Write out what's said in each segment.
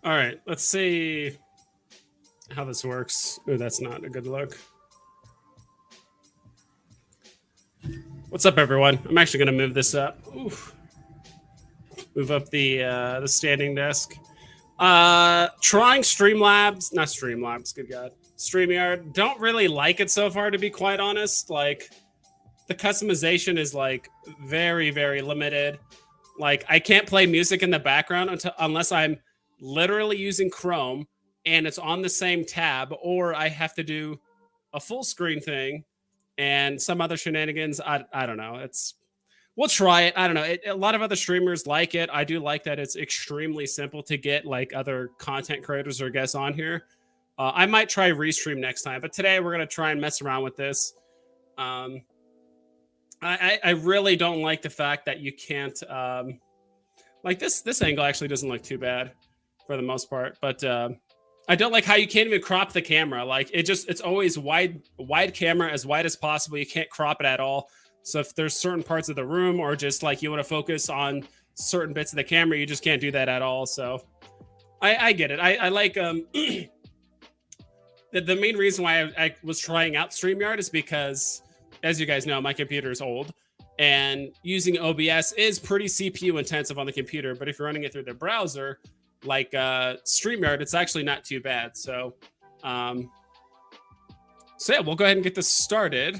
All right, let's see how this works. Oh, that's not a good look. What's up, everyone? I'm actually going to move this up. Oof. Move up the standing desk. Trying Streamlabs, not Streamlabs. Good God, StreamYard. Don't really like it so far, to be quite honest. Like the customization is like very limited. Like I can't play music in the background unless I'm literally using Chrome and it's on the same tab, or I have to do a full screen thing and some other shenanigans. I don't know. It's We'll try it. I don't know. A lot of other streamers like it. I do like that it's extremely simple to get like other content creators or guests on here. I might try restream next time, but today we're gonna try and mess around with this. Um, I really don't like the fact that you can't like this angle actually doesn't look too bad for the most part, but I don't like how you can't even crop the camera. Like it's always wide camera as wide as possible. You can't crop it at all. So if there's certain parts of the room or just like you want to focus on certain bits of the camera, you just can't do that at all. So I get it. I like the main reason why I was trying out StreamYard is because, as you guys know, my computer is old and using OBS is pretty CPU intensive on the computer. But if you're running it through the browser, like StreamYard, it's actually not too bad. Um, so yeah, we'll go ahead and get this started.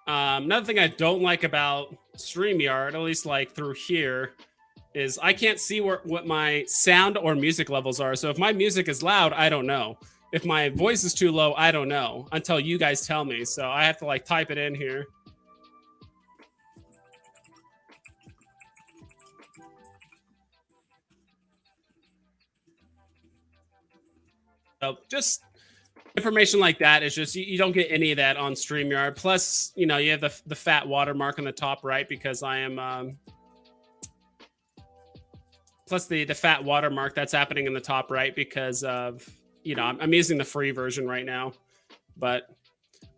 Another thing I don't like about StreamYard, at least like through here, is I can't see what my sound or music levels are. So if my music is loud, I don't know. If my voice is too low, I don't know until you guys tell me. So I have to like type it in here. So just information like that is just you don't get any of that on StreamYard. Plus, you know, you have the fat watermark on the top right because I am plus the fat watermark that's happening in the top right because of, you know, I'm using the free version right now. But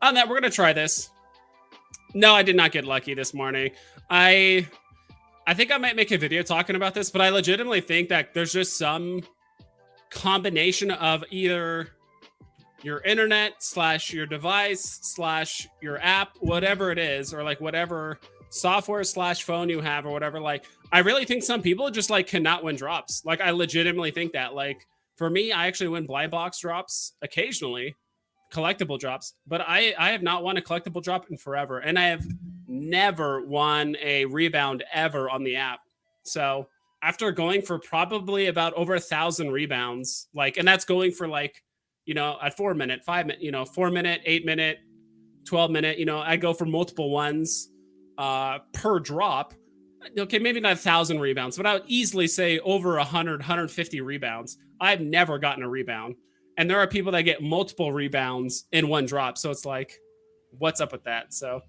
on that, we're gonna try this. No, I did not get lucky this morning. I think I might make a video talking about this, but I legitimately think that there's just some combination of either your internet slash your device slash your app, whatever it is, or like whatever software slash phone you have or whatever. Like, I really think some people just like cannot win drops. Like, I legitimately think that. Like, for me, I actually win blind box drops occasionally, collectible drops, but I have not won a collectible drop in forever, and I have never won a rebound ever on the app. So after going for probably about over 1,000 rebounds, like, and that's going for like, you know, at 4 minute, 5 minute, you know, 4 minute, 8 minute, 12 minute, you know, I go for multiple ones per drop. Okay, maybe not 1,000 rebounds, but I would easily say over 100, 150 rebounds. I've never gotten a rebound. And there are people that get multiple rebounds in one drop. So it's like, what's up with that? So,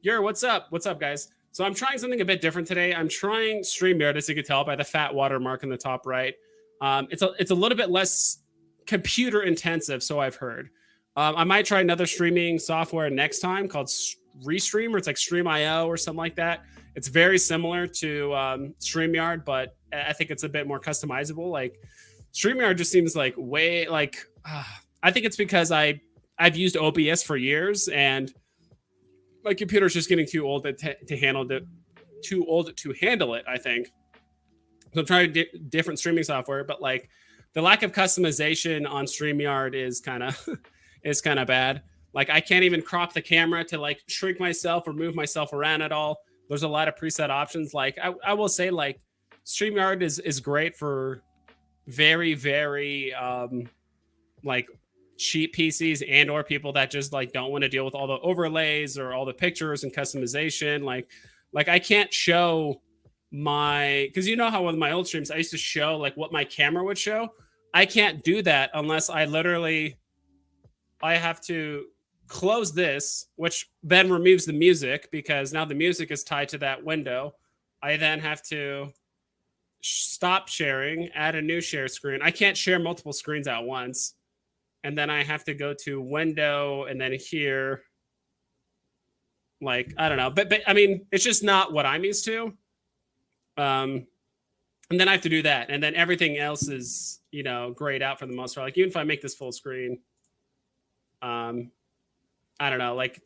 what's up? What's up, guys? So I'm trying something a bit different today. I'm trying StreamYard, as you can tell by the fat watermark in the top right. It's a little bit less computer intensive, so I've heard. I might try another streaming software next time called Restream, or it's like Stream.io or something like that. It's very similar to StreamYard, but I think it's a bit more customizable. Like StreamYard just seems like way like I think it's because I've used OBS for years and my computer's just getting too old to handle it. Too old to handle it, I think. So I'm trying different streaming software, but like the lack of customization on StreamYard is kind of is kind of bad. Like I can't even crop the camera to like shrink myself or move myself around at all. There's a lot of preset options. Like I will say like StreamYard is great for very like cheap PCs and or people that just like don't want to deal with all the overlays or all the pictures and customization. Like I can't show my, because you know how with my old streams I used to show like what my camera would show. I can't do that unless I have to close this, which then removes the music because now the music is tied to that window. I then have to stop sharing, add a new share screen. I can't share multiple screens at once. And then I have to go to window and then here. Like, I don't know. But I mean, it's just not what I'm used to. And then I have to do that. And then everything else is, grayed out for the most part. Like even if I make this full screen, I don't know, like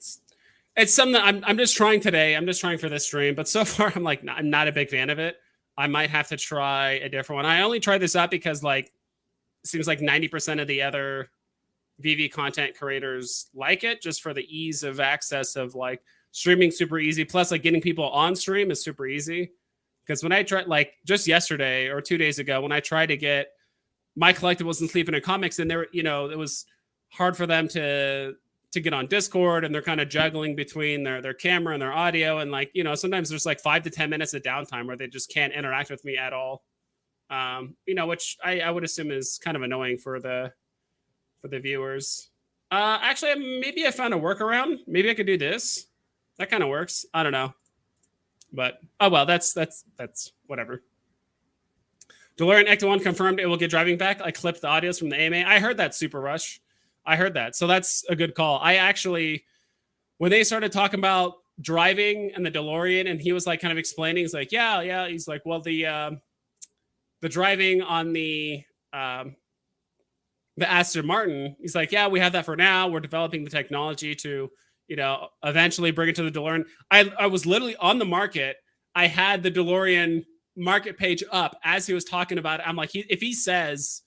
it's something that I'm just trying today. I'm just trying for this stream, but so far I'm not a big fan of it. I might have to try a different one. I only tried this out because like it seems like 90% of the other Veve content creators like it, just for the ease of access of like streaming super easy. Plus like getting people on stream is super easy. Because when I tried, like just yesterday or 2 days ago, when I tried to get my collectibles and sleeping in comics, and there, it was hard for them to get on Discord, and they're kind of juggling between their camera and their audio, and like sometimes there's like 5 to 10 minutes of downtime where they just can't interact with me at all. Which I would assume is kind of annoying for the viewers. Actually, maybe I found a workaround. Maybe I could do this. That kind of works. I don't know. But oh well, that's whatever. DeLorean Ecto 1 confirmed it will get driving back. I clipped the audios from the AMA. I heard that, Super Rush. I heard that. So that's a good call. I actually, when they started talking about driving and the DeLorean, and he was like kind of explaining, he's like, yeah. He's like, well, the driving on the Aston Martin, he's like, yeah, we have that for now. We're developing the technology to eventually bring it to the DeLorean. I was literally on the market. I had the DeLorean market page up as he was talking about it. I'm like, if he says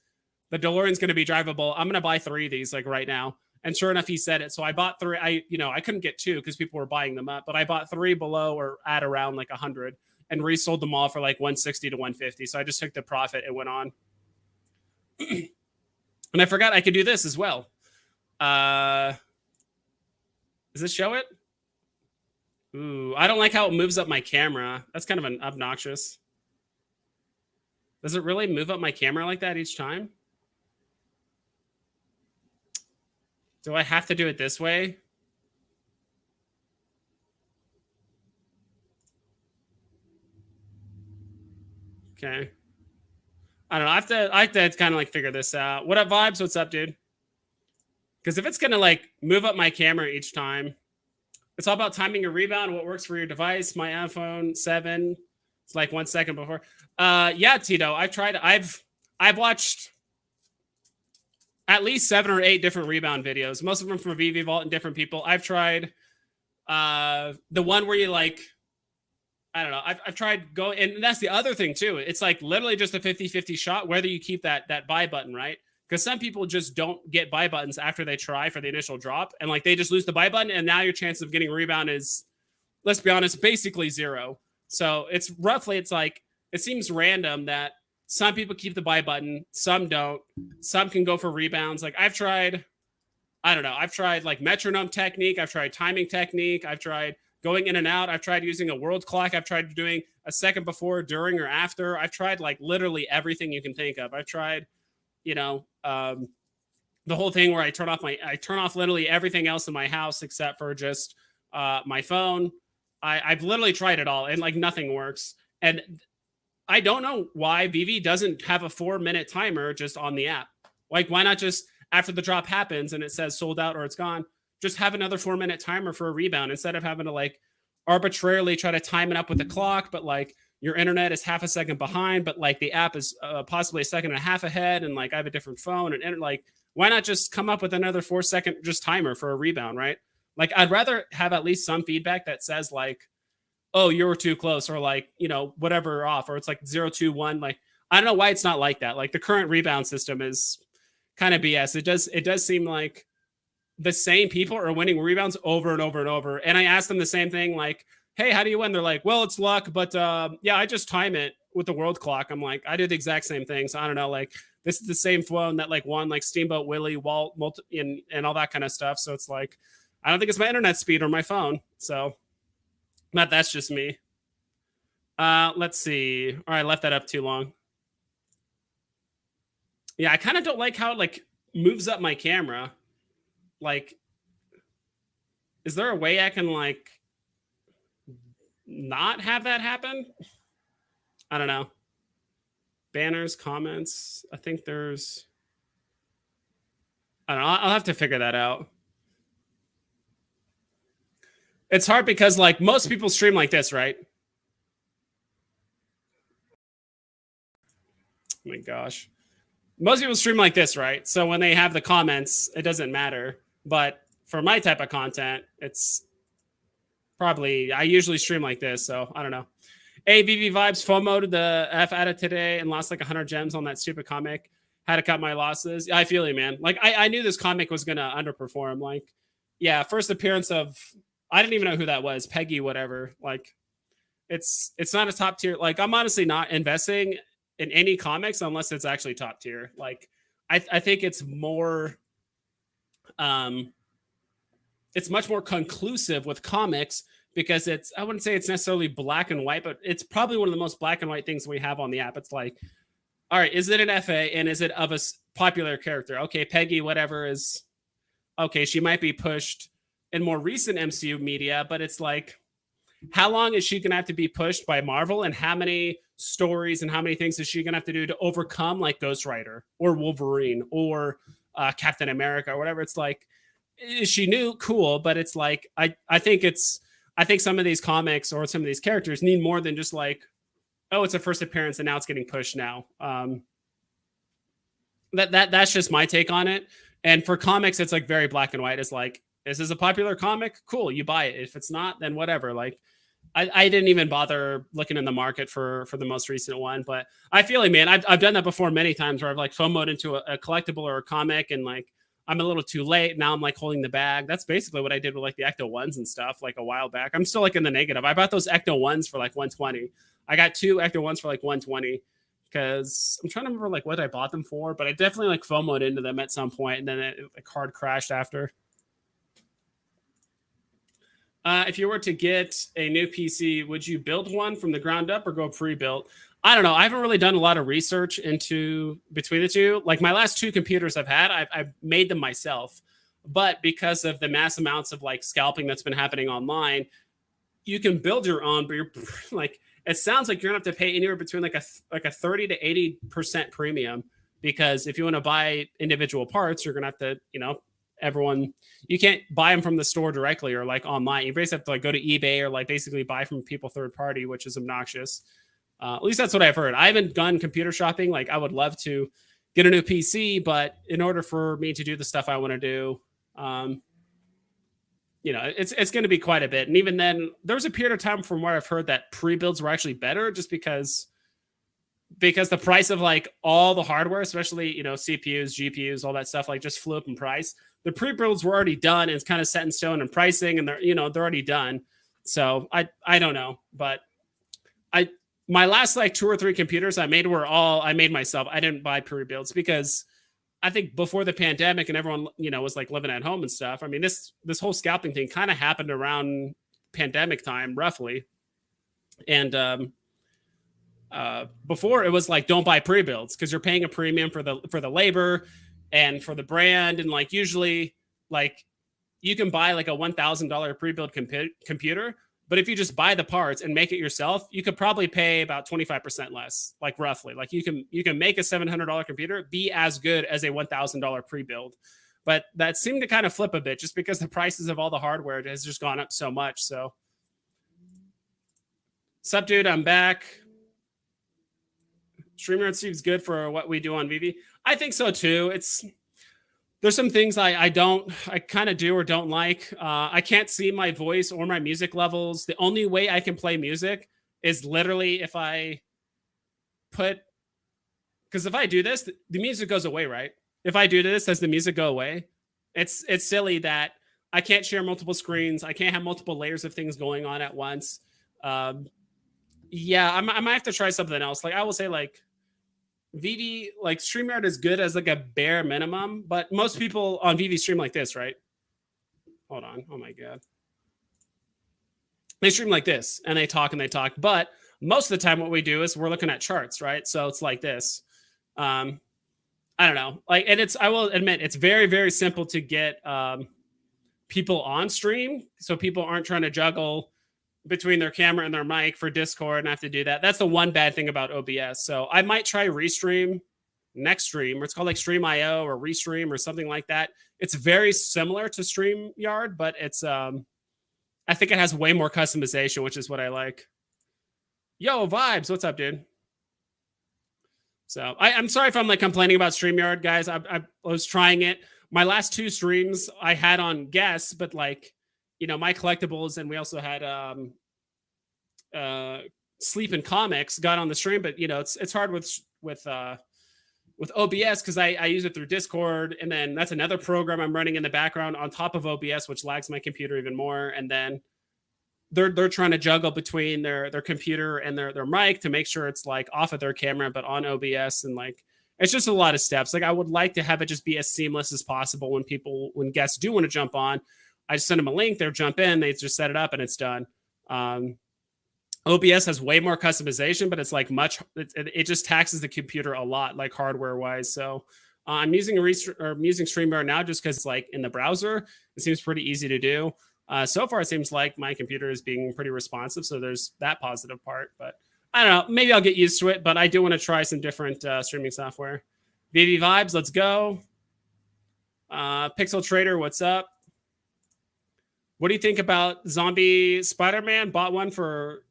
the DeLorean's going to be drivable, I'm going to buy 3 of these like right now. And sure enough, he said it. So I bought 3. I couldn't get 2 because people were buying them up, but I bought 3 below or at around like 100 and resold them all for like 160 to 150. So I just took the profit and went on. And I forgot I could do this as well. Does this show it? Ooh, I don't like how it moves up my camera. That's kind of an obnoxious. Does it really move up my camera like that each time? Do I have to do it this way? Okay. I don't know. I have to kind of like figure this out. What up, Vibes? What's up, dude? Because if it's going to like move up my camera each time, it's all about timing your rebound, what works for your device. My iPhone 7, it's like 1 second before. Yeah, Tito, I've tried. I've watched at least 7 or 8 different rebound videos. Most of them from Veve Vault and different people. I've tried the one where you like, I don't know. I've tried going, and that's the other thing too. It's like literally just a 50-50 shot, whether you keep that buy button, right? Because some people just don't get buy buttons after they try for the initial drop, and like they just lose the buy button, and now your chance of getting a rebound is, let's be honest, basically 0. So it's like it seems random that some people keep the buy button, some don't. Some can go for rebounds. Like I've tried, I don't know. I've tried like metronome technique. I've tried timing technique. I've tried going in and out. I've tried using a world clock. I've tried doing a second before, during, or after. I've tried like literally everything you can think of. I've tried, the whole thing where I turn off literally everything else in my house except for just my phone. I've literally tried it all, and like nothing works. And I don't know why Veve doesn't have a 4-minute timer just on the app. Like, why not just after the drop happens and it says sold out or it's gone, just have another 4-minute timer for a rebound instead of having to like arbitrarily try to time it up with the clock, but like your internet is half a second behind, but like the app is possibly a second and a half ahead, and like I have a different phone, and like why not just come up with another 4-second just timer for a rebound, right? Like I'd rather have at least some feedback that says like, oh, you were too close, or like whatever off, or it's like 0, 2, 1. Like I don't know why it's not like that. Like the current rebound system is kind of BS. It does seem like the same people are winning rebounds over and over and over. And I asked them the same thing, like, hey, how do you win? They're like, well, it's luck, but yeah, I just time it with the world clock. I'm like, I do the exact same thing. So I don't know, like this is the same phone that like won like Steamboat Willie, Walt, and all that kind of stuff. So it's like, I don't think it's my internet speed or my phone. So that's just me. Let's see. All right, I left that up too long. Yeah, I kind of don't like how it like moves up my camera. Like, is there a way I can like not have that happen? I don't know. Banners, comments. I think there's, I don't know. I'll have to figure that out. It's hard because like most people stream like this, right? my gosh. Most people stream like this, right? So when they have the comments, it doesn't matter. But for my type of content, it's probably, I usually stream like this. So I don't know. AVV Vibes FOMO'd the F out of today and lost like 100 gems on that stupid comic. Had to cut my losses. I feel you, man. Like, I knew this comic was going to underperform. Like, yeah, first appearance of, I didn't even know who that was. Peggy, whatever. Like, it's not a top tier. Like, I'm honestly not investing in any comics unless it's actually top tier. Like, I think it's more, it's much more conclusive with comics because it's, I wouldn't say it's necessarily black and white, but it's probably one of the most black and white things we have on the app. It's like, all right, is it an FA and is it of a popular character? Okay, Peggy, whatever is, okay, she might be pushed in more recent MCU media, but it's like, how long is she going to have to be pushed by Marvel and how many stories and how many things is she going to have to do to overcome like Ghost Rider or Wolverine or Captain America or whatever? It's like, is she new? Cool. But it's like, I think some of these comics or some of these characters need more than just like, oh, it's a first appearance and now it's getting pushed now. That's just my take on it. And for comics, it's like very black and white. It's like, this is a popular comic. Cool. You buy it. If it's not, then whatever. Like, I didn't even bother looking in the market for the most recent one, but I feel like, man, I've done that before many times where I've like FOMO'd into a collectible or a comic and like, I'm a little too late. Now I'm like holding the bag. That's basically what I did with like the Ecto 1s and stuff like a while back. I'm still like in the negative. I bought those Ecto 1s for like 120. I got 2 Ecto 1s for like 120 because I'm trying to remember like what I bought them for, but I definitely like FOMO'd into them at some point and then it like hard crashed after. If you were to get a new PC, would you build one from the ground up or go pre-built? I don't know. I haven't really done a lot of research into between the two. Like my last 2 computers I've had, I've made them myself. But because of the mass amounts of like scalping that's been happening online, you can build your own, but you're like, it sounds like you're gonna have to pay anywhere between like a 30 to 80% premium because if you want to buy individual parts, you're gonna have to, everyone, you can't buy them from the store directly or like online. You basically have to like go to eBay or like basically buy from people third party, which is obnoxious. At least that's what I've heard. I haven't gone computer shopping. Like I would love to get a new PC, but in order for me to do the stuff I want to do, it's going to be quite a bit. And even then, there was a period of time from where I've heard that pre-builds were actually better, just because the price of like all the hardware, especially CPUs, GPUs, all that stuff, like just flew up in price. The pre-builds were already done and it's kind of set in stone in pricing, and they're already done. So I don't know, but my last like 2 or 3 computers I made I made myself. I didn't buy pre-builds because I think before the pandemic and everyone was like living at home and stuff. I mean, this whole scalping thing kind of happened around pandemic time roughly, and before it was like don't buy pre-builds because you're paying a premium for the labor and for the brand, and like usually like you can buy like a $1,000 pre-built computer, but if you just buy the parts and make it yourself, you could probably pay about 25% less, like roughly. Like you can make a $700 computer be as good as a $1,000 pre-build, but that seemed to kind of flip a bit just because the prices of all the hardware has just gone up so much. So, sup, dude, I'm back. StreamYard seems good for what we do on Veve. I think so too. There's some things I kind of do or don't like. I can't see my voice or my music levels. The only way I can play music is literally if I because if I do this, the music goes away, right? If I do this, does the music go away? It's silly that I can't share multiple screens. I can't have multiple layers of things going on at once. Yeah, I might have to try something else. Like I will say like Veve, like StreamYard is good as like a bare minimum, but most people on Veve stream like this, right? Hold on. Oh my God. They stream like this and they talk. But most of the time what we do is we're looking at charts, right? So it's like this. I don't know. Like, and I will admit, it's very, very simple to get people on stream. So people aren't trying to juggle between their camera and their mic for Discord and I have to do that. That's the one bad thing about OBS. So I might try Restream next stream, or it's called like Stream.io or Restream or something like that. It's very similar to StreamYard, but it's I think it has way more customization, which is what I like. Yo, Vibes, what's up, dude? So I'm sorry if I'm like complaining about StreamYard, guys. I was trying it. My last two streams I had on guests, but like, my collectibles, and we also had uh sleep and comics got on the stream, but it's hard with OBS because I use it through Discord, and then that's another program I'm running in the background on top of OBS, which lags my computer even more. And then they're trying to juggle between their computer and their mic to make sure it's like off of their camera but on OBS, and like it's just a lot of steps. Like I would like to have it just be as seamless as possible when guests do want to jump on. I just send them a link, they'll jump in, they just set it up and it's done. OBS has way more customization, but it's like it just taxes the computer a lot, like hardware wise. So I'm using StreamYard now just because like in the browser, it seems pretty easy to do. So far, it seems like my computer is being pretty responsive. So there's that positive part, but I don't know. Maybe I'll get used to it, but I do want to try some different streaming software. Veve Vibes, let's go. Pixel Trader, what's up? What do you think about Zombie Spider-Man? Bought one for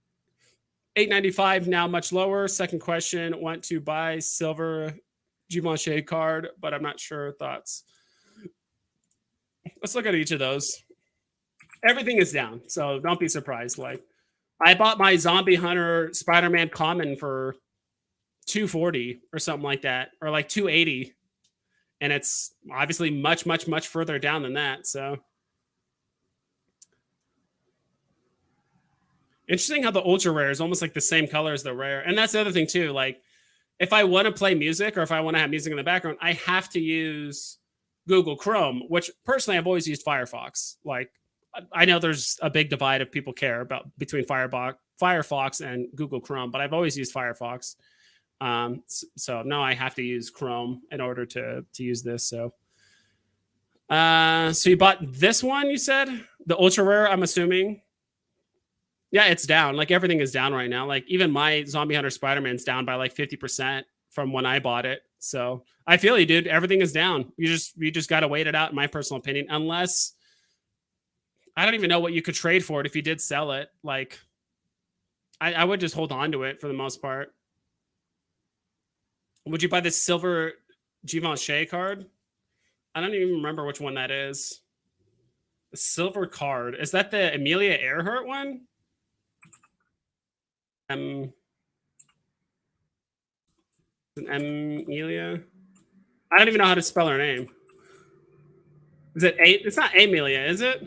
$8.95, now much lower. Second question, want to buy silver Givenchy card, but I'm not sure. Thoughts? Let's look at each of those. Everything is down, so don't be surprised. Like I bought my Zombie Hunter Spider-Man common for $240 or something like that, or like $280, and it's obviously much further down than that. So interesting how the ultra rare is almost like the same color as the rare. And that's the other thing too. Like if I want to play music or if I want to have music in the background, I have to use Google Chrome, which personally I've always used Firefox. Like I know there's a big divide of people care about between Firefox and Google Chrome, but I've always used Firefox. So now I have to use Chrome in order to use this. So you bought this one, you said? The ultra rare, I'm assuming. Yeah, it's down. Like everything is down right now. Like even my Zombie Hunter Spider-Man's down by like 50% from when I bought it. So I feel you, dude. Everything is down. You just got to wait it out, in my personal opinion. Unless I don't even know what you could trade for it if you did sell it. Like I would just hold on to it for the most part. Would you buy this silver Givenchy card? I don't even remember which one that is. The silver card. Is that the Amelia Earhart one? Amelia. I don't even know how to spell her name. Is it A? It's not Amelia, is it?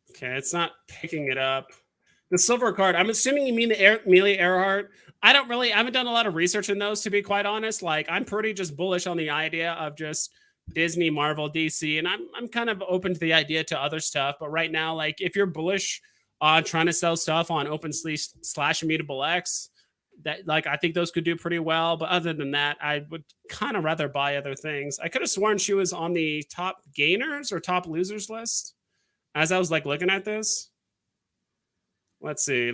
Okay, it's not picking it up. The silver card. I'm assuming you mean the Amelia Earhart. I haven't done a lot of research in those, to be quite honest. Like I'm pretty just bullish on the idea of just Disney, Marvel, DC, and I'm kind of open to the idea to other stuff. But right now, like if you're bullish on trying to sell stuff on OpenSea / Immutable X, that like I think those could do pretty well. But other than that, I would kind of rather buy other things. I could have sworn she was on the top gainers or top losers list as I was like looking at this. Let's see.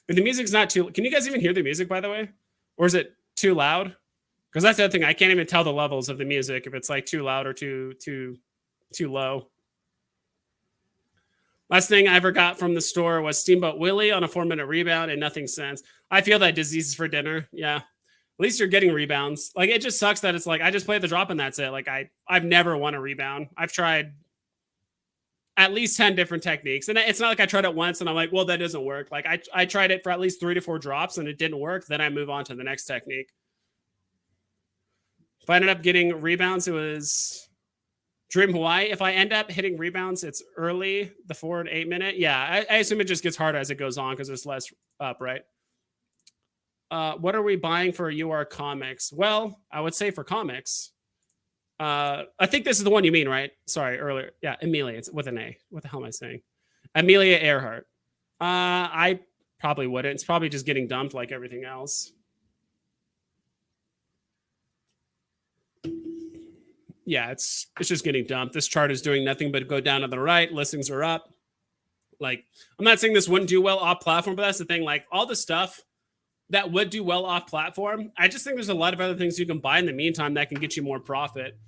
And the music's not too. Can you guys even hear the music, by the way? Or is it too loud? Because that's the other thing. I can't even tell the levels of the music if it's like too loud or too low. Last thing I ever got from the store was Steamboat Willie on a 4-minute rebound and nothing since. I feel that diseases for dinner. Yeah. At least you're getting rebounds. Like it just sucks that it's like I just play the drop and that's it. Like I've never won a rebound. I've tried at least 10 different techniques. And it's not like I tried it once and I'm like, well, that doesn't work. Like I tried it for at least 3 to 4 drops and it didn't work. Then I move on to the next technique. If I ended up getting rebounds, it was Dream Hawaii. If I end up hitting rebounds, it's early, the 4 and 8 minute. Yeah, I assume it just gets harder as it goes on because there's less up, right? What are we buying for UR Comics? Well, I would say for comics. I think this is the one you mean, right? Sorry, earlier. Yeah, Amelia. It's with an A. What the hell am I saying? Amelia Earhart. I probably wouldn't. It's probably just getting dumped like everything else. Yeah, it's just getting dumped. This chart is doing nothing but go down to the right. Listings are up. Like, I'm not saying this wouldn't do well off platform, but that's the thing. Like, all the stuff that would do well off platform, I just think there's a lot of other things you can buy in the meantime that can get you more profit.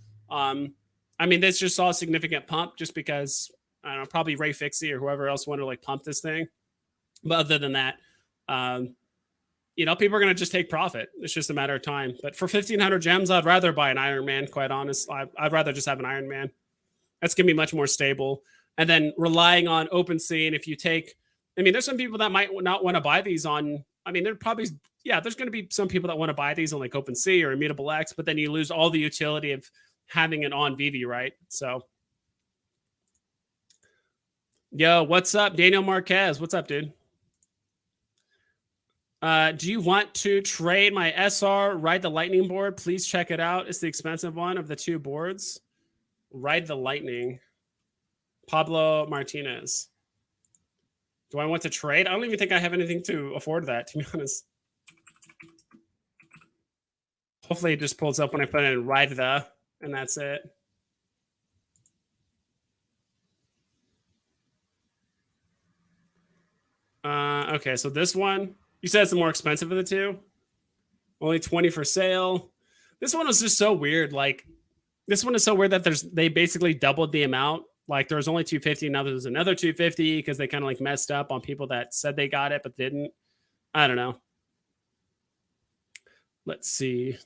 I mean, this just saw a significant pump just because I don't know, probably Ray Fixie or whoever else wanted to like pump this thing. But other than that, um, people are going to just take profit. It's just a matter of time. But for 1,500 gems, I'd rather buy an Iron Man, quite honest. I'd rather just have an Iron Man. That's going to be much more stable. And then relying on OpenSea. And if you take, I mean, there's some people that might not want to buy these on, I mean, there's going to be some people that want to buy these on like OpenSea or Immutable X, but then you lose all the utility of having it on Veve, right? So, yo, what's up, Daniel Marquez? What's up, dude? Do you want to trade my SR, Ride the Lightning board? Please check it out. It's the expensive one of the two boards. Ride the Lightning. Pablo Martinez. Do I want to trade? I don't even think I have anything to afford that, to be honest. Hopefully it just pulls up when I put in Ride the, and that's it. Okay, so this one, you said it's the more expensive of the two. Only 20 for sale. This one was just so weird. Like, this one is so weird that they basically doubled the amount. Like, there was only 250, now there's another 250 because they kind of like messed up on people that said they got it but didn't. I don't know. Let's see.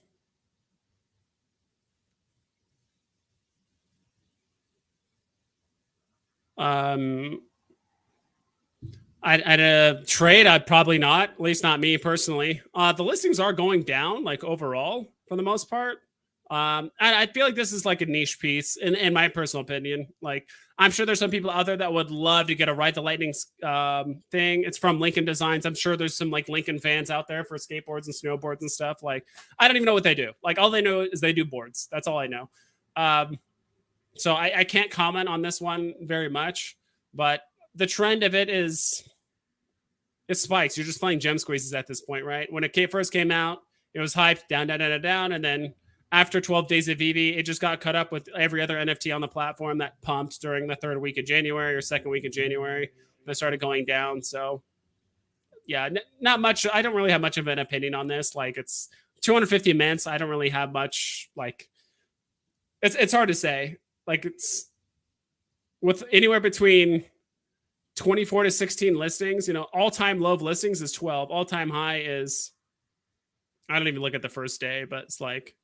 I'd trade. I'd probably not. At least not me personally. The listings are going down, like overall, for the most part. I feel like this is like a niche piece, in my personal opinion. Like, I'm sure there's some people out there that would love to get a Ride the Lightning thing. It's from Lincoln Designs. I'm sure there's some like Lincoln fans out there for skateboards and snowboards and stuff. Like, I don't even know what they do. Like, all they know is they do boards. That's all I know. So I can't comment on this one very much, but the trend of it is it spikes. You're just playing gem squeezes at this point, right? When it first came out, it was hyped down, down, down, down, down, and then after 12 days of Veve, it just got cut up with every other NFT on the platform that pumped during the third week of January or second week of January. They started going down. So, yeah, not much. I don't really have much of an opinion on this. Like, it's 250 mints. I don't really have much. Like, it's hard to say. Like, it's with anywhere between 24 to 16 listings. All-time low of listings is 12. All-time high is, I don't even look at the first day, but it's like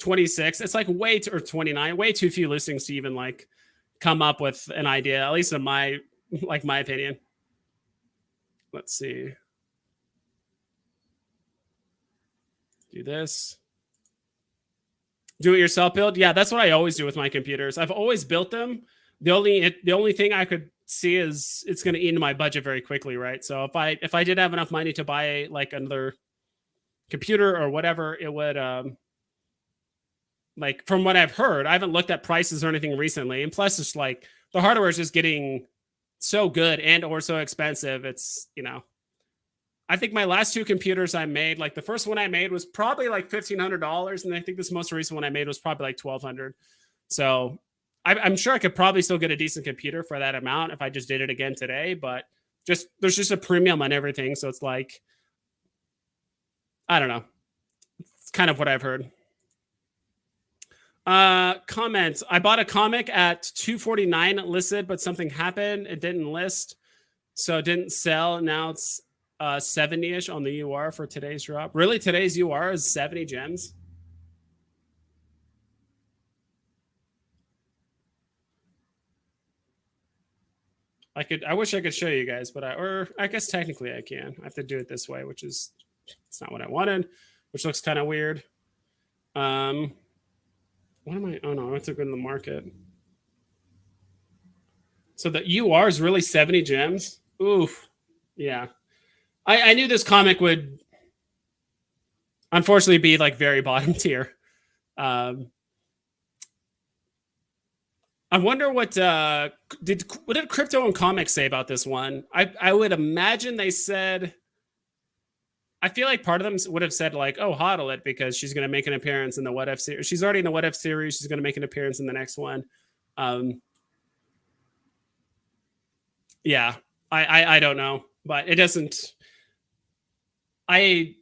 26. It's like or 29, way too few listings to even like come up with an idea, at least in my opinion. Let's see. Do this. Do it yourself build. Yeah, that's what I always do with my computers. I've always built them. The only thing I could see is it's going to eat into my budget very quickly, right? So if I did have enough money to buy like another computer or whatever, it would like, from what I've heard, I haven't looked at prices or anything recently, and plus it's like the hardware is just getting so good and or so expensive. It's I think my last two computers I made, like the first one I made was probably like $1,500, and I think this most recent one I made was probably like $1,200. So I'm sure I could probably still get a decent computer for that amount if I just did it again today. But there's just a premium on everything, so it's like, I don't know. It's kind of what I've heard. Comments. I bought a comic at $249 listed, but something happened. It didn't list, so it didn't sell. Now it's 70-ish on the UR for today's drop. Really, today's UR is 70 gems. I wish I could show you guys, but I guess technically I can. I have to do it this way, which is, it's not what I wanted, which looks kind of weird. What am I? Oh no, I have to go to the market. So the UR is really 70 gems. Oof. Yeah. I knew this comic would unfortunately be like very bottom tier. I wonder what did Crypto and Comics say about this one? I would imagine they said, I feel like part of them would have said like, oh, hodl it because she's going to make an appearance in the What If series. She's already in the What If series. She's going to make an appearance in the next one. Yeah, I don't know, but it doesn't. I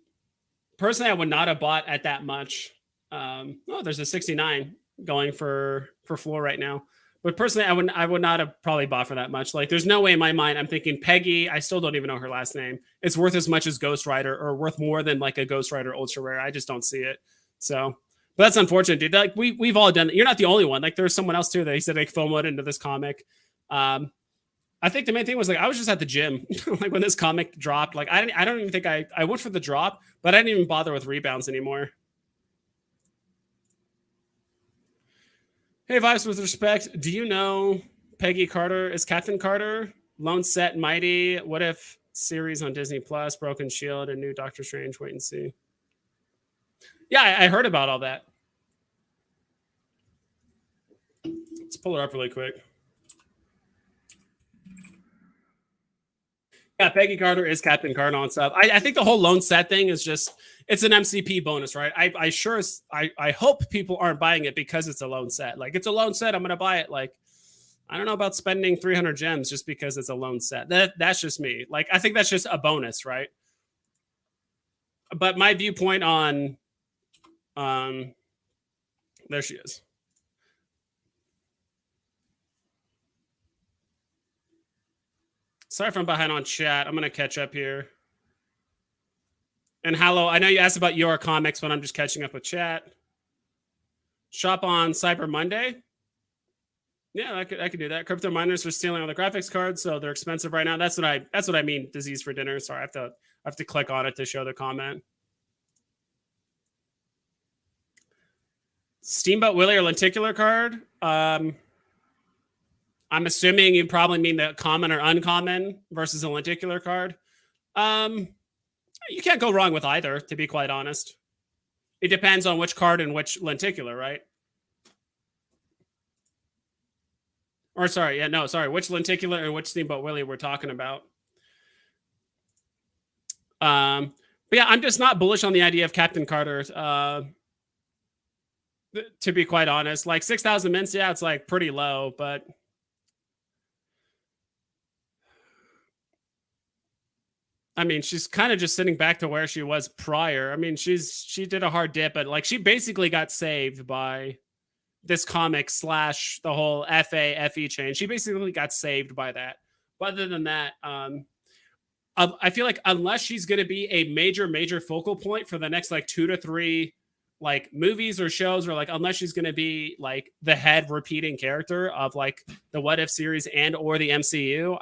personally, I would not have bought at that much. Oh, there's a 69. going for floor right now. But personally, I would not have probably bought for that much. Like, there's no way in my mind I'm thinking Peggy. I still don't even know her last name. It's worth as much as Ghost Rider, or worth more than like a Ghost Rider Ultra Rare. I just don't see it. So, but that's unfortunate, dude. Like, we've all done it. You're not the only one. Like, there's someone else too that he said they FOMO'd into this comic. I think the main thing was like I was just at the gym like when this comic dropped. Like I don't even think I went for the drop, but I didn't even bother with rebounds anymore. Hey, Vibes, with respect, do you know Peggy Carter is Captain Carter? Lone Set Mighty. What if series on Disney Plus? Broken Shield and new Doctor Strange. Wait and see. Yeah, I heard about all that. Let's pull it up really quick. Yeah, Peggy Carter is Captain Carter and stuff. I think the whole Lone Set thing is just it's an MCP bonus, right? I hope people aren't buying it because it's a lone set. Like, it's a lone set, I'm gonna buy it. Like, I don't know about spending 300 gems just because it's a lone set. That's just me. Like, I think that's just a bonus, right? But my viewpoint on there she is. Sorry if I'm behind on chat. I'm gonna catch up here. And hello, I know you asked about your comics, but I'm just catching up with chat. Shop on Cyber Monday. Yeah, I could do that. Crypto miners are stealing all the graphics cards, so they're expensive right now. That's what I mean. Disease for dinner. Sorry, I have to click on it to show the comment. Steamboat Willie or lenticular card. I'm assuming you probably mean the common or uncommon versus a lenticular card. You can't go wrong with either, to be quite honest. It depends on which card and which lenticular, right? Or sorry, yeah, no, sorry, which lenticular and which Steamboat Willie we're talking about. But yeah, I'm just not bullish on the idea of Captain Carter. To be quite honest, like 6,000 mints, yeah, it's like pretty low, but I mean, she's kind of just sitting back to where she was prior. I mean, she did a hard dip, but like she basically got saved by this comic / the whole FE chain. She basically got saved by that. But other than that, I feel like unless she's going to be a major focal point for the next like 2 to 3 like movies or shows, or like unless she's going to be like the head repeating character of like the What If series and or the MCU,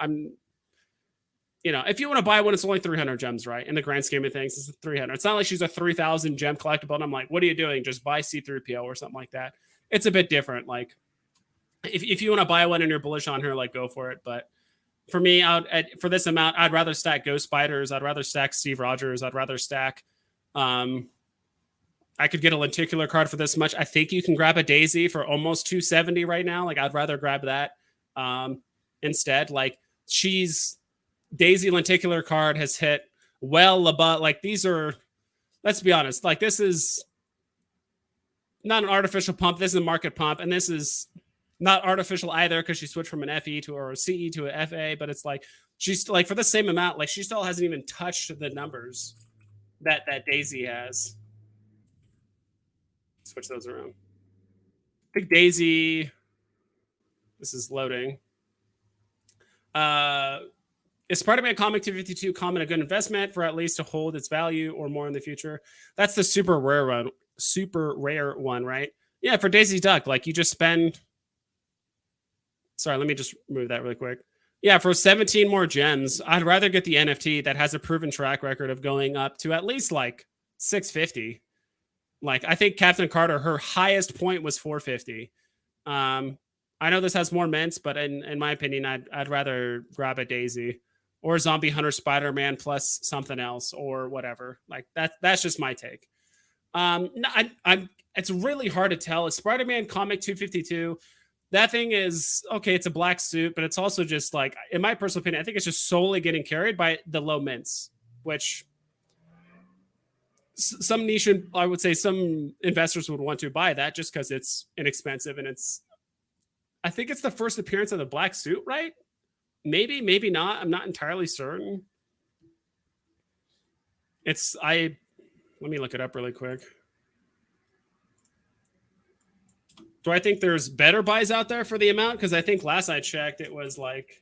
if you want to buy one, it's only 300 gems, right? In the grand scheme of things, it's 300. It's not like she's a 3,000 gem collectible. And I'm like, what are you doing? Just buy C3PO or something like that. It's a bit different. Like, if you want to buy one and you're bullish on her, like, go for it. But for me, for this amount, I'd rather stack Ghost Spiders. I'd rather stack Steve Rogers. I'd rather stack. I could get a lenticular card for this much. I think you can grab a Daisy for almost 270 right now. Like, I'd rather grab that instead. Like, Daisy lenticular card has hit well above. Like, these are, let's be honest, like, this is not an artificial pump. This is a market pump, and this is not artificial either because she switched from an FE to or a CE to an FA. But it's like she's like, for the same amount, like she still hasn't even touched the numbers that Daisy has. Switch those around. Big Daisy. This is loading. Is Spider-Man Comic 252 common a good investment for at least to hold its value or more in the future? That's the super rare one, right? Yeah, for Daisy Duck, like you just spend. Sorry, let me just move that really quick. Yeah, for 17 more gems, I'd rather get the NFT that has a proven track record of going up to at least like 650. Like, I think Captain Carter, her highest point was 450. I know this has more mints, but in my opinion, I'd rather grab a Daisy or Zombie Hunter Spider-Man plus something else or whatever. Like, that's just my take. It's really hard to tell. A Spider-Man Comic 252, that thing is okay. It's a black suit, but it's also just like, in my personal opinion, I think it's just solely getting carried by the low mints, which some niche, I would say, some investors would want to buy that just because it's inexpensive and I think it's the first appearance of the black suit, right? Maybe not. I'm not entirely certain. Let me look it up really quick. Do I think there's better buys out there for the amount? Because I think last I checked, it was like.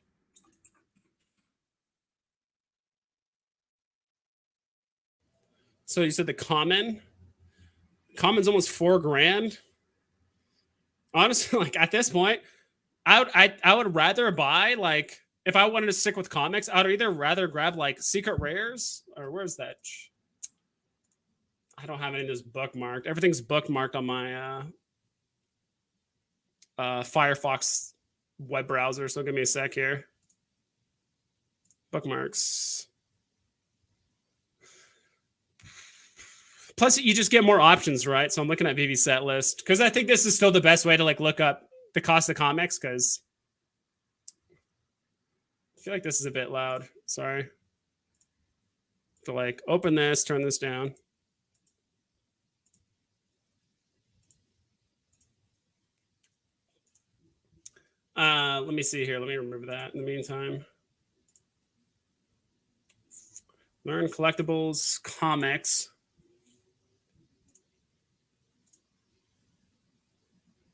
So you said the common's almost $4,000. Honestly, like at this point, I would rather buy, like, if I wanted to stick with comics, I would either rather grab like secret rares, or where's that? I don't have any of this bookmarked. Everything's bookmarked on my Firefox web browser. So give me a sec here. Bookmarks. Plus, you just get more options, right? So I'm looking at Veve set list because I think this is still the best way to like look up the cost of comics, because I feel like this is a bit loud. Sorry. To like open this, turn this down. Let me see here. Let me remove that in the meantime. Learn collectibles, comics.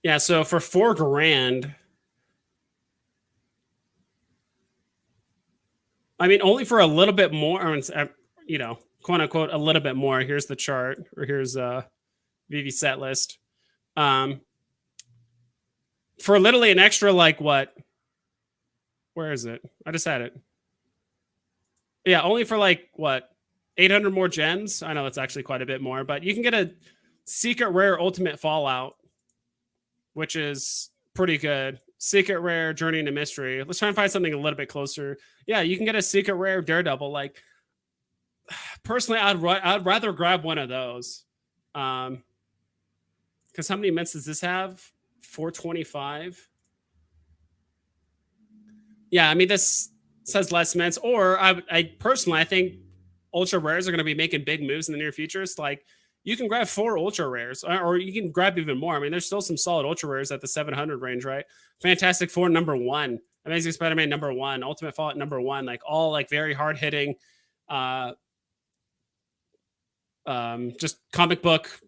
Yeah, so for $4,000, I mean, only for a little bit more, or, you know, quote unquote, a little bit more. Here's the chart, or here's Veve set list. For literally an extra, like, what? Where is it? I just had it. Yeah, only for like what, 800 more gems. I know that's actually quite a bit more, but you can get a secret rare ultimate Fallout, which is pretty good. Secret rare Journey into Mystery. Let's try and find something a little bit closer. Yeah, you can get a secret rare Daredevil. Like, personally, I'd rather grab one of those. Because how many mints does this have? 425. Yeah, I mean, this says less mints. Or I personally, I think ultra rares are going to be making big moves in the near future. It's like, you can grab 4 ultra rares, or you can grab even more. I mean, there's still some solid ultra rares at the 700 range, right? Fantastic Four #1, Amazing Spider-Man #1, Ultimate Fallout #1, like all like very hard hitting, just comic book,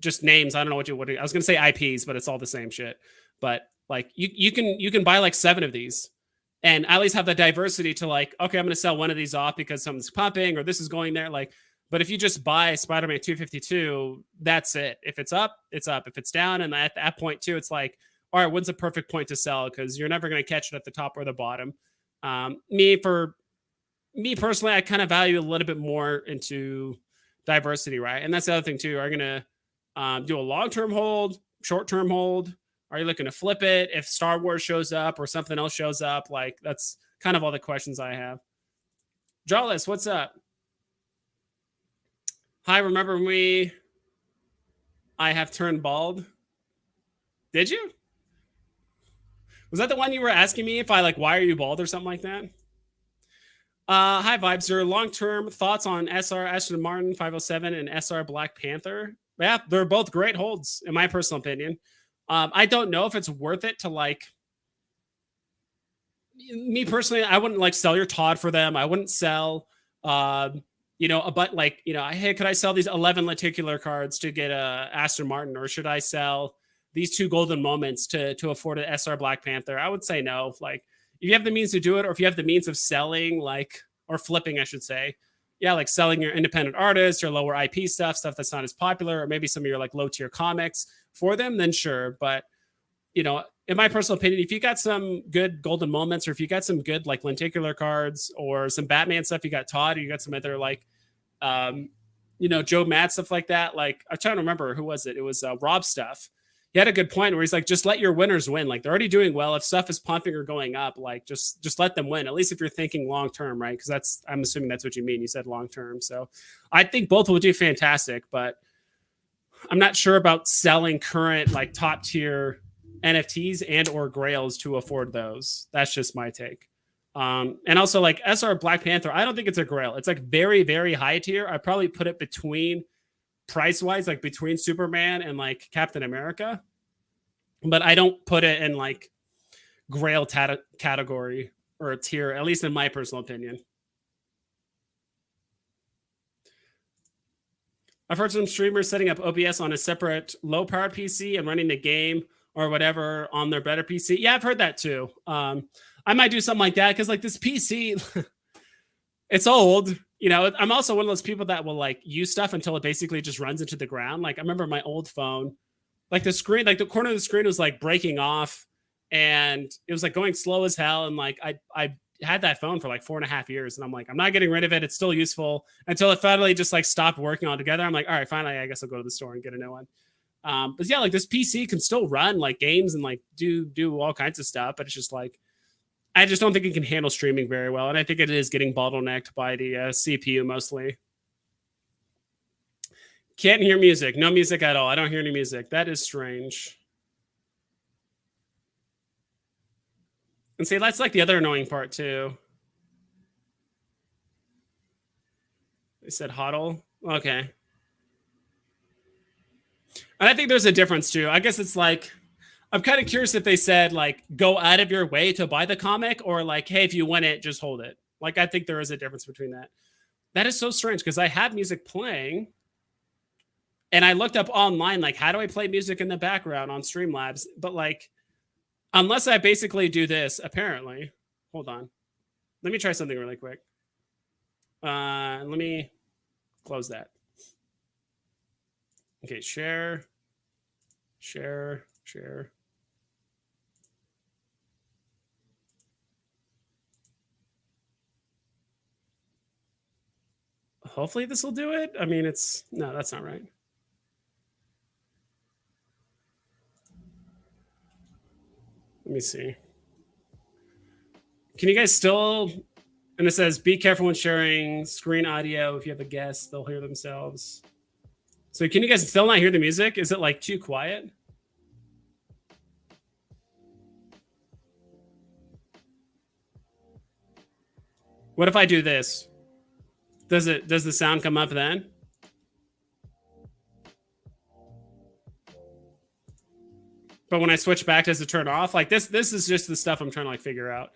just names. I don't know what I was gonna say IPs, but it's all the same shit. But like you can buy like 7 of these, and at least have the diversity to like, okay, I'm gonna sell one of these off because something's pumping or this is going there, like. But if you just buy Spider-Man 252, that's it. If it's up, it's up. If it's down, and at that point too, it's like, all right, when's the perfect point to sell? Because you're never going to catch it at the top or the bottom. Me personally, I kind of value a little bit more into diversity, right? And that's the other thing too. Are you going to do a long-term hold, short-term hold? Are you looking to flip it if Star Wars shows up or something else shows up? Like, that's kind of all the questions I have. Jawless, what's up? Hi, remember me? I have turned bald. Did you? Was that the one you were asking me if I like, why are you bald or something like that? Hi, Vibes. Your long-term thoughts on SR Aston Martin 507 and SR Black Panther? Yeah, they're both great holds, in my personal opinion. I don't know if it's worth it to like. Me personally, I wouldn't like sell your Todd for them. I wouldn't sell. But like, hey, could I sell these 11 lenticular cards to get a Aston Martin, or should I sell these 2 golden moments to afford an SR Black Panther? I would say no. Like, if you have the means to do it, or if you have the means of selling, like, or flipping, I should say, yeah, like selling your independent artists or lower IP stuff that's not as popular, or maybe some of your like low tier comics for them, then sure. But in my personal opinion, if you got some good golden moments, or if you got some good like lenticular cards or some Batman stuff, you got Todd, or you got some other like, Joe Matt stuff like that. Like, I'm trying to remember, who was it? It was Rob stuff. He had a good point where he's like, just let your winners win. Like, they're already doing well. If stuff is pumping or going up, like just let them win. At least if you're thinking long term, right? Because I'm assuming that's what you mean. You said long term, so I think both will do fantastic, but I'm not sure about selling current like top tier NFTs and or grails to afford those. That's just my take. And also like SR Black Panther, I don't think it's a grail. It's like very, very high tier. I probably put it between price wise, like between Superman and like Captain America, but I don't put it in like grail category or a tier, at least in my personal opinion. I've heard some streamers setting up OBS on a separate low powered PC and running the game or whatever on their better PC. Yeah, I've heard that too. I might do something like that because like this PC, it's old. You know, I'm also one of those people that will like use stuff until it basically just runs into the ground. Like I remember my old phone, like the screen, like the corner of the screen was like breaking off, and it was like going slow as hell. And like I had that phone for like 4.5 years, and I'm like, I'm not getting rid of it. It's still useful until it finally just like stopped working altogether. I'm like, all right, finally, I guess I'll go to the store and get a new one. But yeah, like this PC can still run like games and like do all kinds of stuff, but it's just like I just don't think it can handle streaming very well, and I think it is getting bottlenecked by the CPU mostly. Can't hear music. No music at all. I don't hear any music. That is strange. And see, that's like the other annoying part too. They said hodl. Okay. And I think there's a difference too. I guess it's like I'm kind of curious if they said like go out of your way to buy the comic or like, hey, if you want it, just hold it. Like I think there is a difference between that. That is so strange because I have music playing and I looked up online like how do I play music in the background on Streamlabs? But like unless I basically do this, apparently. Hold on. Let me try something really quick. Let me close that. Okay, share. Hopefully this will do it. I mean, no, that's not right. Let me see. Can you guys still, and it says, be careful when sharing screen audio. If you have a guest, they'll hear themselves. So can you guys still not hear the music? Is it like too quiet? What if I do this? Does the sound come up then? But when I switch back, does it turn off? Like this is just the stuff I'm trying to like figure out.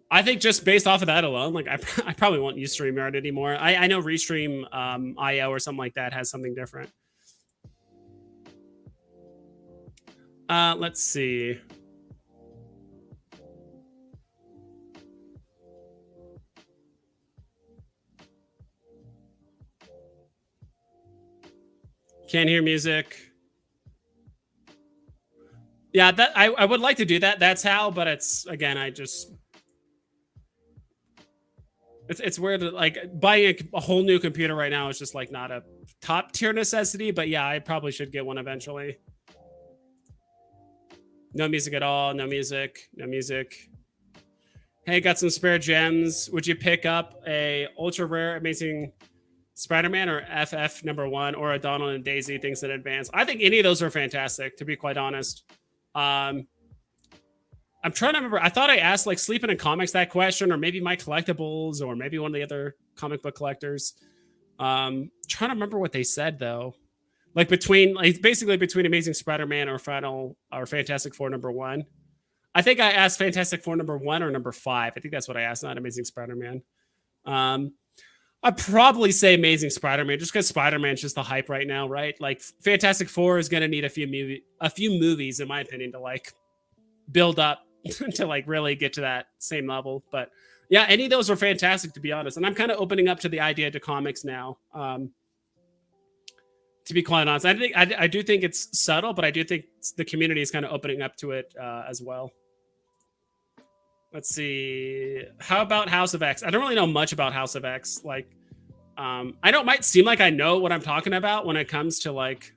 I think just based off of that alone, like I probably won't use StreamYard anymore. I know Restream IO or something like that has something different. Let's see. Can't hear music. Yeah, that I would like to do that. That's how, but it's again, it's weird that like buying a whole new computer right now is just like not a top tier necessity, but yeah, I probably should get one eventually. No music at all, no music. Hey, got some spare gems. Would you pick up a ultra rare amazing Spider-Man or FF #1 or a Donald and Daisy things in advance? I think any of those are fantastic, to be quite honest. I'm trying to remember. I thought I asked like Sleeping in Comics that question, or maybe my collectibles, or maybe one of the other comic book collectors. Trying to remember what they said though. Like basically between Amazing Spider-Man or Fantastic Four #1. I think I asked Fantastic Four #1 or #5. I think that's what I asked, not Amazing Spider-Man. I'd probably say Amazing Spider-Man just because Spider-Man's just the hype right now, right? Like Fantastic Four is gonna need a few movies, in my opinion, to like build up to like really get to that same level. But yeah, any of those are fantastic to be honest. And I'm kind of opening up to the idea to comics now. To be quite honest, I do think it's subtle, but I do think the community is kind of opening up to it as well. Let's see. How about House of X? I don't really know much about House of X. Like, I know it might seem like I know what I'm talking about when it comes to like,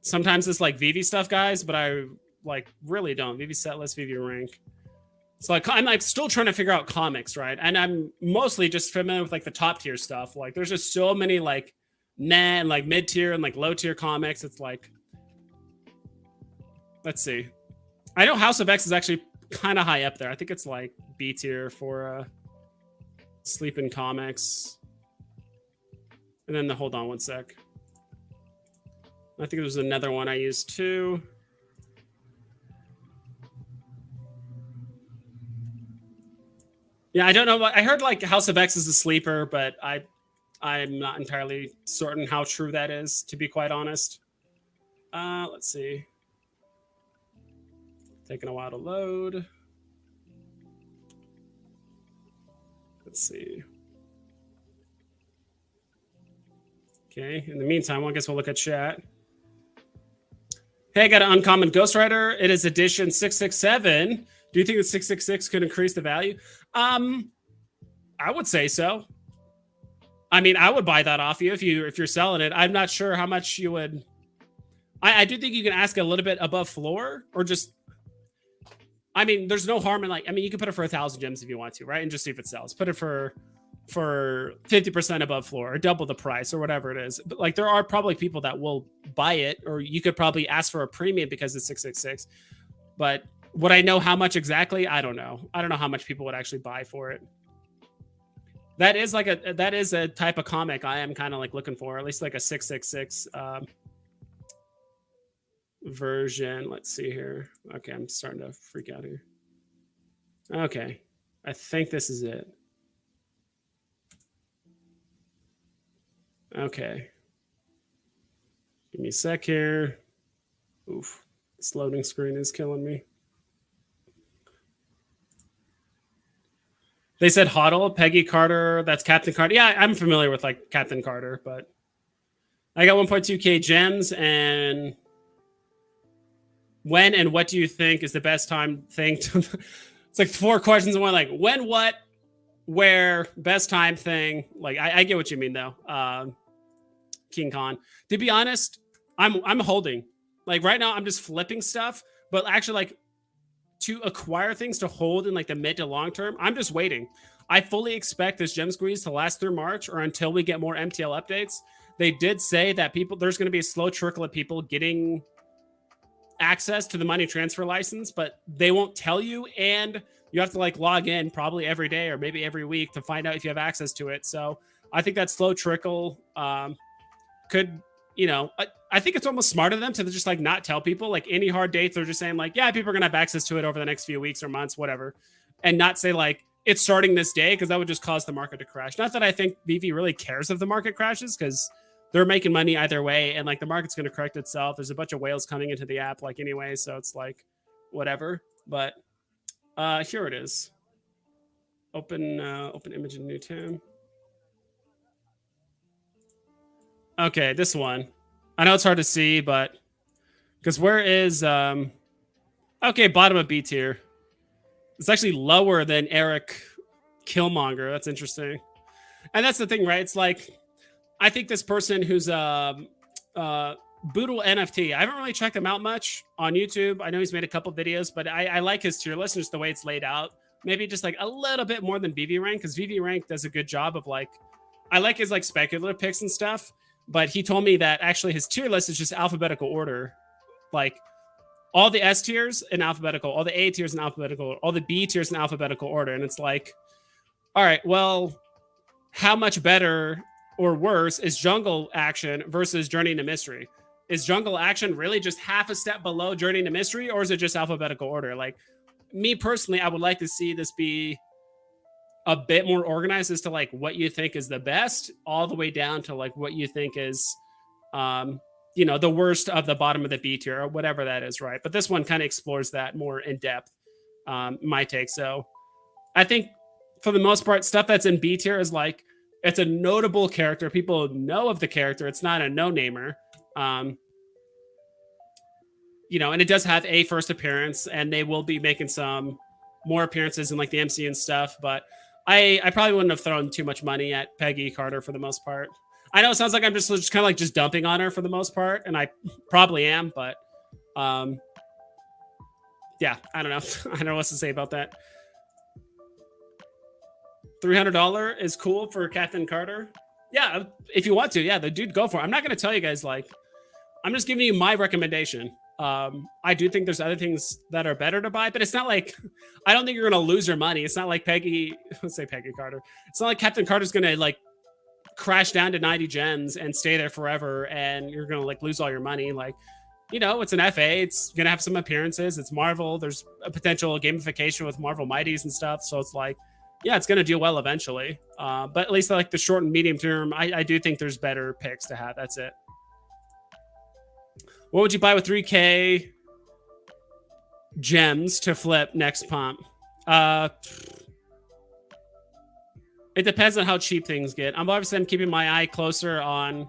sometimes it's like Veve stuff, guys, but I like really don't. Veve setlist, Veve rank. So like I'm like still trying to figure out comics, right? And I'm mostly just familiar with like the top tier stuff. Like there's just so many like meh and like mid tier and like low tier comics. It's like, let's see. I know House of X is actually kind of high up there. I think it's like B tier for Sleeping Comics. And then hold on one sec. I think there's another one I used too. Yeah, I don't know. I heard like House of X is a sleeper, but I'm not entirely certain how true that is, to be quite honest. Let's see. Taking a while to load. Let's see. Okay, in the meantime, well, I guess we'll look at chat. Hey, I got an uncommon Ghost Rider. It is edition 667. Do you think the 666 could increase the value? I would say so. I mean, I would buy that off you if you're selling it. I'm not sure how much you would. I do think you can ask a little bit above floor, or just. I mean, there's no harm in, like, I mean, you can put it for 1,000 gems if you want to, right? And just see if it sells. Put it for 50% above floor, or double the price, or whatever it is. But like, there are probably people that will buy it, or you could probably ask for a premium because it's 666. But would I know how much exactly? I don't know. I don't know how much people would actually buy for it. That is a type of comic I am kind of like looking for, at least like a 666 version. Let's see here. Okay, I'm starting to freak out here. Okay, I think this is it. Okay, give me a sec here. Oof, this loading screen is killing me. They said HODL, Peggy Carter. That's Captain Carter. Yeah, I'm familiar with like Captain Carter, but I got 1.2k gems. And when and what do you think is the best time thing to? It's like 4 questions in one. Like when, what, where, best time thing. Like I get what you mean though. King Khan. To be honest, I'm holding. Like right now, I'm just flipping stuff. But actually, like, to acquire things to hold in like the mid to long term, I'm just waiting. I fully expect this gem squeeze to last through March, or until we get more MTL updates. They did say that there's going to be a slow trickle of people getting access to the money transfer license, but they won't tell you, and you have to like log in probably every day or maybe every week to find out if you have access to it. So I think that slow trickle could, I think it's almost smart of them to just like not tell people like any hard dates. They're just saying like, yeah, people are gonna have access to it over the next few weeks or months, whatever, and not say like it's starting this day, because that would just cause the market to crash. Not that I think Veve really cares if the market crashes, because they're making money either way, and like the market's gonna correct itself. There's a bunch of whales coming into the app like anyway, so it's like whatever. But here it is. Open image in new tab. Okay, this one. I know it's hard to see, but because where is okay, bottom of B tier. It's actually lower than Eric Killmonger. That's interesting. And that's the thing, right? It's like, I think this person who's Boodle NFT, I haven't really checked him out much on YouTube. I know he's made a couple videos, but I like his tier list and just the way it's laid out. Maybe just like a little bit more than Veve Rank, because Veve Rank does a good job of like, I like his like speculative picks and stuff. But he told me that actually his tier list is just alphabetical order. Like all the S tiers in alphabetical, all the A tiers in alphabetical, all the B tiers in alphabetical order. And it's like, all right, well, how much better or worse is Jungle Action versus Journey into Mystery? Is Jungle Action really just half a step below Journey into Mystery, or is it just alphabetical order? Like me personally, I would like to see this be a bit more organized as to like what you think is the best, all the way down to like what you think is the worst of the bottom of the B tier, or whatever that is, right? But this one kind of explores that more in depth, my take. So I think for the most part, stuff that's in B tier is like, it's a notable character, people know of the character, it's not a no-namer, and it does have a first appearance, and they will be making some more appearances in like the MC and stuff. But I probably wouldn't have thrown too much money at Peggy Carter for the most part. I know it sounds like I'm just kind of like just dumping on her for the most part, and I probably am, but yeah, I don't know. I don't know what to say about that. $300 is cool for Captain Carter. Yeah, if you want to, yeah, the dude, go for it. I'm not going to tell you guys, like, I'm just giving you my recommendation. I do think there's other things that are better to buy, but it's not like, I don't think you're going to lose your money. It's not like let's say Peggy Carter. It's not like Captain Carter's going to like crash down to 90 gems and stay there forever, and you're going to like lose all your money. Like, it's an FA. It's going to have some appearances. It's Marvel. There's a potential gamification with Marvel Mighties and stuff. So it's like, yeah, it's going to do well eventually. But at least like the short and medium term, I do think there's better picks to have. That's it. What would you buy with 3K gems to flip next pump? It depends on how cheap things get. I'm keeping my eye closer on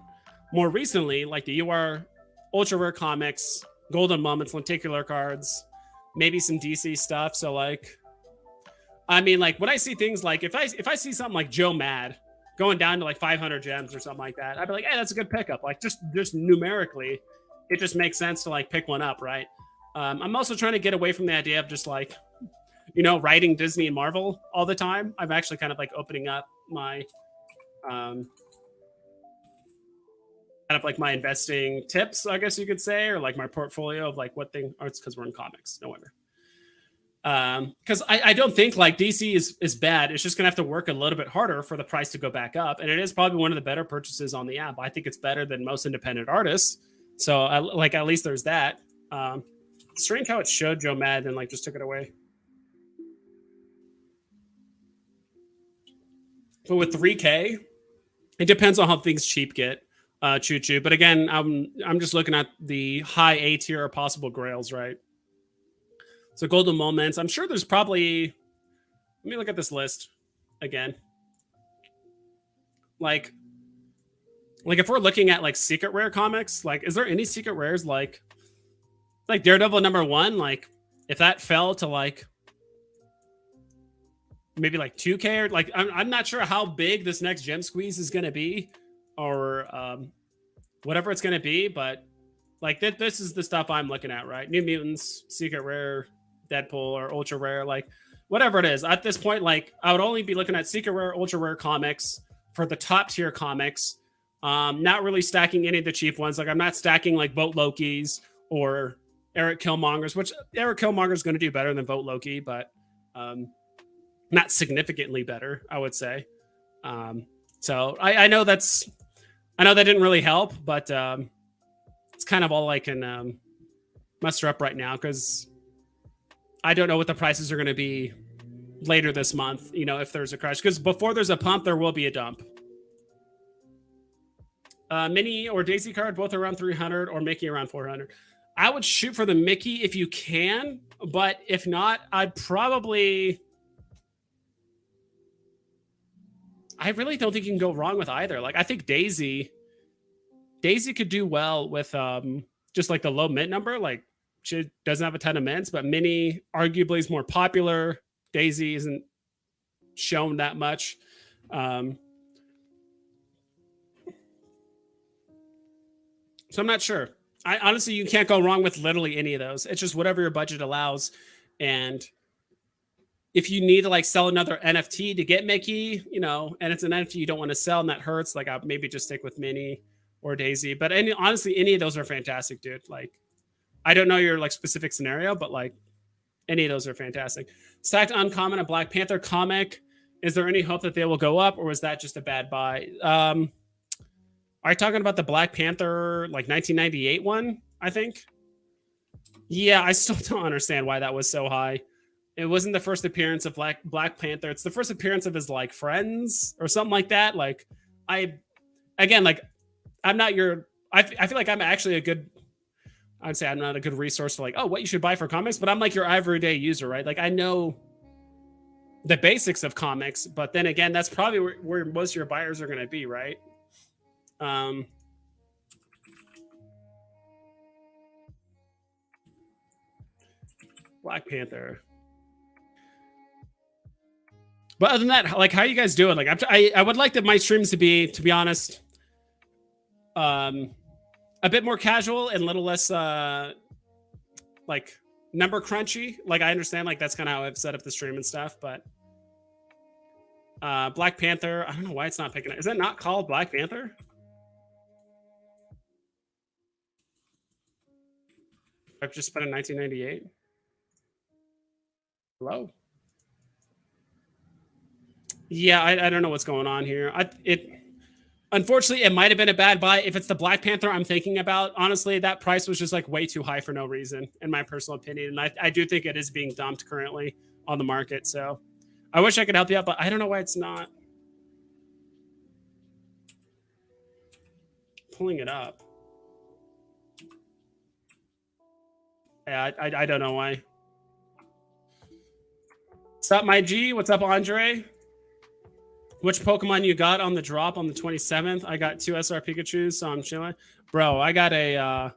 more recently, like the UR ultra rare comics, golden moments, lenticular cards, maybe some DC stuff. So like, I mean, like when I see things like if I see something like Joe Mad going down to like 500 gems or something like that, I'd be like, hey, that's a good pickup. Like just numerically, it just makes sense to like pick one up, right? I'm also trying to get away from the idea of just like writing Disney and Marvel all the time. I'm actually kind of like opening up my um, kind of like my investing tips, I guess you could say, or like my portfolio of like what thing. Oh, it's because we're in comics, no wonder. Because I don't think like DC is bad. It's just gonna have to work a little bit harder for the price to go back up, and it is probably one of the better purchases on the app. I think it's better than most independent artists. So like at least there's that. Strange how it showed Joe Mad and like just took it away. But with 3K, it depends on how things cheap get. Choo choo. But again, I'm just looking at the high A tier possible grails, right? So golden moments. I'm sure there's probably. Let me look at this list again. Like if we're looking at like secret rare comics, like is there any secret rares like Daredevil #1? Like if that fell to like maybe like 2K or like I'm not sure how big this next gem squeeze is going to be or whatever it's going to be, but like this is the stuff I'm looking at, right? New Mutants, secret rare, Deadpool, or ultra rare, like whatever it is. At this point, like I would only be looking at secret rare, ultra rare comics for the top tier comics. Not really stacking any of the cheap ones. Like I'm not stacking like Vote Loki's or Eric Killmonger's, which Eric Killmonger's going to do better than Vote Loki, but not significantly better, I would say. So I know that didn't really help, but it's kind of all I can muster up right now because I don't know what the prices are going to be later this month. If there's a crash, because before there's a pump, there will be a dump. Mini or Daisy card, both around 300, or Mickey around 400. I would shoot for the Mickey if you can, but if not, I really don't think you can go wrong with either. Like I think Daisy could do well with just like the low mint number. Like she doesn't have a ton of mints, but Mini arguably is more popular. Daisy isn't shown that much. So I'm not sure. I honestly, you can't go wrong with literally any of those. It's just whatever your budget allows. And if you need to like sell another NFT to get Mickey, and it's an NFT you don't want to sell and that hurts, like I'll maybe just stick with Mini or Daisy. But honestly, any of those are fantastic, dude. Like I don't know your like specific scenario, but like any of those are fantastic. Stacked uncommon, a Black Panther comic. Is there any hope that they will go up, or was that just a bad buy? Are you talking about the Black Panther like 1998 one? I think. Yeah, I still don't understand why that was so high. It wasn't the first appearance of Black Panther. It's the first appearance of his like friends or something like that. Like I'm not your. I feel like I'm actually a good. I'd say I'm not a good resource to like, oh, what you should buy for comics, but I'm like your everyday user, right? Like I know the basics of comics, but then again, that's probably where most of your buyers are going to be, right? Black Panther. But other than that, like, how are you guys doing? Like, I would like my streams to be honest, a bit more casual and a little less, like number crunchy. Like, I understand, like that's kind of how I've set up the stream and stuff. But Black Panther, I don't know why it's not picking it. Is it not called Black Panther? I've just spent in 1998. Hello. Yeah, I don't know what's going on here. Unfortunately, it might have been a bad buy. If it's the Black Panther I'm thinking about, honestly, that price was just like way too high for no reason, in my personal opinion. And I do think it is being dumped currently on the market. So I wish I could help you out, but I don't know why it's not pulling it up. Yeah, I don't know why. What's up, my G? What's up, Andre? Which Pokemon you got on the drop on the 27th? I got 2 SR Pikachus, so I'm chilling. Bro, I got a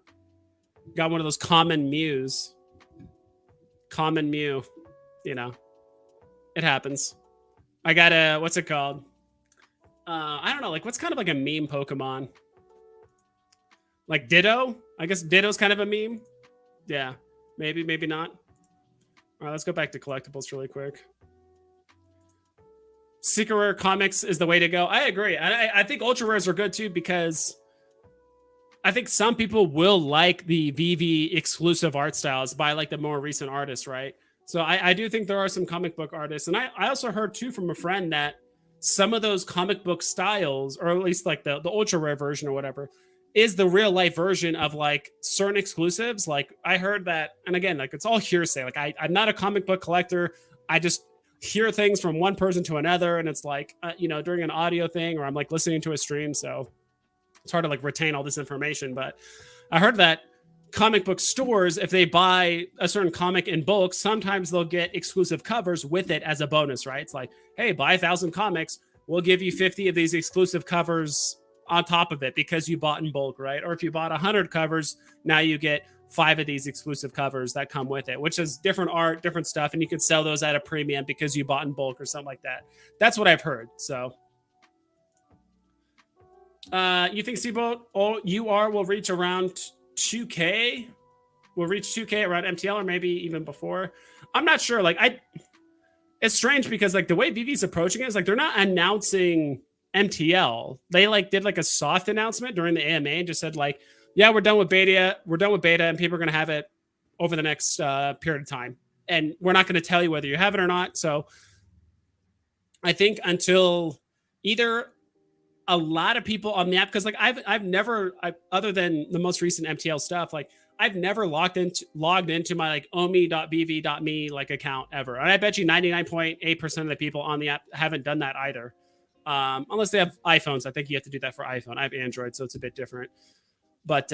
got one of those common Mews. Common Mew. You know. It happens. I got a what's it called? I don't know, like what's kind of like a meme Pokemon? Like Ditto? I guess Ditto's kind of a meme. Yeah. Maybe, maybe not. All right, let's go back to collectibles really quick. Secret Rare Comics is the way to go. I agree. I think Ultra Rares are good too because I think some people will like the Veve exclusive art styles by like the more recent artists, right? So I do think there are some comic book artists. And I also heard too from a friend that some of those comic book styles, or at least like the Ultra Rare version or whatever, is the real life version of like certain exclusives. Like I heard that, and again, like it's all hearsay. Like I'm not a comic book collector. I just hear things from one person to another, and it's like you know, during an audio thing, or I'm like listening to a stream, so it's hard to like retain all this information. But I heard that comic book stores, if they buy a certain comic in bulk, sometimes they'll get exclusive covers with it as a bonus, right? It's like, hey, buy 1,000 comics, we'll give you 50 of these exclusive covers on top of it because you bought in bulk, right? Or if you bought 100 covers, now you get 5 of these exclusive covers that come with it, which is different art, different stuff, and you can sell those at a premium because you bought in bulk or something like that. That's what I've heard. So you think Seaboat UR will reach around 2K? Will reach 2K around MTL or maybe even before? I'm not sure. Like it's strange because like the way Veve's approaching it is like they're not announcing MTL. They like did like a soft announcement during the AMA and just said like, yeah, we're done with beta. We're done with beta, and people are going to have it over the next period of time. And we're not going to tell you whether you have it or not. So I think until either a lot of people on the app, because like I've never, other than the most recent MTL stuff, like I've never logged into my like omi.vv.me like account ever. And I bet you 99.8% of the people on the app haven't done that either. Unless they have iPhones. I think you have to do that for iPhone. I have Android, so it's a bit different. But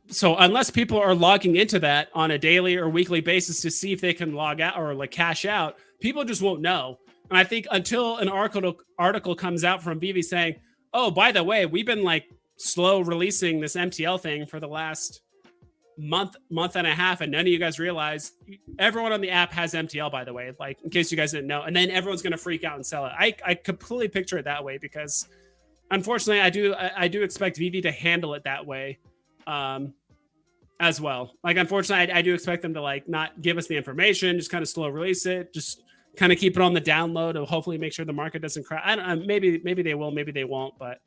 so unless people are logging into that on a daily or weekly basis to see if they can log out or like cash out, people just won't know. And I think until an article comes out from Veve saying, oh, by the way, we've been like slow releasing this MTL thing for the last month and a half, and none of you guys realize everyone on the app has MTL, by the way, like in case you guys didn't know. And then everyone's going to freak out and sell it. I completely picture it that way because unfortunately I do expect Veve to handle it that way as well. Like, unfortunately, I do expect them to like not give us the information, just kind of slow release it, just kind of keep it on the download and hopefully make sure the market doesn't crash. I don't know, maybe they will, maybe they won't. But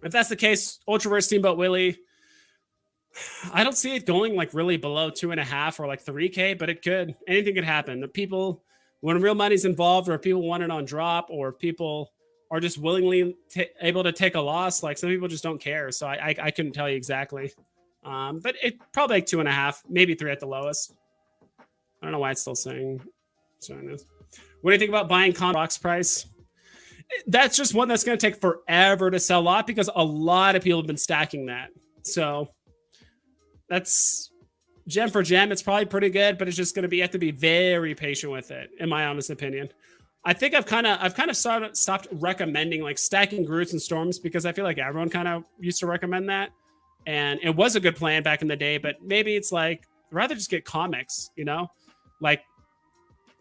if that's the case, Ultra Rare Steamboat Willie, I don't see it going like really below 2.5 or like 3K, but it could. Anything could happen. The people, when real money's involved, or if people want it on drop, or if people are just willingly able to take a loss, like some people just don't care. So I couldn't tell you exactly. But it probably like 2.5, maybe 3 at the lowest. I don't know why it's still saying. What do you think about buying box price? That's just one that's going to take forever to sell off because a lot of people have been stacking that. So that's gem for gem. It's probably pretty good, but it's just going to have to be very patient with it, in my honest opinion. I think I've kind of stopped recommending like stacking Groots and Storms because I feel like everyone kind of used to recommend that, and it was a good plan back in the day. But maybe it's like I'd rather just get comics, you know, like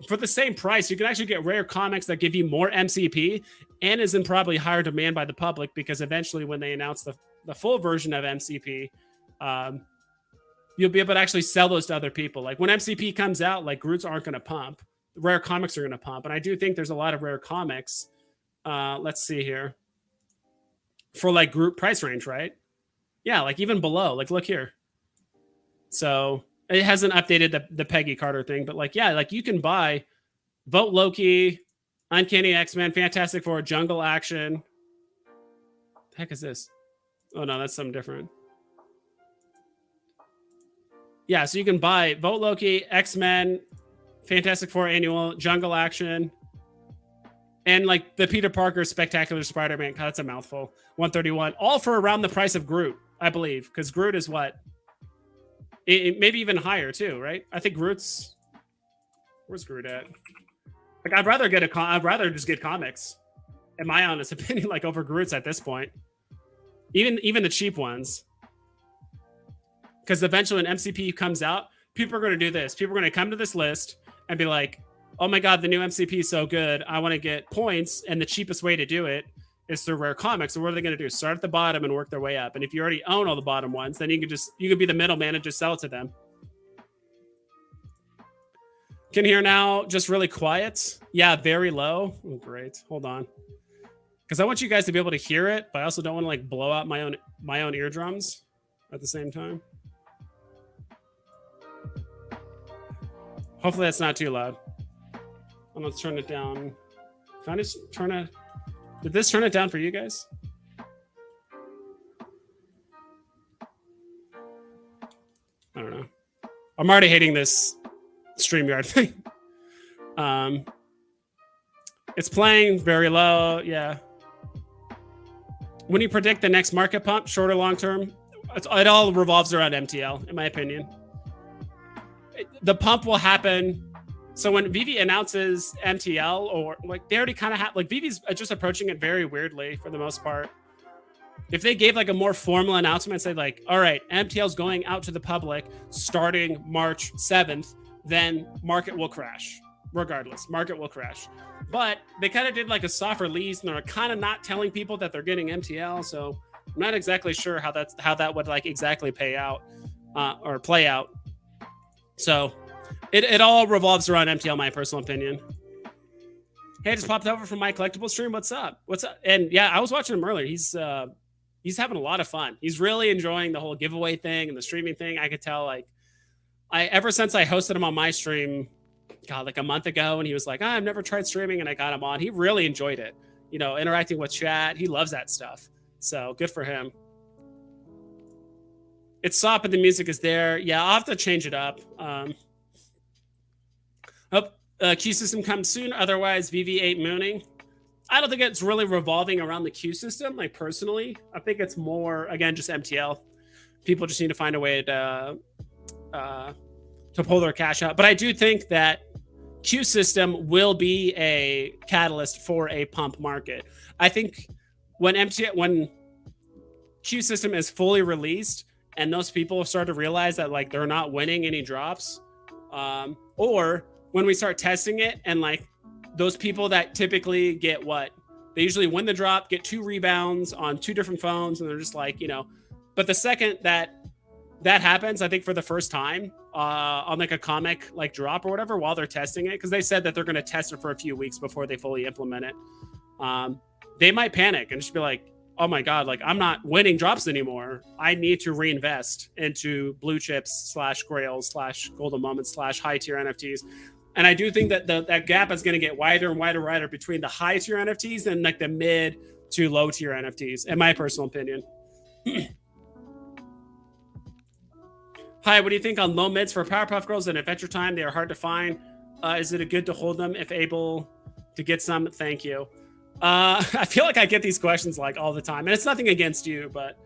for the same price, you can actually get rare comics that give you more MCP and is in probably higher demand by the public because eventually, when they announce the full version of MCP, you'll be able to actually sell those to other people. Like when MCP comes out, like Groots aren't going to pump. Rare comics are going to pump. And I do think there's a lot of rare comics. Let's see here. For like group price range, right? Yeah, like even below. Like look here. So it hasn't updated the Peggy Carter thing, but like, yeah, like you can buy Vote Loki, Uncanny X-Men, Fantastic Four, Jungle Action. What the heck is this? Oh no, that's something different. Yeah, so you can buy Vote Loki, X-Men, Fantastic Four Annual, Jungle Action, and like the Peter Parker Spectacular Spider-Man. God, that's a mouthful. 131, all for around the price of Groot. I believe, because Groot is what? Maybe even higher too, right? I think Groot's. Where's Groot at? Like, I'd rather just get comics, in my honest opinion, like over Groot's at this point. Even the cheap ones, because eventually when MCP comes out, people are going to do this. People are going to come to this list and be like, "Oh my god, the new MCP is so good! I want to get points," and the cheapest way to do it is through rare comics. So what are they going to do? Start at the bottom and work their way up. And if you already own all the bottom ones, then you can be the middleman and just sell it to them. Can hear now, just really quiet. Yeah, very low. Oh, great. Hold on, because I want you guys to be able to hear it, but I also don't want to like blow out my own eardrums at the same time. Hopefully that's not too loud. I'm gonna turn it down. Can I just turn it? Did this turn it down for you guys? I don't know. I'm already hating this StreamYard thing. It's playing very low. Yeah. When you predict the next market pump, short or long term, it all revolves around MTL, in my opinion. The pump will happen. So when Veve announces MTL, or like they already kind of have, like Veve's just approaching it very weirdly for the most part. If they gave like a more formal announcement and said like, all right, MTL's going out to the public starting March 7th, then market will crash. Regardless, market will crash. But they kind of did like a soft release, and they're kind of not telling people that they're getting MTL. So I'm not exactly sure how that would like exactly pay out or play out. So it all revolves around MTL, my personal opinion. Hey, I just popped over from my collectible stream. What's up? And yeah, I was watching him earlier. He's having a lot of fun. He's really enjoying the whole giveaway thing and the streaming thing. I could tell, like, ever since I hosted him on my stream, God, like a month ago, and he was like, I've never tried streaming, and I got him on. He really enjoyed it. You know, interacting with chat. He loves that stuff. So good for him. It's soft, but the music is there. Yeah, I'll have to change it up. Q system comes soon. Otherwise, VV8 mooning. I don't think it's really revolving around the Q system. Like personally, I think it's more, again, just MTL. People just need to find a way to pull their cash out. But I do think that Q system will be a catalyst for a pump market. I think when Q system is fully released and those people start to realize that like they're not winning any drops, or when we start testing it and like those people that typically get what they usually win the drop, get 2 rebounds on 2 different phones, and they're just like, you know, but the second that happens, I think for the first time on like a comic like drop or whatever, while they're testing it, because they said that they're going to test it for a few weeks before they fully implement it, they might panic and just be like, oh my God, like I'm not winning drops anymore. I need to reinvest into blue chips / grails / golden moments / high tier NFTs. And I do think that that gap is going to get wider and wider between the high tier NFTs and like the mid to low tier NFTs, in my personal opinion. Hi, what do you think on low mids for Powerpuff Girls and Adventure Time? They are hard to find. Is it good to hold them if able to get some? Thank you. I feel like I get these questions like all the time, and it's nothing against you, but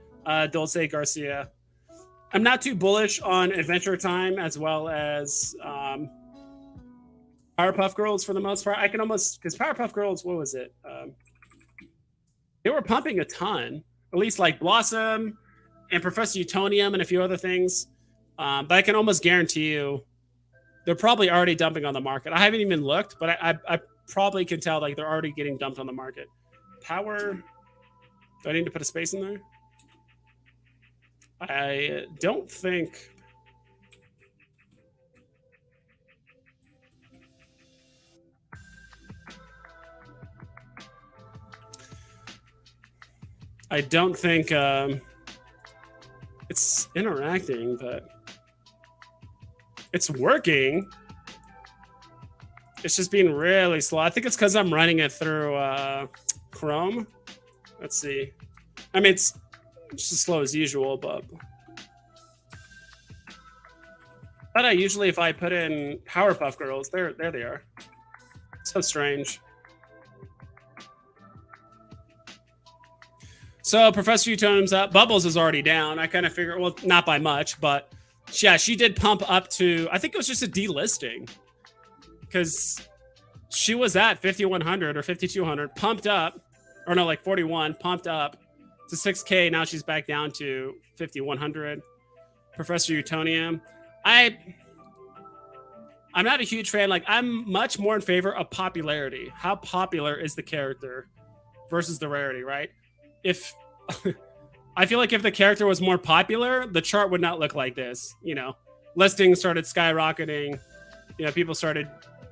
Dulce Garcia. I'm not too bullish on Adventure Time as well as Powerpuff Girls for the most part. I can almost, because Powerpuff Girls, what was it? They were pumping a ton, at least like Blossom and Professor Utonium and a few other things. But I can almost guarantee you they're probably already dumping on the market. I haven't even looked, but I probably can tell like they're already getting dumped on the market. Power, do I need to put a space in there? I don't think. I don't think it's interacting, but it's working. It's just being really slow. I think it's because I'm running it through Chrome. Let's see. I mean, it's just as slow as usual, but I usually, if I put in Powerpuff Girls, there they are. So strange. So Professor Utonium's up. Bubbles is already down. I kind of figured, well, not by much, but yeah, she did pump up to, I think it was just a delisting because she was at 5,100 or 5,200, pumped up, or no, like 41, pumped up to 6K. Now she's back down to 5,100. Professor Utonium. I'm not a huge fan. Like, I'm much more in favor of popularity. How popular is the character versus the rarity, right? If I feel like if the character was more popular, the chart would not look like this. You know, listings started skyrocketing. You know, people started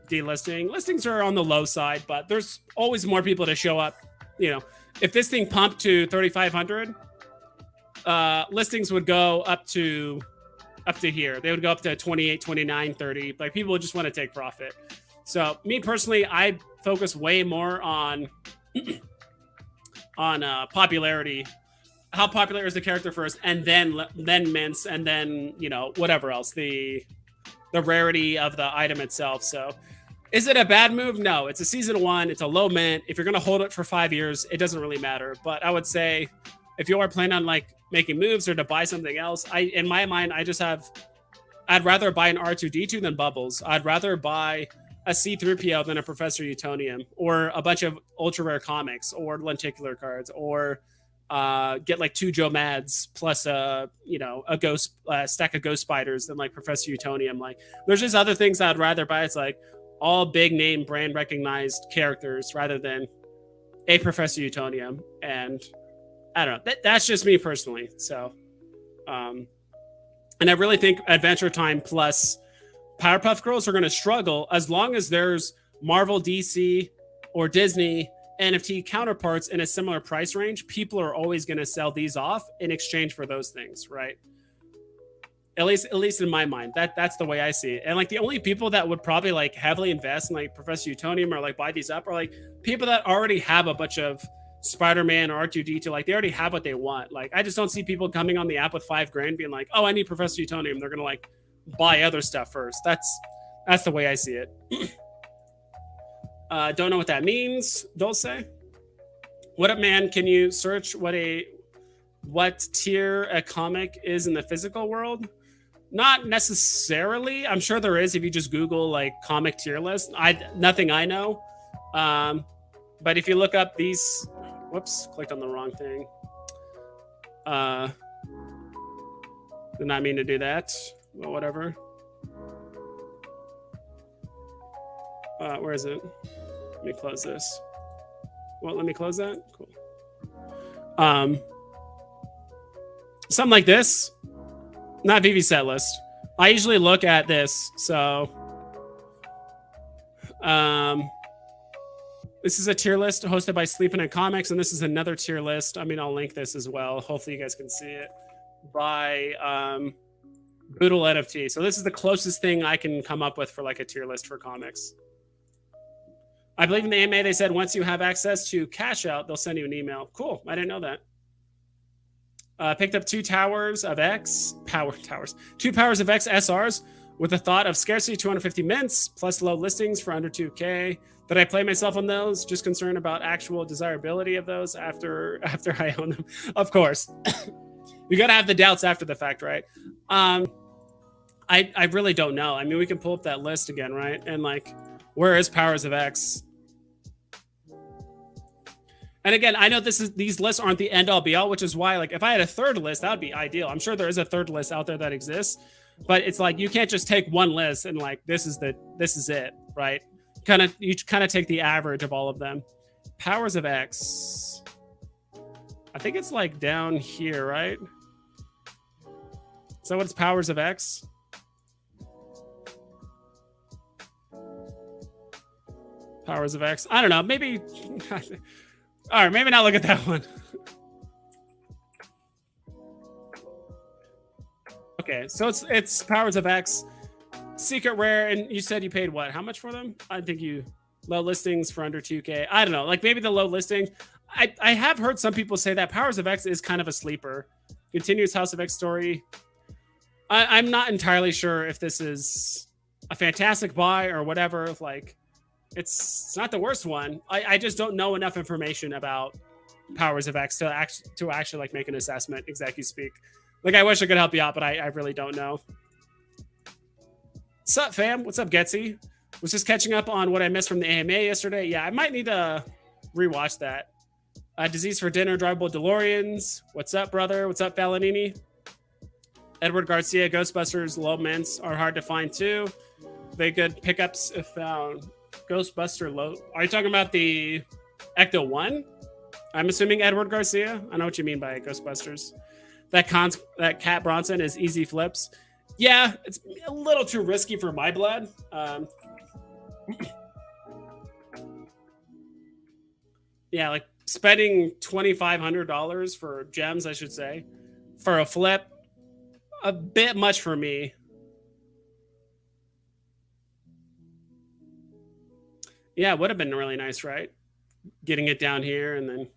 delisting. Listings are on the low side, but there's always more people to show up. You know, if this thing pumped to 3,500, listings would go up to here. They would go up to 28, 29, 30. Like, people would just want to take profit. So me personally, I focus way more on popularity. How popular is the character first, and then mints, and then, you know, whatever else, the rarity of the item itself. So is it a bad move? No, it's a season 1. It's a low mint. If you're going to hold it for 5 years, it doesn't really matter. But I would say if you are planning on like making moves or to buy something else, in my mind, I'd rather buy an R2D2 than Bubbles. I'd rather buy a C3PO than a Professor Utonium, or a bunch of ultra rare comics, or lenticular cards, or get like 2 Joe Mads plus a ghost stack of ghost spiders than like Professor Utonium. Like, there's just other things I'd rather buy. It's like all big name brand recognized characters rather than a Professor Utonium. And I don't know. That's just me personally. So, and I really think Adventure Time plus Powerpuff Girls are going to struggle as long as there's Marvel, DC, or Disney NFT counterparts in a similar price range. People are always going to sell these off in exchange for those things, right? At least in my mind, that's the way I see it. And like, the only people that would probably like heavily invest in like Professor Utonium or like buy these up are like people that already have a bunch of Spider-Man or R2D2. Like, they already have what they want. Like, I just don't see people coming on the app with $5,000 being like, oh, I need Professor Utonium. They're gonna like buy other stuff first. That's the way I see it. Don't know what that means, Dulce. What up, man? Can you search what tier a comic is in the physical world? Not necessarily. I'm sure there is if you just Google like comic tier list. Nothing I know. But if you look up these, whoops, clicked on the wrong thing. Did not mean to do that. Well, whatever. Where is it? Let me close this. Well, let me close that. Cool. Something like this. Not Veve set list. I usually look at this. So, this is a tier list hosted by Sleepin' and Comics, and this is another tier list. I mean, I'll link this as well. Hopefully, you guys can see it. By Boodle NFT. So this is the closest thing I can come up with for like a tier list for comics. I believe in the AMA, they said once you have access to cash out, they'll send you an email. Cool. I didn't know that. Picked up 2 Towers of X, two Powers of X SRs with the thought of scarcity 250 mints plus low listings for under 2K. Did I play myself on those? Just concerned about actual desirability of those after I own them. Of course. You got to have the doubts after the fact, right? I really don't know. I mean, we can pull up that list again, right? And like, where is Powers of X? And again, I know these lists aren't the end all be all, which is why, like, if I had a third list, that would be ideal. I'm sure there is a third list out there that exists, but it's like, you can't just take one list and like, this is it, right? You kind of take the average of all of them. Powers of X. I think it's like down here, right? So what's Powers of X? Powers of X. I don't know. Maybe. All right, maybe not look at that one. Okay, so it's Powers of X, secret rare, and you said you paid what? How much for them? I think you low listings for under 2K. I don't know, like maybe the low listing. I have heard some people say that Powers of X is kind of a sleeper. Continuous House of X story. I'm not entirely sure if this is a fantastic buy or whatever. Like, it's not the worst one. I just don't know enough information about powers of X to actually like make an assessment. Exactly speak. Like I wish I could help you out, but I really don't know. What's up, fam? What's up, Getsy? Was just catching up on what I missed from the AMA yesterday. Yeah, I might need to rewatch that. Disease for Dinner, Drivable DeLoreans. What's up, brother? What's up, Valenini? Edward Garcia, Ghostbusters, low mints are hard to find too. Very good pickups if found. Ghostbuster low. Are you talking about the Ecto 1? I'm assuming Edward Garcia. I know what you mean by Ghostbusters. That Cat Bronson is easy flips. Yeah, it's a little too risky for my blood. Yeah, like spending $2,500 for gems, I should say, for a flip, a bit much for me. Yeah, it would have been really nice, right? Getting it down here and then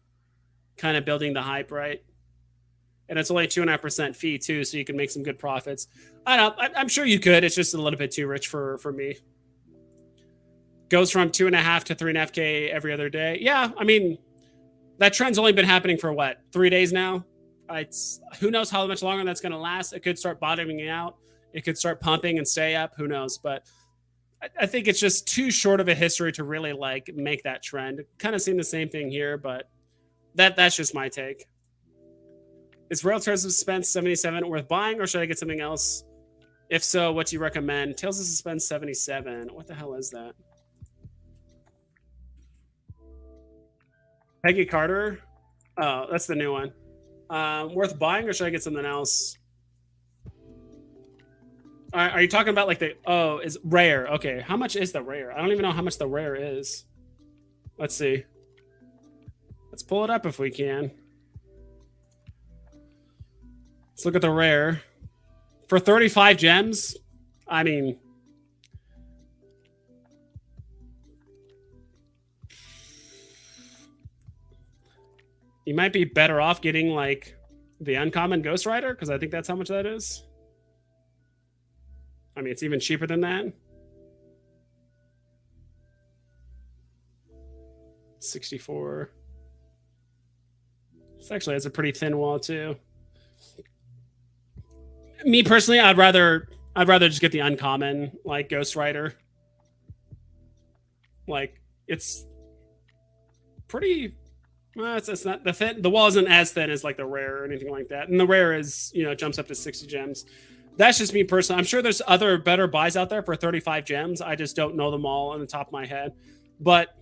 kind of building the hype, right? And it's only 2.5% fee too, so you can make some good profits. I don't know. I'm sure you could. It's just a little bit too rich for me. Goes from 2.5 to 3.5K every other day. Yeah, I mean, that trend's only been happening for what, 3 days now? Who knows how much longer that's going to last? It could start bottoming out. It could start pumping and stay up. Who knows? But I think it's just too short of a history to really like make that trend. Kind of seen the same thing here, but that's just my take. Is Rail Tales of Suspense 77 worth buying, or should I get something else? If so, what do you recommend? Tales of Suspense 77. What the hell is that? Peggy Carter. Oh, that's the new one. Worth buying, or should I get something else? Are you talking about like the? Oh, is rare? Okay, how much is the rare? I don't even know how much the rare is. Let's see. Let's pull it up if we can. Let's look at the rare. For 35 gems, I mean, you might be better off getting like the uncommon Ghost Rider, because I think that's how much that is. I mean, it's even cheaper than that. 64. It's actually has a pretty thin wall too. Me personally, I'd rather just get the uncommon like Ghost Rider. Like it's pretty. Well, it's not the wall isn't as thin as like the rare or anything like that, and the rare is jumps up to 60 gems. That's just me personally. I'm sure there's other better buys out there for 35 gems. I just don't know them all on the top of my head, but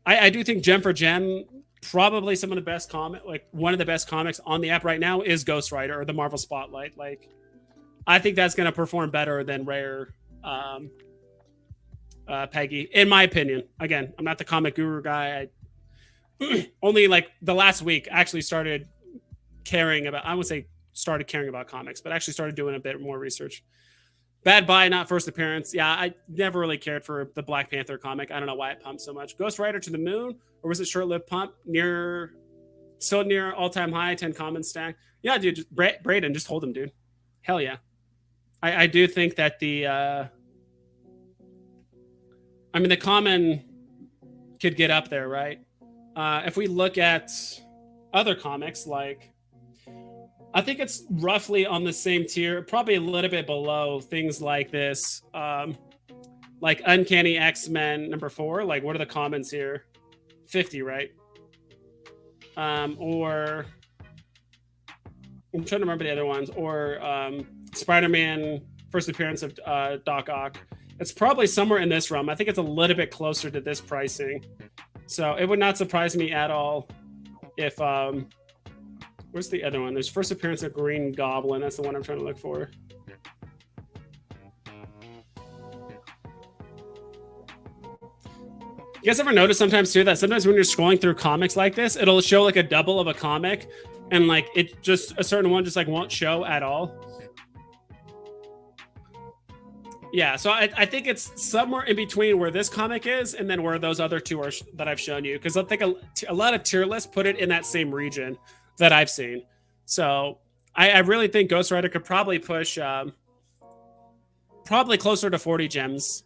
I do think gem for gem, probably some of the best one of the best comics on the app right now is Ghost Rider or the Marvel Spotlight. Like, I think that's going to perform better than Rare, Peggy, in my opinion. Again, I'm not the comic guru guy. I only like the last week actually started caring about. I would say started caring about comics, but actually started doing a bit more research. Bad buy, not first appearance. Yeah, I never really cared for the Black Panther comic. I don't know why it pumped so much. Ghost Rider to the Moon, or was it short-lived pump? Still near all-time high, 10 common stack. Yeah, dude, Braden, just hold him, dude. Hell yeah. I do think that the common could get up there, right? If we look at other comics, like I think it's roughly on the same tier, probably a little bit below things like this, like Uncanny X-Men #4. Like, what are the commons here? 50, right? Or I'm trying to remember the other ones. Or Spider-Man first appearance of Doc Ock. It's probably somewhere in this realm. I think it's a little bit closer to this pricing. So it would not surprise me at all if where's the other one? There's first appearance of Green Goblin. That's the one I'm trying to look for. You guys ever notice sometimes too that sometimes when you're scrolling through comics like this, it'll show like a double of a comic, and like it just a certain one just like won't show at all. Yeah, so I think it's somewhere in between where this comic is and then where those other two are that I've shown you, because I think a lot of tier lists put it in that same region that I've seen. So I really think Ghost Rider could probably push probably closer to 40 gems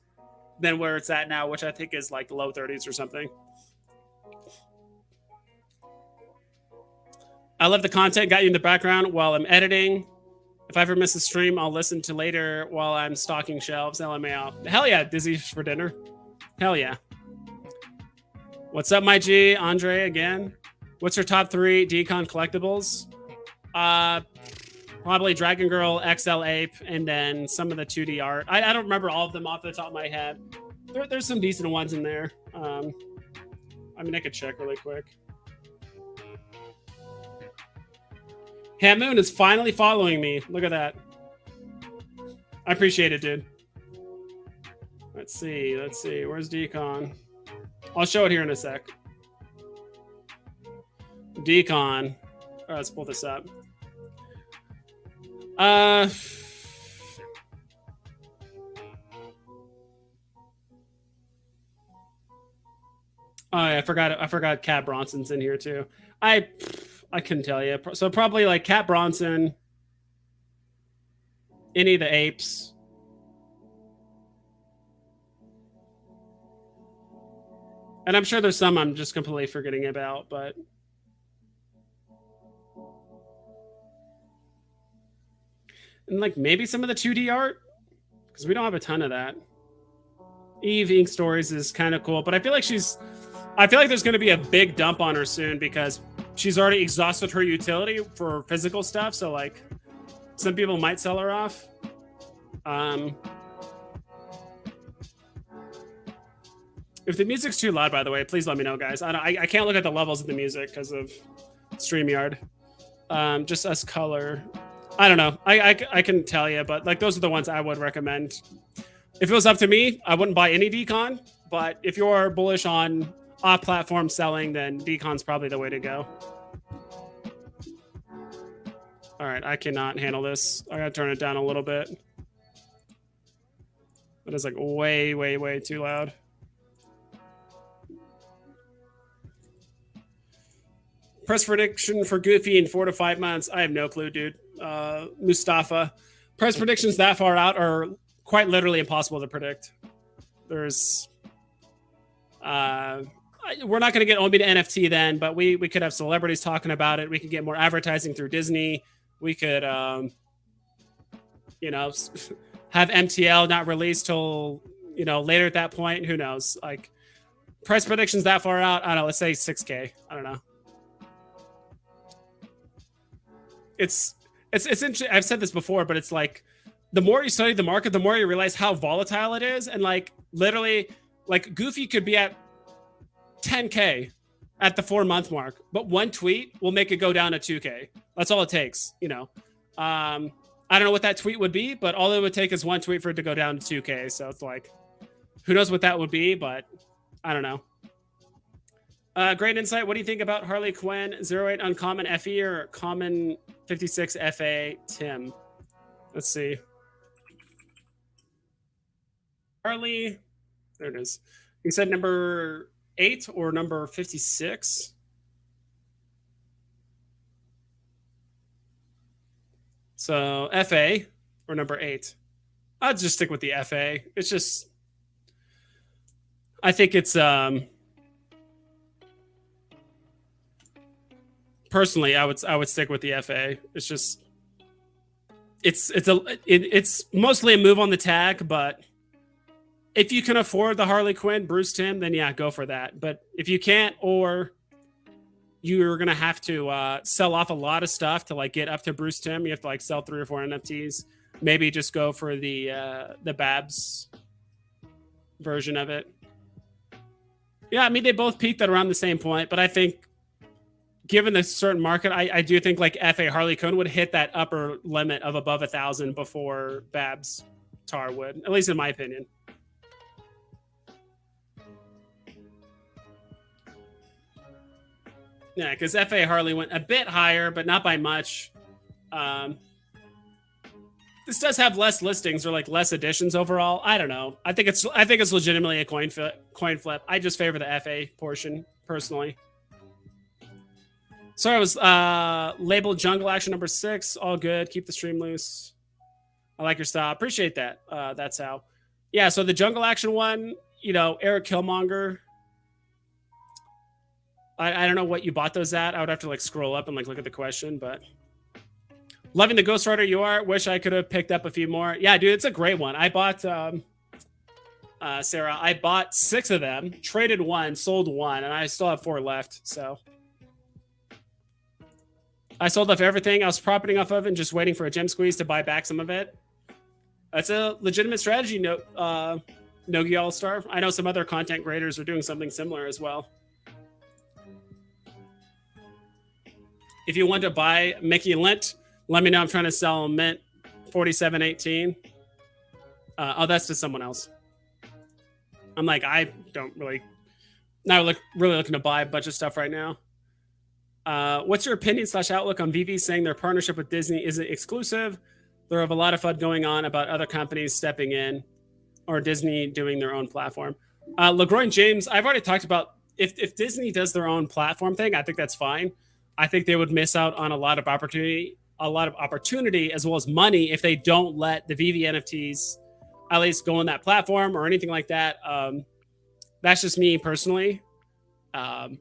than where it's at now, which I think is like low 30s or something. I love the content. Got you in the background while I'm editing. If I ever miss a stream, I'll listen to later while I'm stocking shelves. LMAO. Hell yeah, Dizzy for dinner. Hell yeah. What's up, my G? Andre again. What's your top 3 decon collectibles? Probably Dragon Girl, XL Ape, and then some of the 2D art. I don't remember all of them off the top of my head. There's some decent ones in there. I mean, I could check really quick. Hamoon is finally following me. Look at that. I appreciate it, dude. Let's see. Where's Decon? I'll show it here in a sec. Decon. All right, let's pull this up. Oh, yeah, I forgot Cat Bronson's in here too. I couldn't tell you. So probably like Cat Bronson, any of the apes. And I'm sure there's some I'm just completely forgetting about, but and like maybe some of the 2D art, because we don't have a ton of that. Eve Ink Stories is kind of cool, but I feel like there's going to be a big dump on her soon because she's already exhausted her utility for physical stuff. So like, some people might sell her off. If the music's too loud, by the way, please let me know, guys. I can't look at the levels of the music because of StreamYard. Just as color. I don't know. I can tell you, but like those are the ones I would recommend. If it was up to me, I wouldn't buy any decon. But if you're bullish on off-platform selling, then decon's probably the way to go. All right, I cannot handle this. I gotta turn it down a little bit. It is like way, way, way too loud. Press prediction for Goofy in 4 to 5 months. I have no clue, dude. Mustafa. Press predictions that far out are quite literally impossible to predict. There's we're not going to get Omi to NFT then, but we could have celebrities talking about it. We could get more advertising through Disney. We could you know, have MTL not released till, you know, later at that point. Who knows? Like price predictions that far out, I don't know, let's say 6K. I don't know. It's interesting. I've said this before, but it's like the more you study the market, the more you realize how volatile it is. And like literally, like Goofy could be at 10K at the 4-month mark, but one tweet will make it go down to 2K. That's all it takes, you know. I don't know what that tweet would be, but all it would take is one tweet for it to go down to 2K. So it's like, who knows what that would be, but I don't know. Great insight. What do you think about Harley Quinn 08 uncommon FE or common 56 FA Tim? Let's see. Harley, there it is. You said number 8 or number 56? So FA or number 8? I'll just stick with the FA. It's just, I think it's personally, I would stick with the FA. It's just, it's mostly a move on the tag, but if you can afford the Harley Quinn Bruce Timm, then yeah, go for that. But if you can't, or you're gonna have to sell off a lot of stuff to like get up to Bruce Timm, you have to like sell 3 or 4 NFTs. Maybe just go for the Babs version of it. Yeah, I mean they both peaked at around the same point, but I think given the certain market, I do think like FA Harley Quinn would hit that upper limit of above 1,000 before Babs Tar would, at least in my opinion. Yeah, because FA Harley went a bit higher, but not by much. This does have less listings or like less editions overall. I don't know. I think it's legitimately a coin flip. I just favor the FA portion personally. Sorry, I was labeled Jungle Action number 6. All good. Keep the stream loose. I like your style. Appreciate that. That's how. Yeah, so the Jungle Action one, you know, Eric Killmonger. I don't know what you bought those at. I would have to like scroll up and like look at the question, but loving the Ghost Rider you are. Wish I could have picked up a few more. Yeah, dude, it's a great one. I bought Sarah, I bought 6 of them, traded 1, sold 1, and I still have 4 left. So I sold off everything I was profiting off of and just waiting for a gem squeeze to buy back some of it. That's a legitimate strategy, Nogi All-Star. I know some other content creators are doing something similar as well. If you want to buy Mickey Lint, let me know. I'm trying to sell Mint 4718. Oh, that's to someone else. I'm like, I don't really, not really looking to buy a bunch of stuff right now. What's your opinion / outlook on Veve saying their partnership with Disney isn't exclusive? There have a lot of FUD going on about other companies stepping in or Disney doing their own platform. LeGroin James, I've already talked about if Disney does their own platform thing, I think that's fine. I think they would miss out on a lot of opportunity as well as money if they don't let the Veve NFTs at least go on that platform or anything like that. That's just me personally. And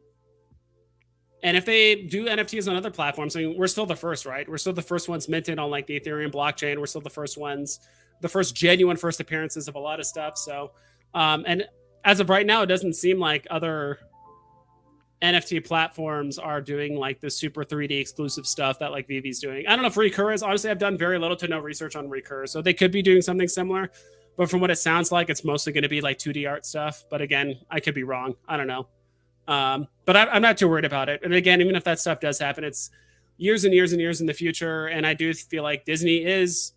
if they do NFTs on other platforms, I mean, we're still the first, right? We're still the first ones minted on like the Ethereum blockchain. We're still the first ones, the first genuine first appearances of a lot of stuff. So, and as of right now, it doesn't seem like other NFT platforms are doing like the super 3D exclusive stuff that like Veve's doing. I don't know if Recur is. Honestly, I've done very little to no research on Recur, so they could be doing something similar. But from what it sounds like, it's mostly going to be like 2D art stuff. But again, I could be wrong. I don't know. But I'm not too worried about it. And again, even if that stuff does happen, it's years and years and years in the future. And I do feel like Disney is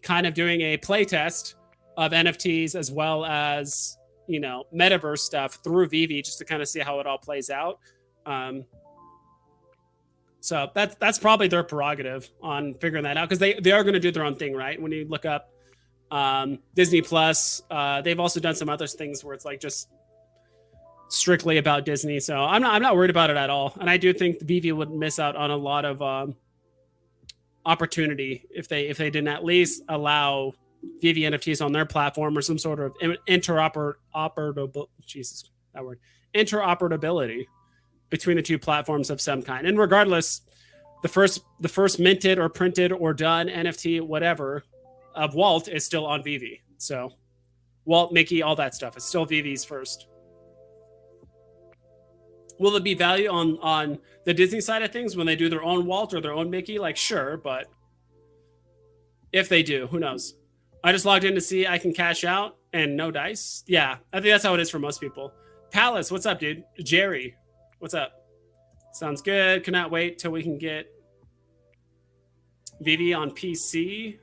kind of doing a play test of NFTs as well as, you know, metaverse stuff through Veve just to kind of see how it all plays out. So that's probably their prerogative on figuring that out, because they are going to do their own thing, right? When you look up Disney Plus, they've also done some other things where it's like just strictly about Disney. So I'm not worried about it at all. And I do think Veve would miss out on a lot of opportunity if they didn't at least allow Veve NFTs on their platform or some sort of interoperability between the two platforms of some kind. And regardless, the first minted or printed or done NFT, whatever, of Walt is still on Veve. So Walt, Mickey, all that stuff is still Veve's first. Will there be value on the Disney side of things when they do their own Walt or their own Mickey? Like, sure, but if they do, who knows? I just logged in to see I can cash out and no dice. Yeah, I think that's how it is for most people. Palace, what's up, dude? Jerry, what's up? Sounds good. Cannot wait till we can get Veve on PC.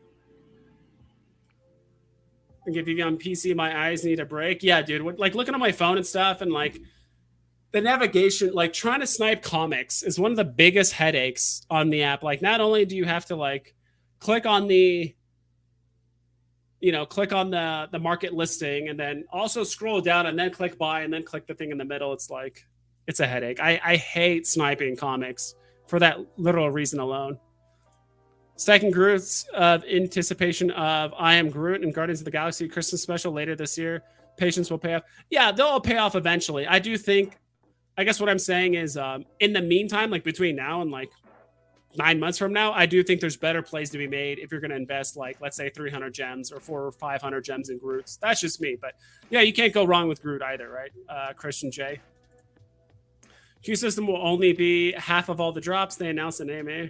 And get Veve on PC. My eyes need a break. Yeah, dude. Like looking on my phone and stuff, and like the navigation, like trying to snipe comics is one of the biggest headaches on the app. Like, not only do you have to like click on the market listing and then also scroll down and then click buy and then click the thing in the middle. It's like, it's a headache. I hate sniping comics for that literal reason alone. Stacking Groot's of anticipation of I Am Groot and Guardians of the Galaxy Christmas special later this year. Patience will pay off. Yeah, they'll all pay off eventually. I do think, I guess what I'm saying is in the meantime, like between now and like 9 months from now, I do think there's better plays to be made if you're going to invest like, let's say 300 gems or 400 or 500 gems in Groots. That's just me. But yeah, you can't go wrong with Groot either, right? Christian J. Q system will only be half of all the drops. They announced an AMA.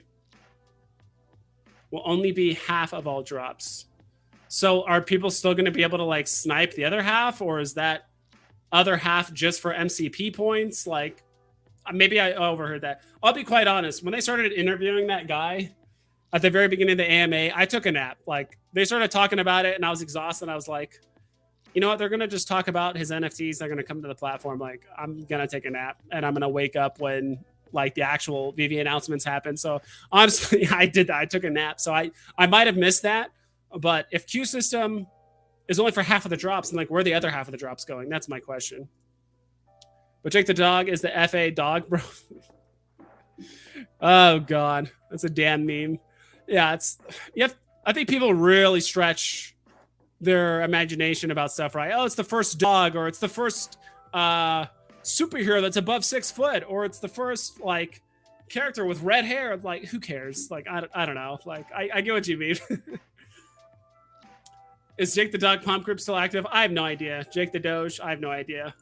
Will only be half of all drops. So are people still going to be able to like snipe the other half, or is that other half just for MCP points? Like, maybe I overheard that. I'll be quite honest. When they started interviewing that guy at the very beginning of the AMA, I took a nap. Like, they started talking about it and I was exhausted. I was like, you know what? They're going to just talk about his NFTs. They're going to come to the platform. Like, I'm going to take a nap and I'm going to wake up when like the actual Veve announcements happen. So honestly, I did that. I took a nap. So I might have missed that. But if Q system is only for half of the drops, then like where are the other half of the drops going? That's my question. But Jake the Dog is the FA dog, bro. Oh God, that's a damn meme. Yeah, I think people really stretch their imagination about stuff, right? Oh, it's the first dog, or it's the first superhero that's above 6 foot, or it's the first like character with red hair. Like, who cares? Like, I don't know. Like, I get what you mean. Is Jake the Dog pump group still active? I have no idea. Jake the Doge, I have no idea.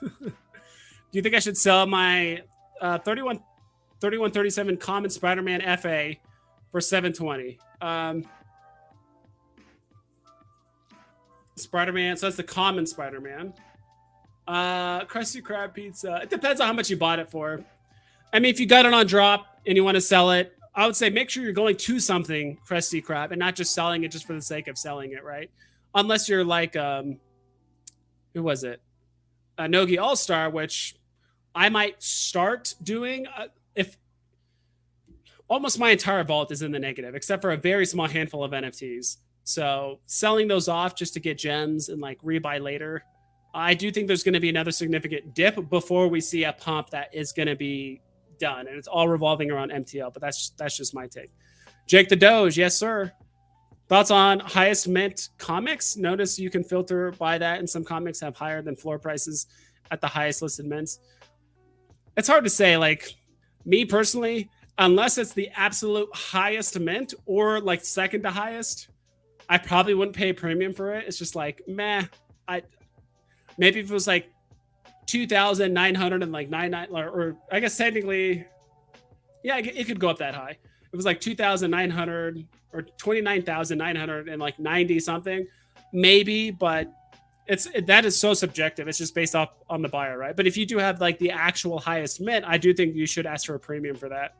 Do you think I should sell my 3137 common Spider-Man FA for 720? Spider-Man, so that's the common Spider-Man. Krusty Krab pizza. It depends on how much you bought it for. I mean, if you got it on drop and you want to sell it, I would say make sure you're going to something Krusty Krab and not just selling it just for the sake of selling it, right? Unless you're like, who was it? Nogi All-Star, which I might start doing if almost my entire vault is in the negative, except for a very small handful of NFTs. So selling those off just to get gems and like rebuy later. I do think there's going to be another significant dip before we see a pump that is going to be done, and it's all revolving around MTL. But that's just my take. Jake the Doge, yes sir. Thoughts on highest mint comics? Notice you can filter by that, and some comics have higher than floor prices at the highest listed mints. It's hard to say. Like me personally, unless it's the absolute highest mint or like second to highest, I probably wouldn't pay a premium for it. It's just like meh. Maybe if it was like 2,900 and like 99, or I guess technically, yeah, it could go up that high. It was like 2,900 or 29,900 and like 90 something, maybe, but that is so subjective. It's just based off on the buyer, right? But if you do have like the actual highest mint, I do think you should ask for a premium for that.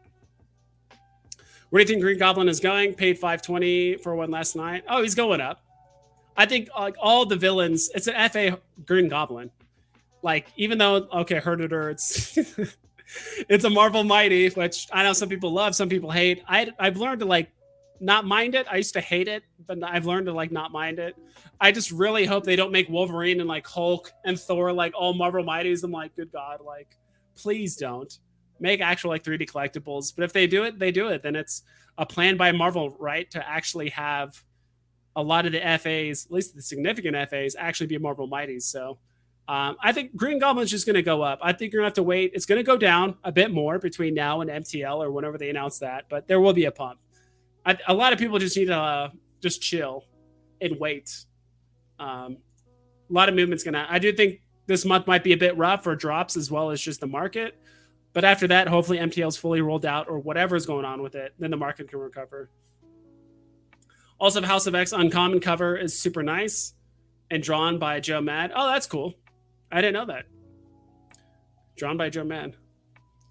Where do you think Green Goblin is going? Paid 520 for one last night. Oh, he's going up. I think like all the villains, it's an FA Green Goblin. Like, even though, okay, Herditor, it's a Marvel Mighty, which I know some people love, some people hate. I've learned to like not mind it. I used to hate it, but I've learned to like not mind it. I just really hope they don't make Wolverine and like Hulk and Thor like all Marvel Mighties. I'm like, good God, like, please don't. Make actual like 3D collectibles. But if they do it, they do it. Then it's a plan by Marvel, right, to actually have a lot of the FAs, at least the significant FAs, actually be Marvel Mighties. So I think Green Goblin's just going to go up. I think you're going to have to wait. It's going to go down a bit more between now and MTL or whenever they announce that, but there will be a pump. A lot of people just need to just chill and wait. A lot of movement's going to... I do think this month might be a bit rough for drops as well as just the market. But after that, hopefully MTL's fully rolled out or whatever's going on with it. Then the market can recover. Also, House of X Uncommon cover is super nice and drawn by Joe Mad. Oh, that's cool. I didn't know that. Drawn by Joe Mad.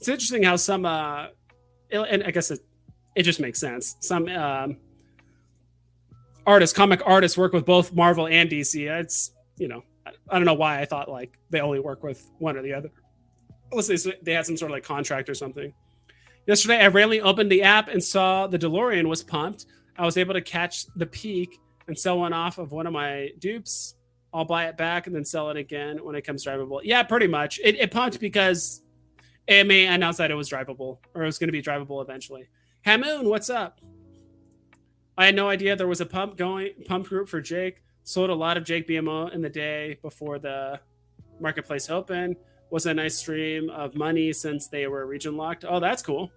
It's interesting how some, and I guess it just makes sense. Some comic artists work with both Marvel and DC. It's, I don't know why I thought like they only work with one or the other. Unless they had some sort of like contract or something. Yesterday, I randomly opened the app and saw the DeLorean was pumped. I was able to catch the peak and sell one off of one of my dupes. I'll buy it back and then sell it again when it comes drivable. Yeah, pretty much. It pumped because AMA announced that it was drivable, or it was going to be drivable eventually. Hamoon, what's up? I had no idea there was a pump group for Jake. Sold a lot of Jake BMO in the day before the marketplace opened. Was a nice stream of money since they were region locked. Oh, that's cool.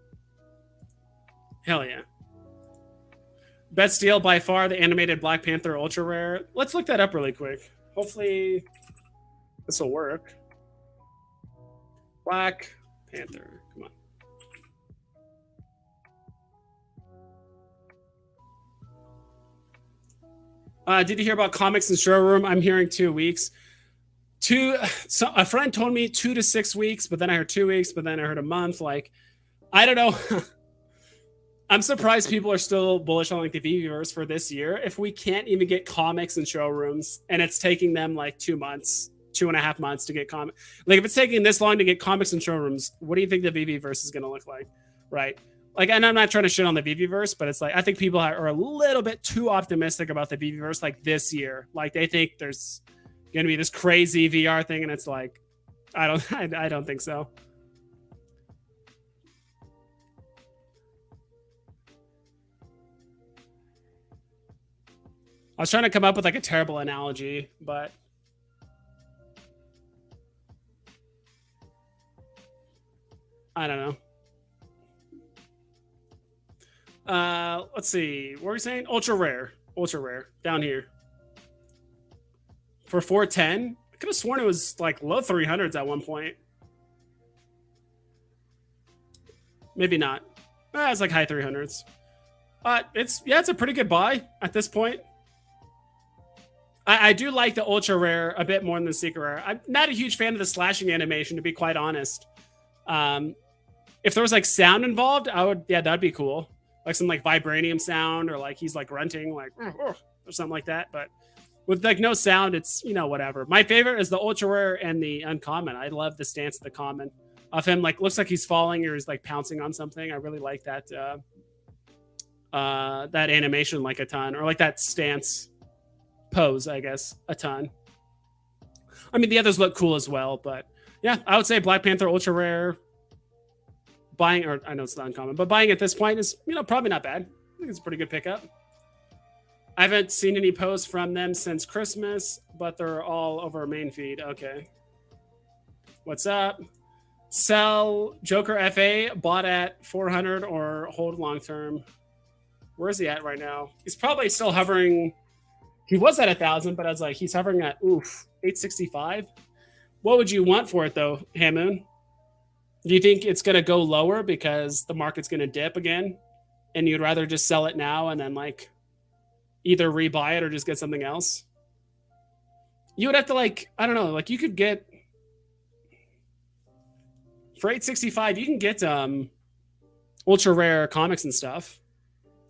Hell yeah. Best deal by far, the animated Black Panther Ultra Rare. Let's look that up really quick. Hopefully this will work. Black Panther. Come on. Did you hear about comics in showroom? I'm hearing 2 weeks. A friend told me 2 to 6 weeks, but then I heard 2 weeks, but then I heard a month. Like, I don't know. I'm surprised people are still bullish on like the Veveverse for this year. If we can't even get comics in showrooms and it's taking them like 2 months, 2.5 months to get comics. Like if it's taking this long to get comics in showrooms, what do you think the Veveverse is going to look like? Right. Like, and I'm not trying to shit on the Veveverse, but it's like, I think people are a little bit too optimistic about the Veveverse like this year. Like they think there's going to be this crazy VR thing. And it's like, I don't think so. I was trying to come up with like a terrible analogy, but I don't know. Let's see. What are we saying? Ultra rare. Ultra rare. Down here. For 410? I could have sworn it was like low 300s at one point. Maybe not. It's like high 300s. It's a pretty good buy at this point. I do like the ultra rare a bit more than the secret rare. I'm not a huge fan of the slashing animation, to be quite honest. If there was like sound involved, that'd be cool. Like some like vibranium sound, or like he's like grunting, like or something like that. But with like no sound, it's whatever. My favorite is the ultra rare and the uncommon. I love the stance of the common of him. Like looks like he's falling or he's like pouncing on something. I really like that that animation like a ton, or like that stance pose, I guess, a ton. I mean, the others look cool as well, but yeah, I would say Black Panther ultra rare. Buying, or I know it's not uncommon, but buying at this point is probably not bad. I think it's a pretty good pickup. I haven't seen any posts from them since Christmas, but they're all over our main feed. Okay. What's up? Sell Joker FA, bought at 400 or hold long term. Where is he at right now? He's probably still hovering. He was at 1,000, but I was like, he's hovering at 865. What would you want for it though, Hamoon? Do you think it's going to go lower because the market's going to dip again, and you'd rather just sell it now and then like either rebuy it or just get something else? You would have to like, I don't know, like you could get for 865, you can get ultra rare comics and stuff.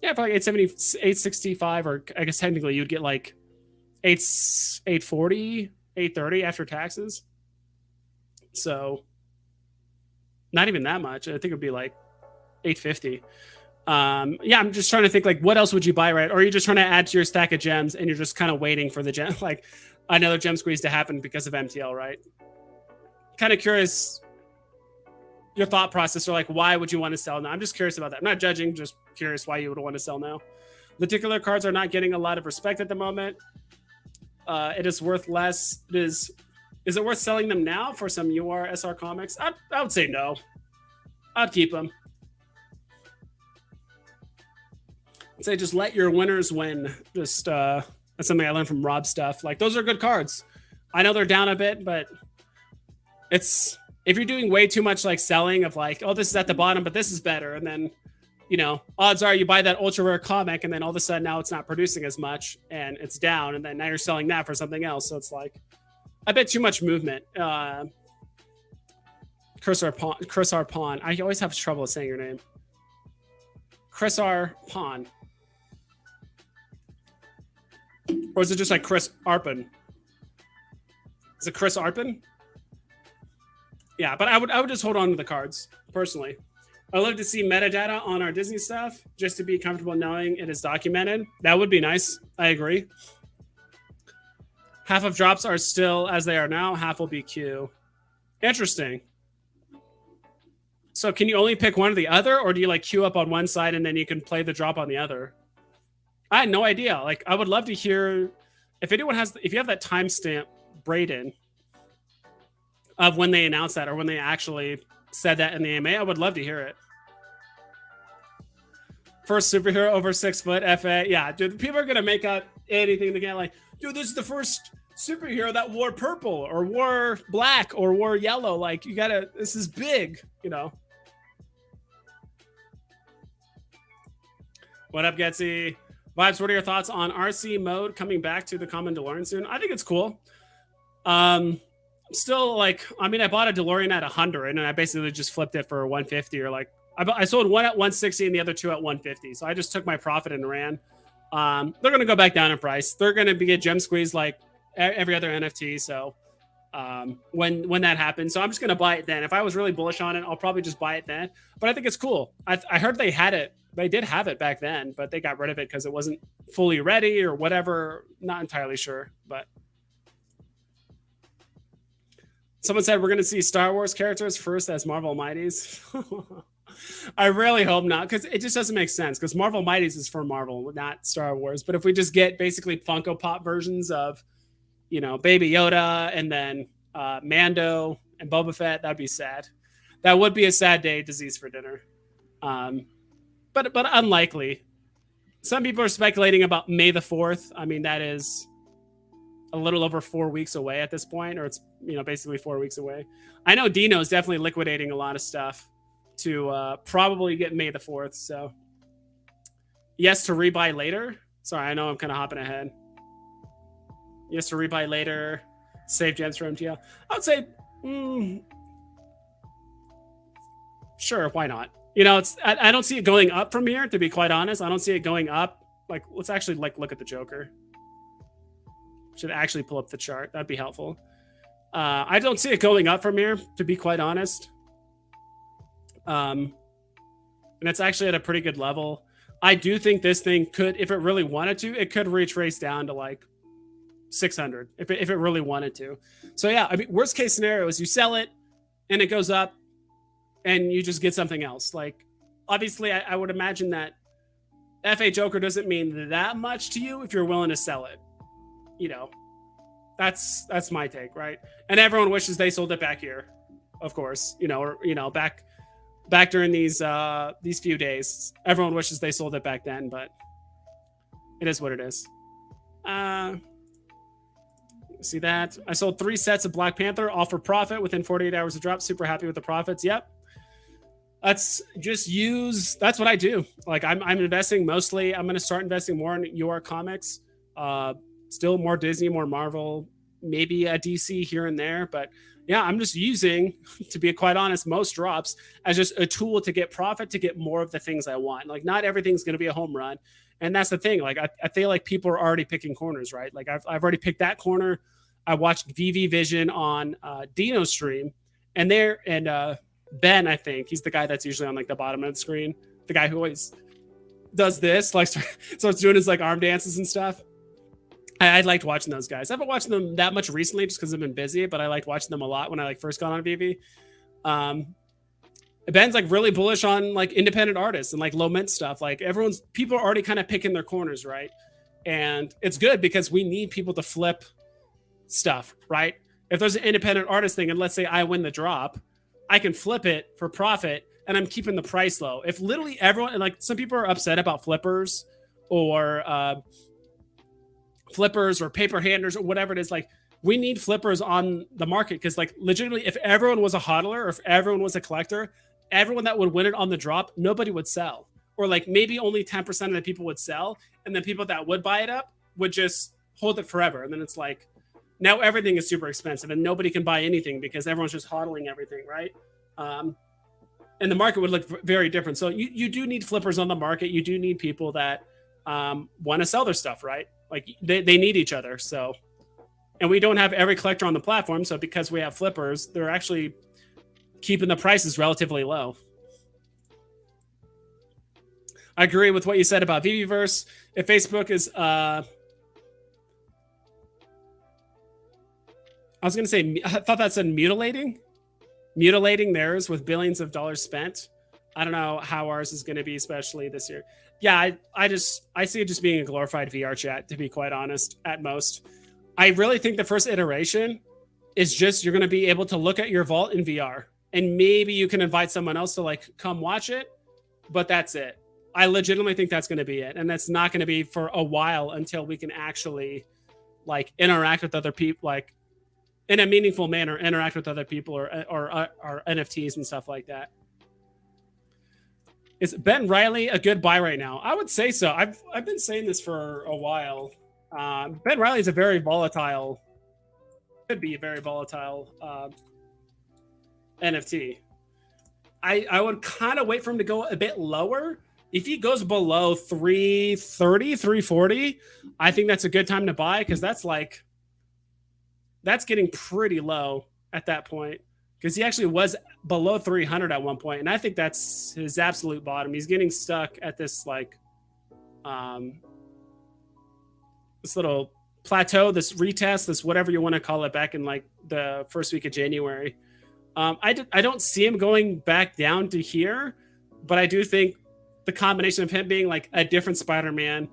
Yeah, for like 870, 865, or I guess technically you'd get like 840, 830 after taxes. So not even that much. I think it'd be like 850. Yeah, I'm just trying to think like what else would you buy, right? Or are you just trying to add to your stack of gems and you're just kind of waiting for the gem, like another gem squeeze to happen because of MTL, right? Kind of curious your thought process, or like why would you want to sell now? I'm just curious about that. I'm not judging, just curious why you would want to sell now. Particular cards are not getting a lot of respect at the moment. It is worth less. Is it worth selling them now for some UR/SR comics? I would say no. I'd keep them. I'd say just let your winners win. Just that's something I learned from Rob stuff. Like those are good cards. I know they're down a bit, but it's if you're doing way too much like selling of like, oh, this is at the bottom, but this is better, and then odds are you buy that ultra rare comic, and then all of a sudden now it's not producing as much and it's down, and then now you're selling that for something else. So it's like a bit too much movement. Chris R. Pawn. I always have trouble saying your name. Chris R. Pawn. Or is it just like Chris Arpin? Is it Chris Arpin? Yeah, but I would just hold on to the cards, personally. I'd love to see metadata on our Disney stuff, just to be comfortable knowing it is documented. That would be nice. I agree. Half of drops are still as they are now. Half will be Q. Interesting. So can you only pick one or the other, or do you like queue up on one side and then you can play the drop on the other? I had no idea. Like, I would love to hear if anyone has, if you have that timestamp, Braden, of when they announced that or when they actually said that in the AMA. I would love to hear it. First superhero over 6 foot, FA. Yeah, dude, people are going to make up anything to get like, dude, this is the first superhero that wore purple or wore black or wore yellow. Like, you got to, this is big, What up, Getsy? Vibes, what are your thoughts on RC mode coming back to the common DeLorean soon? I think it's cool. Still, like, I mean, I bought a DeLorean at 100 and I basically just flipped it for 150, or like I sold one at 160 and the other two at 150. So I just took my profit and ran. They're going to go back down in price. They're going to be a gem squeeze like every other NFT. So when that happens, so I'm just going to buy it then. If I was really bullish on it, I'll probably just buy it then. But I think it's cool. I heard they had it. They did have it back then, but they got rid of it because it wasn't fully ready or whatever. Not entirely sure, but someone said we're going to see Star Wars characters first as Marvel Mighties. I really hope not, because it just doesn't make sense, because Marvel Mighties is for Marvel, not Star Wars. But if we just get basically Funko Pop versions of, Baby Yoda and then Mando and Boba Fett, that'd be sad. That would be a sad day, disease for dinner. Um, but unlikely. Some people are speculating about May the 4th. I mean, that is a little over 4 weeks away at this point, or it's basically 4 weeks away. I know Dino is definitely liquidating a lot of stuff to probably get May the 4th. So yes to rebuy later. Sorry, I know I'm kind of hopping ahead. Yes to rebuy later. Save gems for MTL. I would say, sure, why not? I don't see it going up from here, to be quite honest. I don't see it going up. Like, let's actually look at the Joker. Should actually pull up the chart. That'd be helpful. I don't see it going up from here, to be quite honest. And it's actually at a pretty good level. I do think this thing could, if it really wanted to, it could retrace down to like 600 if it really wanted to. So yeah, I mean, worst case scenario is you sell it and it goes up and you just get something else. Like, obviously, I would imagine that FA Joker doesn't mean that much to you if you're willing to sell it. That's my take, right? And everyone wishes they sold it back here, of course. Or back during these few days, everyone wishes they sold it back then, but it is what it is. See that? I sold 3 sets of Black Panther, all for profit within 48 hours of drop. Super happy with the profits. Yep. That's what I do. Like, I'm investing mostly. I'm going to start investing more in UR Comics. Still more Disney, more Marvel, maybe a DC here and there. But yeah, I'm just using, to be quite honest, most drops as just a tool to get profit, to get more of the things I want. Like, not everything's going to be a home run. And that's the thing. Like, I feel like people are already picking corners, right? Like, I've already picked that corner. I watched Veve Vision on Dino's stream, and Ben, I think he's the guy that's usually on like the bottom of the screen, the guy who always does this, like starts doing his like arm dances and stuff. I liked watching those guys. I haven't watched them that much recently just because I've been busy, but I liked watching them a lot when I like first got on Veve. Ben's like really bullish on like independent artists and like low mint stuff. Like, people are already kind of picking their corners, right? And it's good because we need people to flip stuff, right? If there's an independent artist thing, and let's say I win the drop, I can flip it for profit and I'm keeping the price low. If literally everyone, and like some people are upset about flippers or paper handlers or whatever it is, like, we need flippers on the market because, like, legitimately, if everyone was a hodler or if everyone was a collector, everyone that would win it on the drop, nobody would sell. Or like maybe only 10% of the people would sell, and then people that would buy it up would just hold it forever. And then it's like, now everything is super expensive and nobody can buy anything because everyone's just hodling everything, right? And the market would look very different. So you do need flippers on the market. You do need people that want to sell their stuff, right? Like, they need each other. So, and we don't have every collector on the platform. So because we have flippers, they're actually keeping the prices relatively low. I agree with what you said about Veveverse. If Facebook is, I was going to say, I thought that said mutilating theirs with billions of dollars spent. I don't know how ours is going to be, especially this year. Yeah, I see it just being a glorified VR chat, to be quite honest, at most. I really think the first iteration is just, you're going to be able to look at your vault in VR, and maybe you can invite someone else to like come watch it, but that's it. I legitimately think that's going to be it. And that's not going to be for a while until we can actually like interact with other people, like in a meaningful manner, interact with other people or NFTs and stuff like that. Is Ben Riley a good buy right now? I would say so. I've been saying this for a while. Ben Riley is could be a very volatile NFT. I would kind of wait for him to go a bit lower. If he goes below 330, 340, I think that's a good time to buy, because that's getting pretty low at that point, because he actually was below 300 at one point, and I think that's his absolute bottom. He's getting stuck at this this little plateau, this retest, this whatever you want to call it, back in like the first week of January. I don't see him going back down to here, but I do think the combination of him being like a different Spider-Man,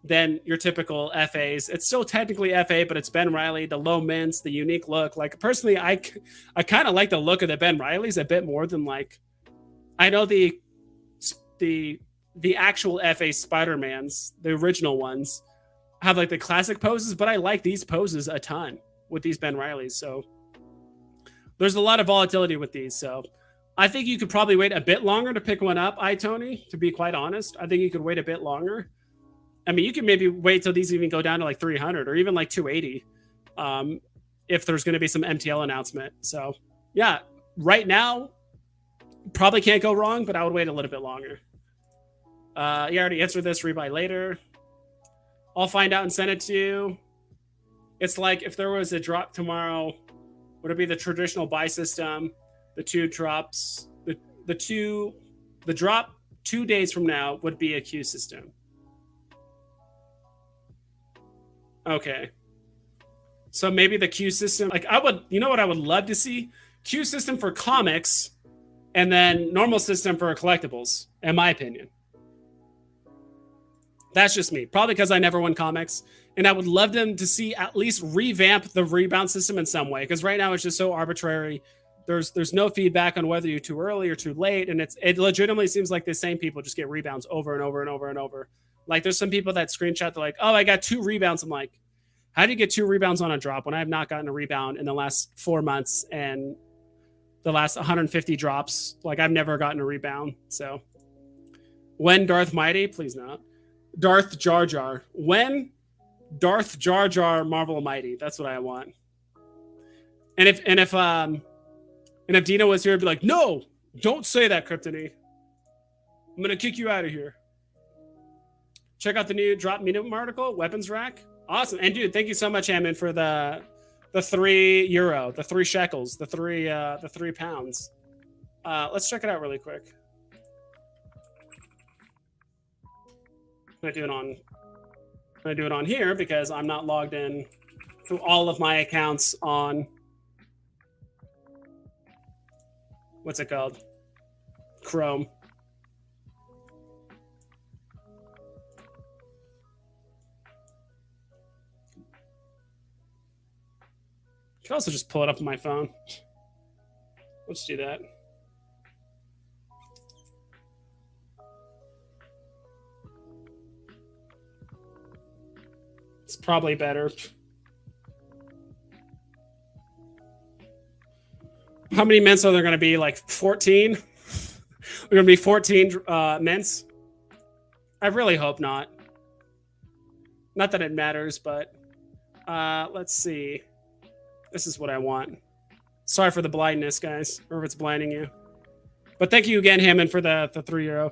than your typical FAs. It's still technically FA, but it's Ben Riley, the low mints, the unique look. Like personally, I kind of like the look of the Ben Rileys a bit more than like I know the the actual FA Spider-Mans, the original ones, have like the classic poses, but I like these poses a ton with these Ben Rileys. So there's a lot of volatility with these. So I think you could probably wait a bit longer to pick one up, Tony, to be quite honest. I think you could wait a bit longer. I mean, you can maybe wait till these even go down to like 300 or even like 280 if there's going to be some MTL announcement. So yeah, right now, probably can't go wrong, but I would wait a little bit longer. You already answered this, rebuy later. I'll find out and send it to you. It's like if there was a drop tomorrow, would it be the traditional buy system? The two drops, the drop 2 days from now would be a queue system. Okay. So maybe the queue system, like you know what I would love to see? Queue system for comics and then normal system for collectibles, in my opinion. That's just me. Probably because I never won comics. And I would love them to see at least revamp the rebound system in some way. Because right now it's just so arbitrary. There's no feedback on whether you're too early or too late. And it legitimately seems like the same people just get rebounds over and over and over and over. Like there's some people that screenshot, they're like, oh, I got 2 rebounds. I'm like, how do you get 2 rebounds on a drop when I have not gotten a rebound in the last 4 months and the last 150 drops? Like I've never gotten a rebound. So when Darth Mighty, please not. Darth Jar Jar. When Darth Jar Jar Marvel Mighty. That's what I want. And if Dina was here, I'd be like, no, don't say that, Kryptony. I'm gonna kick you out of here. Check out the new Drop Medium article, Weapons Rack. Awesome. And dude, thank you so much, Hammond, for the €3, the 3 shekels, the 3 pounds. Let's check it out really quick. I do it on here because I'm not logged in to all of my accounts on what's it called? Chrome. I can also just pull it up on my phone. Let's do that. It's probably better. How many mints are there going to be? Like 14? There are going to be 14 mints? I really hope not. Not that it matters, but let's see. This is what I want. Sorry for the blindness, guys, or if it's blinding you. But thank you again, Hammond, for the €3.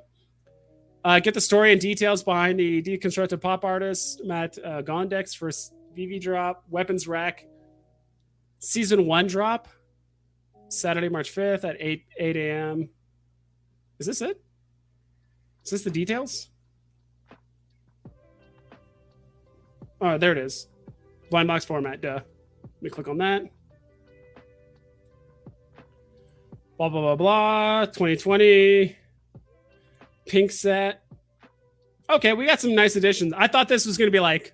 Get the story and details behind the deconstructed pop artist Matt Gondek's first VV drop, Weapons Rack, Season 1 drop, Saturday, March 5th at 8 a.m. Is this it? Is this the details? Oh, there it is. Blind box format, duh. Let me click on that. Blah, blah, blah, blah. 2020. Pink set. Okay, we got some nice additions. I thought this was going to be like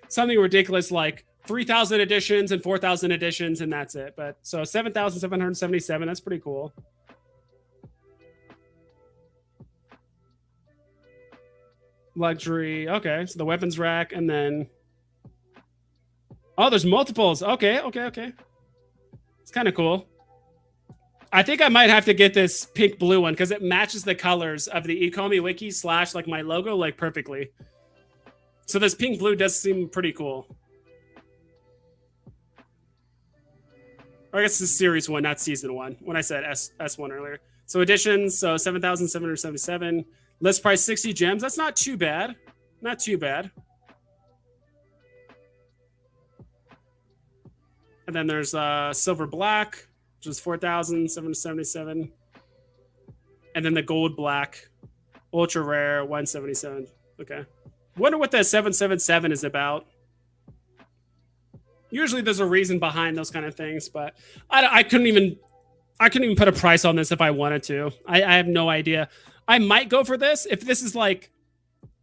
something ridiculous, like 3,000 editions and 4,000 editions, and that's it. But so 7,777. That's pretty cool. Luxury. Okay, so the weapons rack, and then oh, there's multiples. Okay. It's kind of cool. I think I might have to get this pink blue one because it matches the colors of the ecomi wiki / like my logo like perfectly. So this pink blue does seem pretty cool. Or I guess this is series 1, not season 1. When I said S1 earlier. So editions, so 7,777. List price 60 gems. That's not too bad. Not too bad. And then there's silver black, which is 4,777. And then the gold black, ultra rare, 177. Okay. Wonder what that 777 is about. Usually there's a reason behind those kind of things, but I couldn't even put a price on this if I wanted to. I have no idea. I might go for this if this is like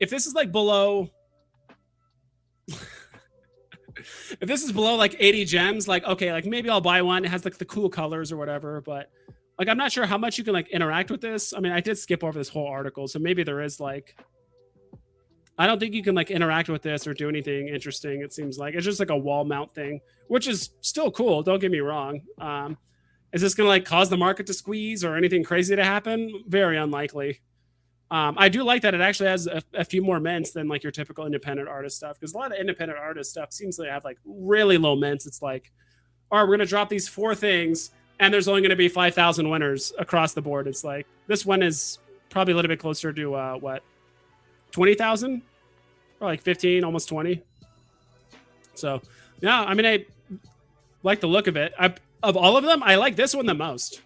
if this is like below, if this is below like 80 gems, like, okay, like maybe I'll buy one. It has like the cool colors or whatever, but like, I'm not sure how much you can like interact with this. I mean, I did skip over this whole article, so maybe there is like, I don't think you can like interact with this or do anything interesting. It seems like it's just like a wall mount thing, which is still cool. Don't get me wrong. Is this going to like cause the market to squeeze or anything crazy to happen? Very unlikely. I do like that it actually has a few more mints than like your typical independent artist stuff, because a lot of independent artist stuff seems to have like really low mints. It's like, all right, we're going to drop these 4 things and there's only going to be 5,000 winners across the board. It's like this one is probably a little bit closer to what, 20,000 or like 15, almost 20. So yeah, I mean, I like the look of it. Of all of them, I like this one the most.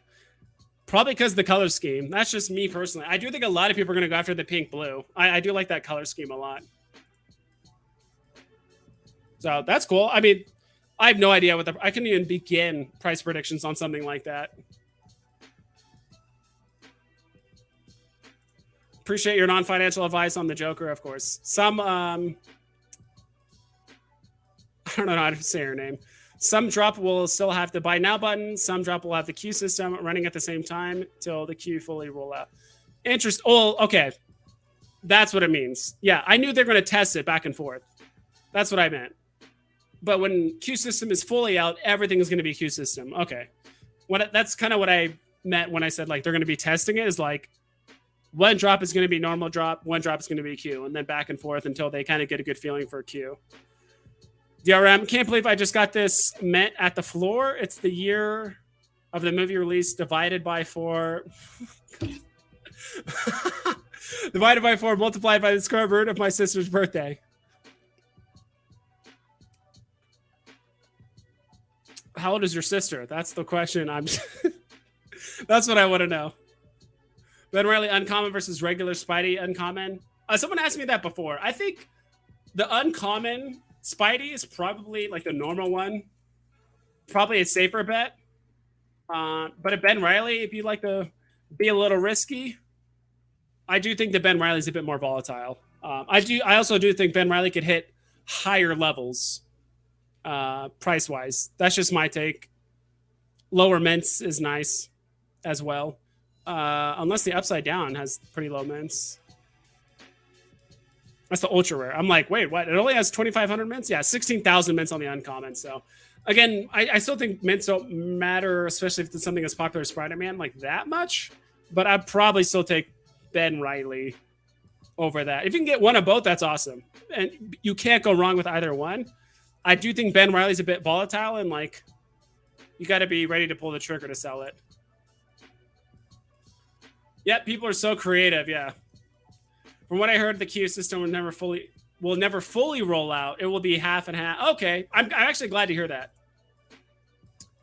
Probably because the color scheme. That's just me personally. I do think a lot of people are going to go after the pink blue. I do like that color scheme a lot. So that's cool. I mean, I have no idea what I couldn't even begin price predictions on something like that. Appreciate your non-financial advice on the Joker, of course. Some, I don't know how to say her name. Some drop will still have the buy now button. Some drop will have the queue system running at the same time till the queue fully roll out. Oh, okay. That's what it means. Yeah, I knew they're going to test it back and forth. That's what I meant. But when queue system is fully out, everything is going to be queue system. Okay. That's kind of what I meant when I said like they're going to be testing it, is like one drop is going to be normal drop, one drop is going to be queue, and then back and forth until they kind of get a good feeling for queue. DRM, can't believe I just got this mint at the floor. It's the year of the movie release divided by 4. Divided by 4 multiplied by the square root of my sister's birthday. How old is your sister? That's the question. That's what I want to know. Ben Riley uncommon versus regular Spidey uncommon. Someone asked me that before. I think the uncommon Spidey is probably like the normal one. Probably a safer bet. But at Ben Riley, if you'd like to be a little risky, I do think that Ben Riley's a bit more volatile. I also do think Ben Riley could hit higher levels price wise. That's just my take. Lower mints is nice as well. Unless the upside down has pretty low mints. That's the ultra rare. I'm like, wait, what? It only has 2,500 mints? Yeah, 16,000 mints on the uncommon. So, again, I still think mints don't matter, especially if it's something as popular as Spider-Man, like that much. But I'd probably still take Ben Riley over that. If you can get one of both, that's awesome. And you can't go wrong with either one. I do think Ben Riley's a bit volatile, and like, you got to be ready to pull the trigger to sell it. Yep, people are so creative. Yeah. From what I heard, the queue system will never fully roll out. It will be half and half. Okay, I'm actually glad to hear that.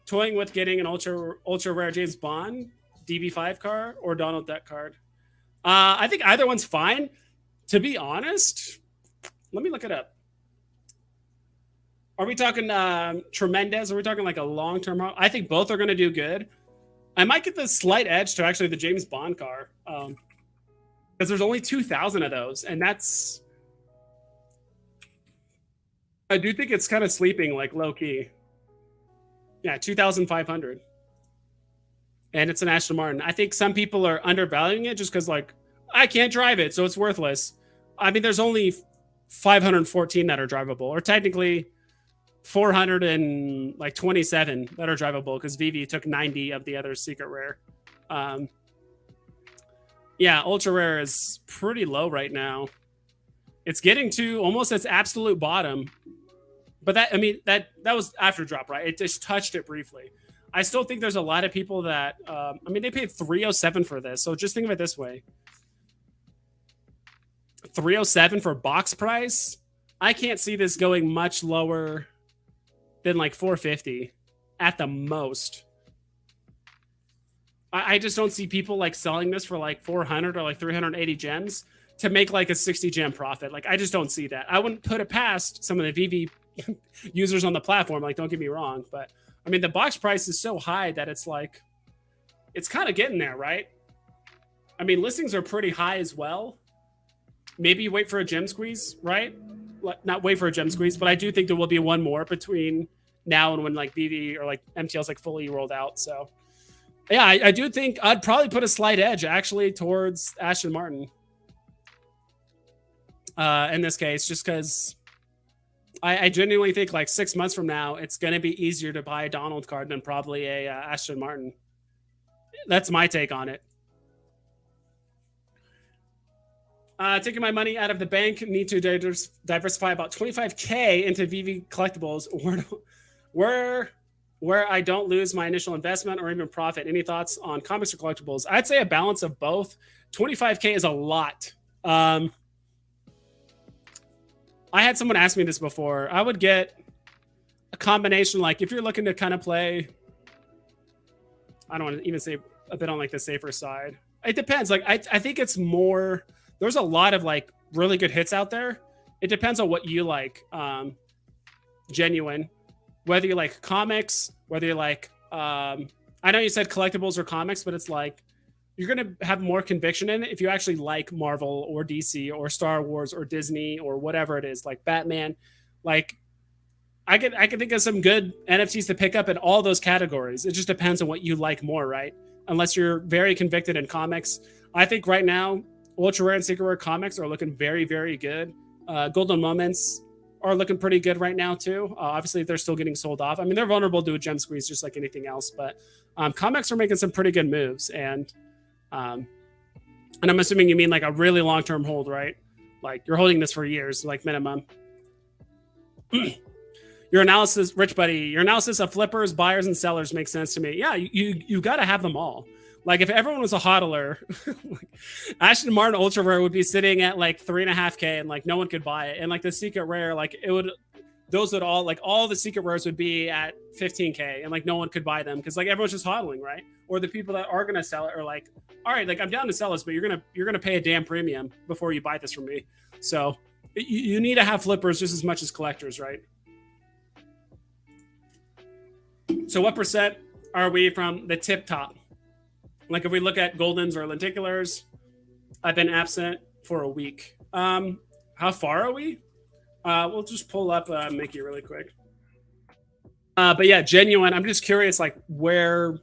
Toying with getting an ultra rare James Bond DB5 card or Donald Duck card. I think either one's fine. To be honest, let me look it up. Are we talking tremendous? Are we talking like a long-term? I think both are going to do good. I might get the slight edge to actually the James Bond car. Because there's only 2,000 of those, and that's, I do think it's kind of sleeping like low key. Yeah, 2,500, and it's an Aston Martin. I think some people are undervaluing it just because like I can't drive it, so it's worthless. I mean, there's only 514 that are drivable, or technically 427 that are drivable because Veve took 90 of the other secret rare. Yeah, ultra rare is pretty low right now. It's getting to almost its absolute bottom. But that, I mean, that was after drop, right? It just touched it briefly. I still think there's a lot of people that, I mean, they paid 307 for this. So just think of it this way. 307 for box price. I can't see this going much lower than like 450 at the most. I just don't see people like selling this for like 400 or like 380 gems to make like a 60 gem profit. Like, I just don't see that. I wouldn't put it past some of the Veve users on the platform. Like, don't get me wrong. But I mean, the box price is so high that it's like, it's kind of getting there, right? I mean, listings are pretty high as well. maybe wait for a gem squeeze, right? Not wait for a gem squeeze, but I do think there will be one more between now and when like Veve or like MTL's like fully rolled out. So yeah, I do think I'd probably put a slight edge actually towards Aston Martin in this case, just because I genuinely think like 6 months from now, it's going to be easier to buy a Donald card than probably a Aston Martin. That's my take on it. Taking my money out of the bank, need to diversify about 25K into Veve collectibles, where I don't lose my initial investment or even profit. Any thoughts on comics or collectibles? I'd say a balance of both. 25K is a lot. I had someone ask me this before. I would get a combination, like if you're looking to kind of play, I don't want to even say a bit on like the safer side. It depends. Like I think it's more, there's a lot of like really good hits out there. It depends on what you like. Genuine, whether you like comics, whether you like, I know you said collectibles or comics, but it's like, you're going to have more conviction in it if you actually like Marvel or DC or Star Wars or Disney or whatever it is, like Batman. Like I can think of some good NFTs to pick up in all those categories. It just depends on what you like more, right? Unless you're very convicted in comics. I think right now, ultra rare and secret rare comics are looking very, very good. Golden Moments are looking pretty good right now too. Obviously, they're still getting sold off. I mean, they're vulnerable to a gem squeeze just like anything else, but comics are making some pretty good moves. And I'm assuming you mean like a really long-term hold, right? Like you're holding this for years, like minimum. Your analysis, Rich Buddy, your analysis of flippers, buyers, and sellers makes sense to me. Yeah, you got to have them all. Like if everyone was a hodler, like Aston Martin Ultra Rare would be sitting at like 3.5K and like no one could buy it. And like the secret rare, like it would, those would all, like all the secret rares would be at 15K and like no one could buy them because like everyone's just hodling, right? Or the people that are gonna sell it are like, all right, like I'm down to sell this, but you're gonna pay a damn premium before you buy this from me. So you need to have flippers just as much as collectors, right? So what percent are we from the tip top? Like if we look at Goldens or lenticulars, I've been absent for a week. How far are we? We'll just pull up Mickey really quick. But yeah, genuine. I'm just curious, like what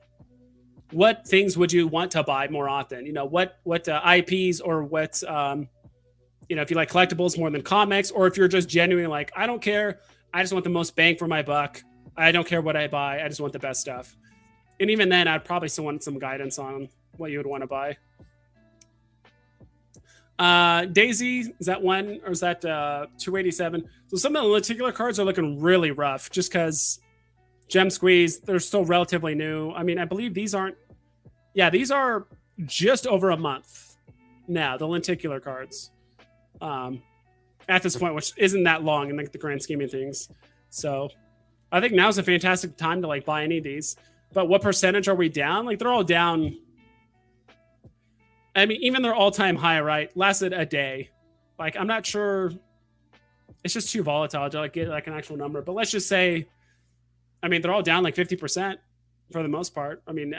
things would you want to buy more often? You know, what IPs or what, you know, if you like collectibles more than comics, or if you're just genuinely like, I don't care. I just want the most bang for my buck. I don't care what I buy. I just want the best stuff. And even then, I'd probably still want some guidance on what you would want to buy. Daisy, is that one or is that 287? So some of the lenticular cards are looking really rough just because Gem Squeeze, they're still relatively new. I mean, I believe these aren't, yeah, these are just over a month now, the lenticular cards at this point, which isn't that long in like the grand scheme of things. So I think now's a fantastic time to like buy any of these. But what percentage are we down? Like they're all down. I mean, even their all-time high, right? Lasted a day. Like I'm not sure. It's just too volatile to like get like an actual number. But let's just say, I mean, they're all down like 50% for the most part. I mean,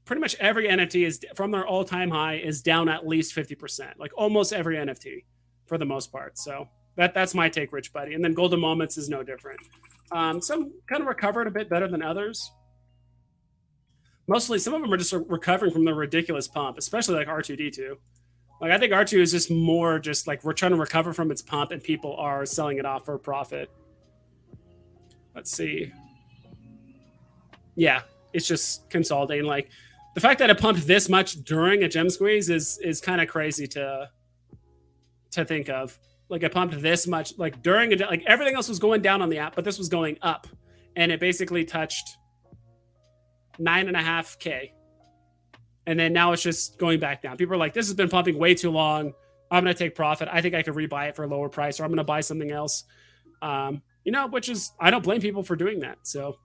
pretty much every NFT is from their all-time high is down at least 50%. Like almost every NFT for the most part. So that's my take, Rich Buddy. And then Golden Moments is no different. Some kind of recovered a bit better than others. Mostly, some of them are just recovering from the ridiculous pump, especially like R2D2. Like I think R2 is just more just like we're trying to recover from its pump, and people are selling it off for a profit. Let's see. Yeah, it's just consolidating. Like the fact that it pumped this much during a gem squeeze is kind of crazy to think of. Like it pumped this much, like during a, like everything else was going down on the app, but this was going up, and it basically touched 9.5K, and then now it's just going back down. People are like, this has been pumping way too long. I'm going to take profit. I think I could rebuy it for a lower price, or I'm going to buy something else. You know, which is, I don't blame people for doing that. So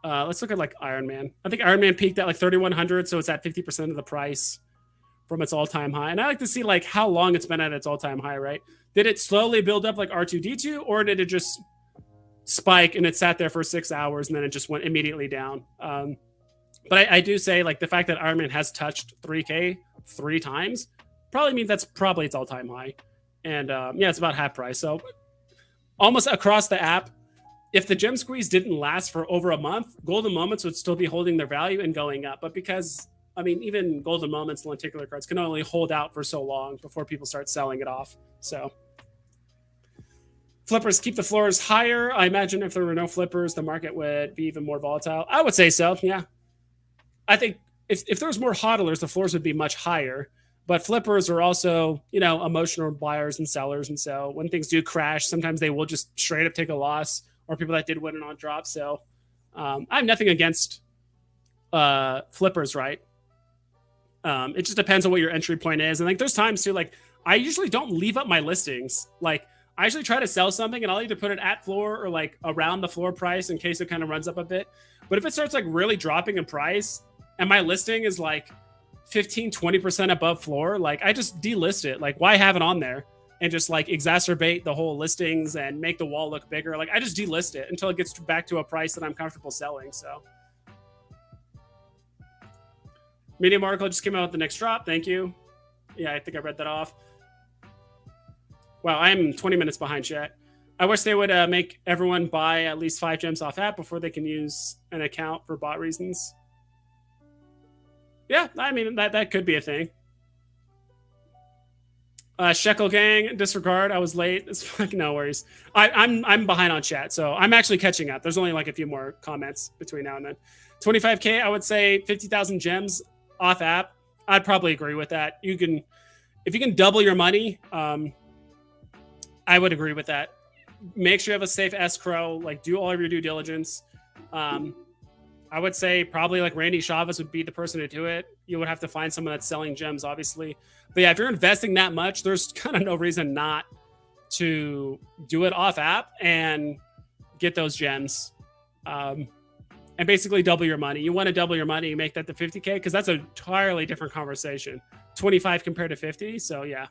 let's look at like Iron Man. I think Iron Man peaked at like 3,100, so it's at 50% of the price from its all-time high. And I like to see like how long it's been at its all-time high, right? Did it slowly build up like R2D2, or did it just spike and it sat there for 6 hours and then it just went immediately down? But I do say like the fact that Iron Man has touched 3K 3 times probably means that's probably its all-time high. And yeah, it's about half price. So almost across the app, if the gem squeeze didn't last for over a month, golden moments would still be holding their value and going up. But because, I mean, even golden moments, lenticular cards can only hold out for so long before people start selling it off. So flippers keep the floors higher. I imagine if there were no flippers, the market would be even more volatile. I would say so. Yeah. I think if there was more hodlers, the floors would be much higher. But flippers are also, you know, emotional buyers and sellers. And so when things do crash, sometimes they will just straight up take a loss, or people that did win it on drop. So I have nothing against flippers, right? It just depends on what your entry point is. And like there's times too, like I usually don't leave up my listings. Like I usually try to sell something and I'll either put it at floor or like around the floor price in case it kind of runs up a bit. But if it starts like really dropping in price and my listing is like 15-20% above floor, like I just delist it. Like why have it on there and just like exacerbate the whole listings and make the wall look bigger? Like I just delist it until it gets back to a price that I'm comfortable selling. So Medium article just came out with the next drop. Thank you. Yeah, I think I read that off. Wow, I'm 20 minutes behind chat. I wish they would make everyone buy at least 5 gems off app before they can use an account for bot reasons. Yeah, I mean, that could be a thing. Shekel gang, disregard. I was late. It's fucking no worries. I'm behind on chat, so I'm actually catching up. There's only like a few more comments between now and then. 25K, I would say 50,000 gems off app. I'd probably agree with that. You can, if you can double your money, I would agree with that. Make sure you have a safe escrow. Like do all of your due diligence. I would say probably like Randy Chavez would be the person to do it. You would have to find someone that's selling gems, obviously. But yeah, if you're investing that much, there's kind of no reason not to do it off app and get those gems. And basically double your money. You want to double your money, make that to 50K, because that's an entirely different conversation. 25 compared to 50. So yeah.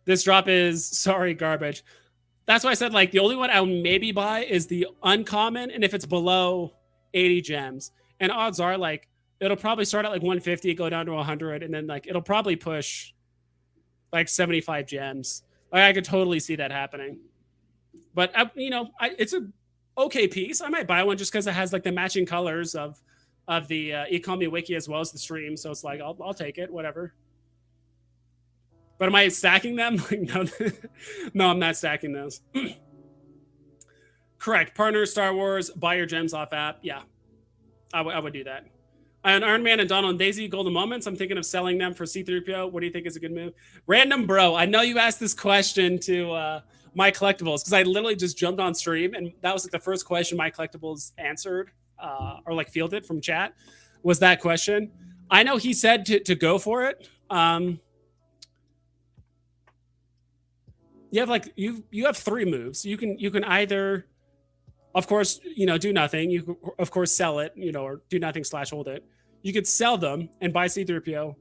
This drop is, sorry, garbage. That's why I said like the only one I would maybe buy is the uncommon, and if it's below 80 gems. And odds are like it'll probably start at like 150, go down to 100, and then like it'll probably push like 75 gems. Like I could totally see that happening. But you know, it's a okay piece. I might buy one just because it has like the matching colors of the ecomi wiki as well as the stream. So it's like I'll take it, whatever. But am I stacking them? Like, no, no, I'm not stacking those. Correct. Partner Star Wars, buy your gems off app. Yeah, I would do that. And Iron Man and Donald and Daisy, Golden Moments. I'm thinking of selling them for C3PO. What do you think is a good move? Random bro, I know you asked this question to My Collectibles because I literally just jumped on stream and that was like the first question My Collectibles answered or like fielded from chat was that question. I know he said to go for it. You have like you have 3 moves. You can either, of course, you know, do nothing. You can, of course, sell it, you know, or do nothing / hold it. You could sell them and buy C3PO.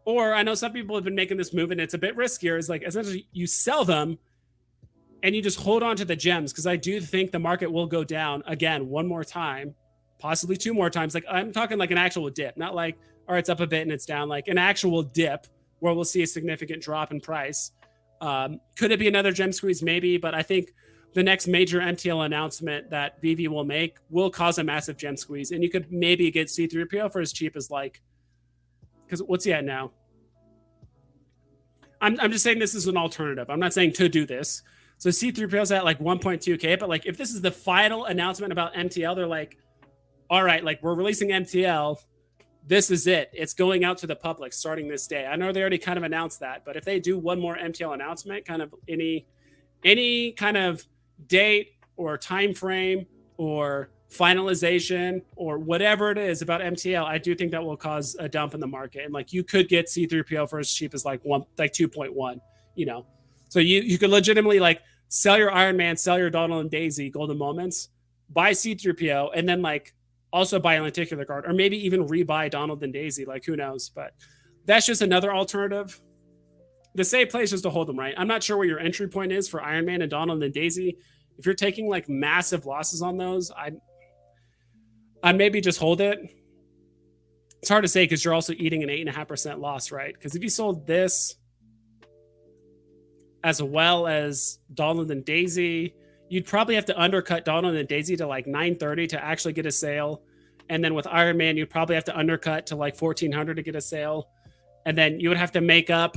Or I know some people have been making this move and it's a bit riskier. It's like essentially you sell them and you just hold on to the gems because I do think the market will go down again one more time, possibly 2 more times. Like I'm talking like an actual dip, not like, all right, it's up a bit and it's down, like an actual dip where we'll see a significant drop in price. Could it be another gem squeeze? Maybe, but I think the next major MTL announcement that Veve will make will cause a massive gem squeeze, and you could maybe get C3PO for as cheap as like, because what's he at now? I'm just saying this is an alternative. I'm not saying to do this. So C3PO's at like 1.2K, but like if this is the final announcement about MTL, they're like, all right, like we're releasing MTL. This is it. It's going out to the public starting this day. I know they already kind of announced that, but if they do one more MTL announcement, kind of any kind of date or time frame or finalization or whatever it is about MTL, I do think that will cause a dump in the market. And like you could get C3PO for as cheap as like 2.1, you know. So you could legitimately like sell your Iron Man, sell your Donald and Daisy Golden Moments, buy C3PO, and then like also buy a lenticular card, or maybe even rebuy Donald and Daisy. Like who knows? But that's just another alternative. The safe place is to hold them, right? I'm not sure where your entry point is for Iron Man and Donald and Daisy. If you're taking like massive losses on those, I'd maybe just hold it. It's hard to say because you're also eating an 8.5% loss, right? Because if you sold this as well as Donald and Daisy, you'd probably have to undercut Donald and Daisy to like 930 to actually get a sale. And then with Iron Man, you'd probably have to undercut to like 1400 to get a sale. And then you would have to make up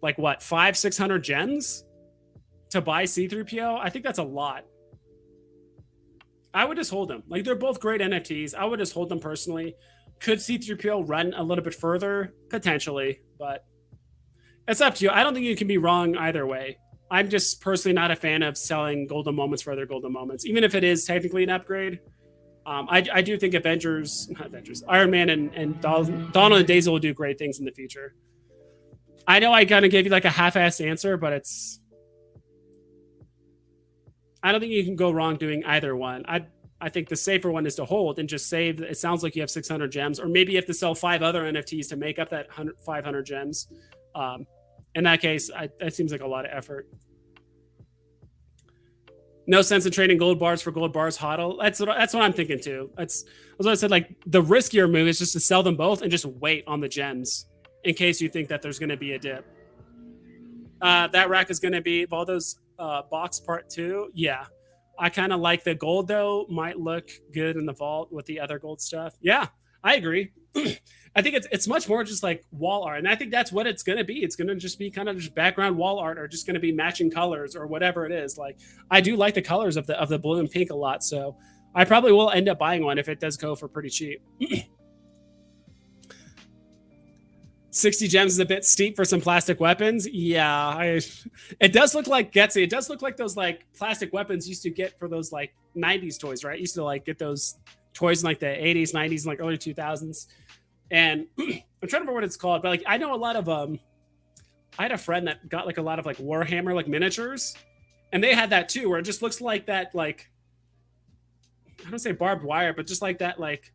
like what, 500-600 gems to buy C3PO. I think that's a lot. I would just hold them. Like, they're both great NFTs. I would just hold them personally. Could C3PO run a little bit further? Potentially, but it's up to you. I don't think you can be wrong either way. I'm just personally not a fan of selling golden moments for other golden moments, even if it is technically an upgrade. I do think Iron Man and Donald and Daisy will do great things in the future. I know I kind of gave you like a half-assed answer, but I don't think you can go wrong doing either one. I think the safer one is to hold and just save. It sounds like you have 600 gems, or maybe you have to sell 5 other NFTs to make up that 500 gems. In that case, that seems like a lot of effort. No sense in trading gold bars for gold bars, hodl. That's what I'm thinking too. That's what I said. Like, the riskier move is just to sell them both and just wait on the gems in case you think that there's going to be a dip. That rack is going to be Valdo's box part 2. Yeah. I kind of like the gold, though. Might look good in the vault with the other gold stuff. Yeah, I agree. I think it's much more just like wall art. And I think that's what it's going to be. It's going to just be kind of just background wall art, or just going to be matching colors or whatever it is. Like, I do like the colors of the blue and pink a lot. So I probably will end up buying one if it does go for pretty cheap. 60 gems is a bit steep for some plastic weapons. Yeah, it does look like Getsy. It does look like those like plastic weapons used to get for those like 90s toys, right? Used to like get those toys in like the 80s, 90s, and like early 2000s. And I'm trying to remember what it's called, but like I know a lot of I had a friend that got like a lot of like Warhammer like miniatures, and they had that too, where it just looks like that, like, I don't say barbed wire, but just like that like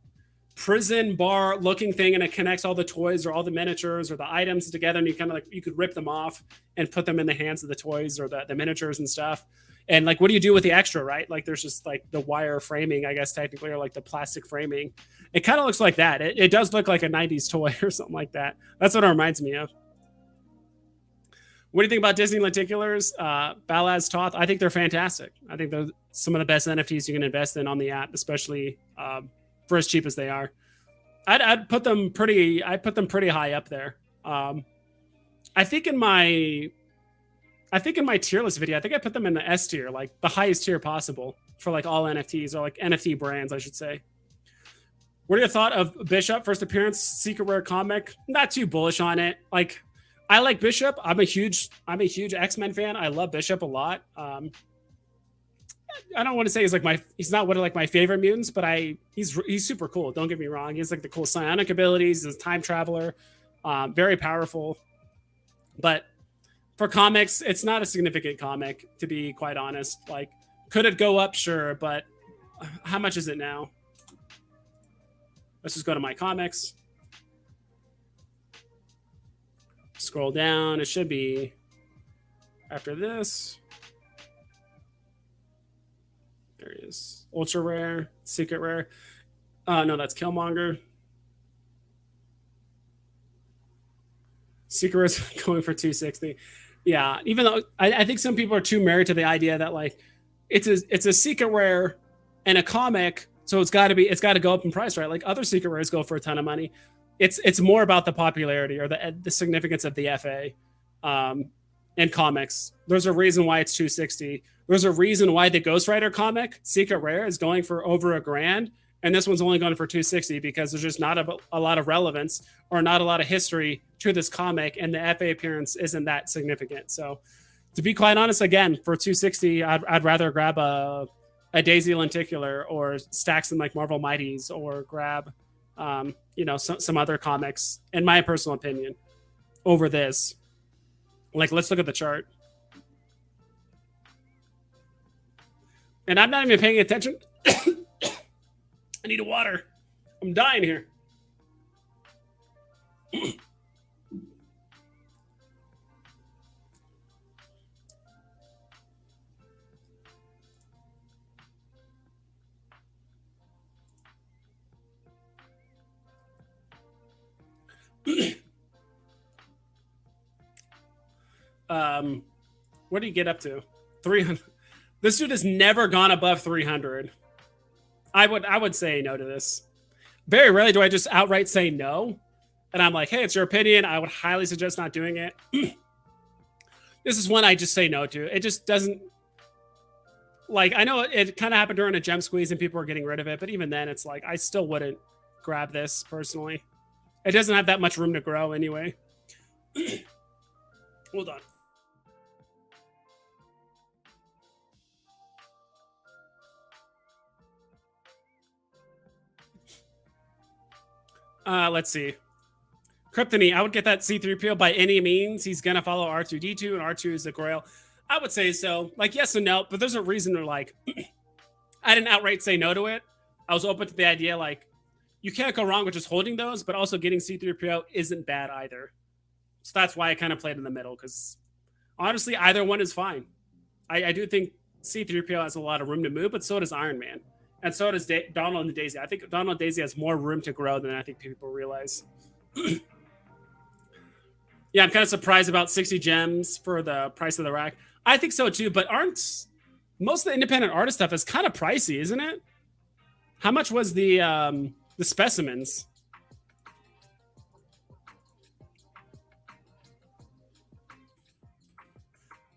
prison bar looking thing, and it connects all the toys or all the miniatures or the items together, and you kind of like, you could rip them off and put them in the hands of the toys or the miniatures and stuff. And like, what do you do with the extra, right? Like, there's just like the wire framing, I guess technically, or like the plastic framing. It kind of looks like that. It does look like a 90s toy or something like that. That's what it reminds me of. What do you think about Disney lenticulars? Balaz Toth, I think they're fantastic. I think they're some of the best NFTs you can invest in on the app, especially for as cheap as they are. I'd put them pretty high up there. I think in my tier list video, I think I put them in the S tier, like the highest tier possible for like all NFTs, or like NFT brands, I should say. What are your thoughts of Bishop first appearance, secret rare comic? Not too bullish on it. Like, I like Bishop. I'm a huge X-Men fan. I love Bishop a lot. I don't want to say he's not one of like my favorite mutants, but he's super cool. Don't get me wrong. He has like the cool psionic abilities. He's a time traveler, very powerful. But for comics, it's not a significant comic, to be quite honest. Like, could it go up? Sure, but how much is it now? Let's just go to my comics. Scroll down. It should be after this. There he is. Ultra rare, secret rare. No, that's Killmonger. Secret rare is going for 260. Yeah, even though I think some people are too married to the idea that like it's a secret rare and a comic, so it's got to go up in price, right? Like, other secret rares go for a ton of money. It's more about the popularity or the significance of the FA and comics. There's a reason why it's 260. There's a reason why the Ghost Rider comic Secret Rare is going for over $1,000, and this one's only going for 260 because there's just not a lot of relevance or not a lot of history to this comic, and the FA appearance isn't that significant. So, to be quite honest, again, for 260, I'd rather grab a Daisy Lenticular or stack some like Marvel Mighties, or grab some other comics, in my personal opinion, over this. Like, let's look at the chart. And I'm not even paying attention. I need a water. I'm dying here. Um, what do you get up to? 300. This dude has never gone above 300. I would say no to this. Very rarely do I just outright say no. And I'm like, hey, it's your opinion. I would highly suggest not doing it. This is one I just say no to. It just doesn't, like, I know it kind of happened during a gem squeeze and people were getting rid of it, but even then it's like I still wouldn't grab this personally. It doesn't have that much room to grow anyway. Hold on. Let's see. Kryptony, I would get that C3PO by any means. He's gonna follow R2D2, and R2 is the Grail. I would say so. Like, yes and no, but there's a reason to, like, I didn't outright say no to it. I was open to the idea, like, you can't go wrong with just holding those, but also getting C3PO isn't bad either. So that's why I kind of played in the middle, because honestly, either one is fine. I do think C3PO has a lot of room to move, but so does Iron Man. And so does Donald and Daisy. I think Donald and Daisy has more room to grow than I think people realize. Yeah, I'm kind of surprised about 60 gems for the price of the rack. I think so too, but aren't most of the independent artist stuff is kind of pricey, isn't it? How much was the specimens?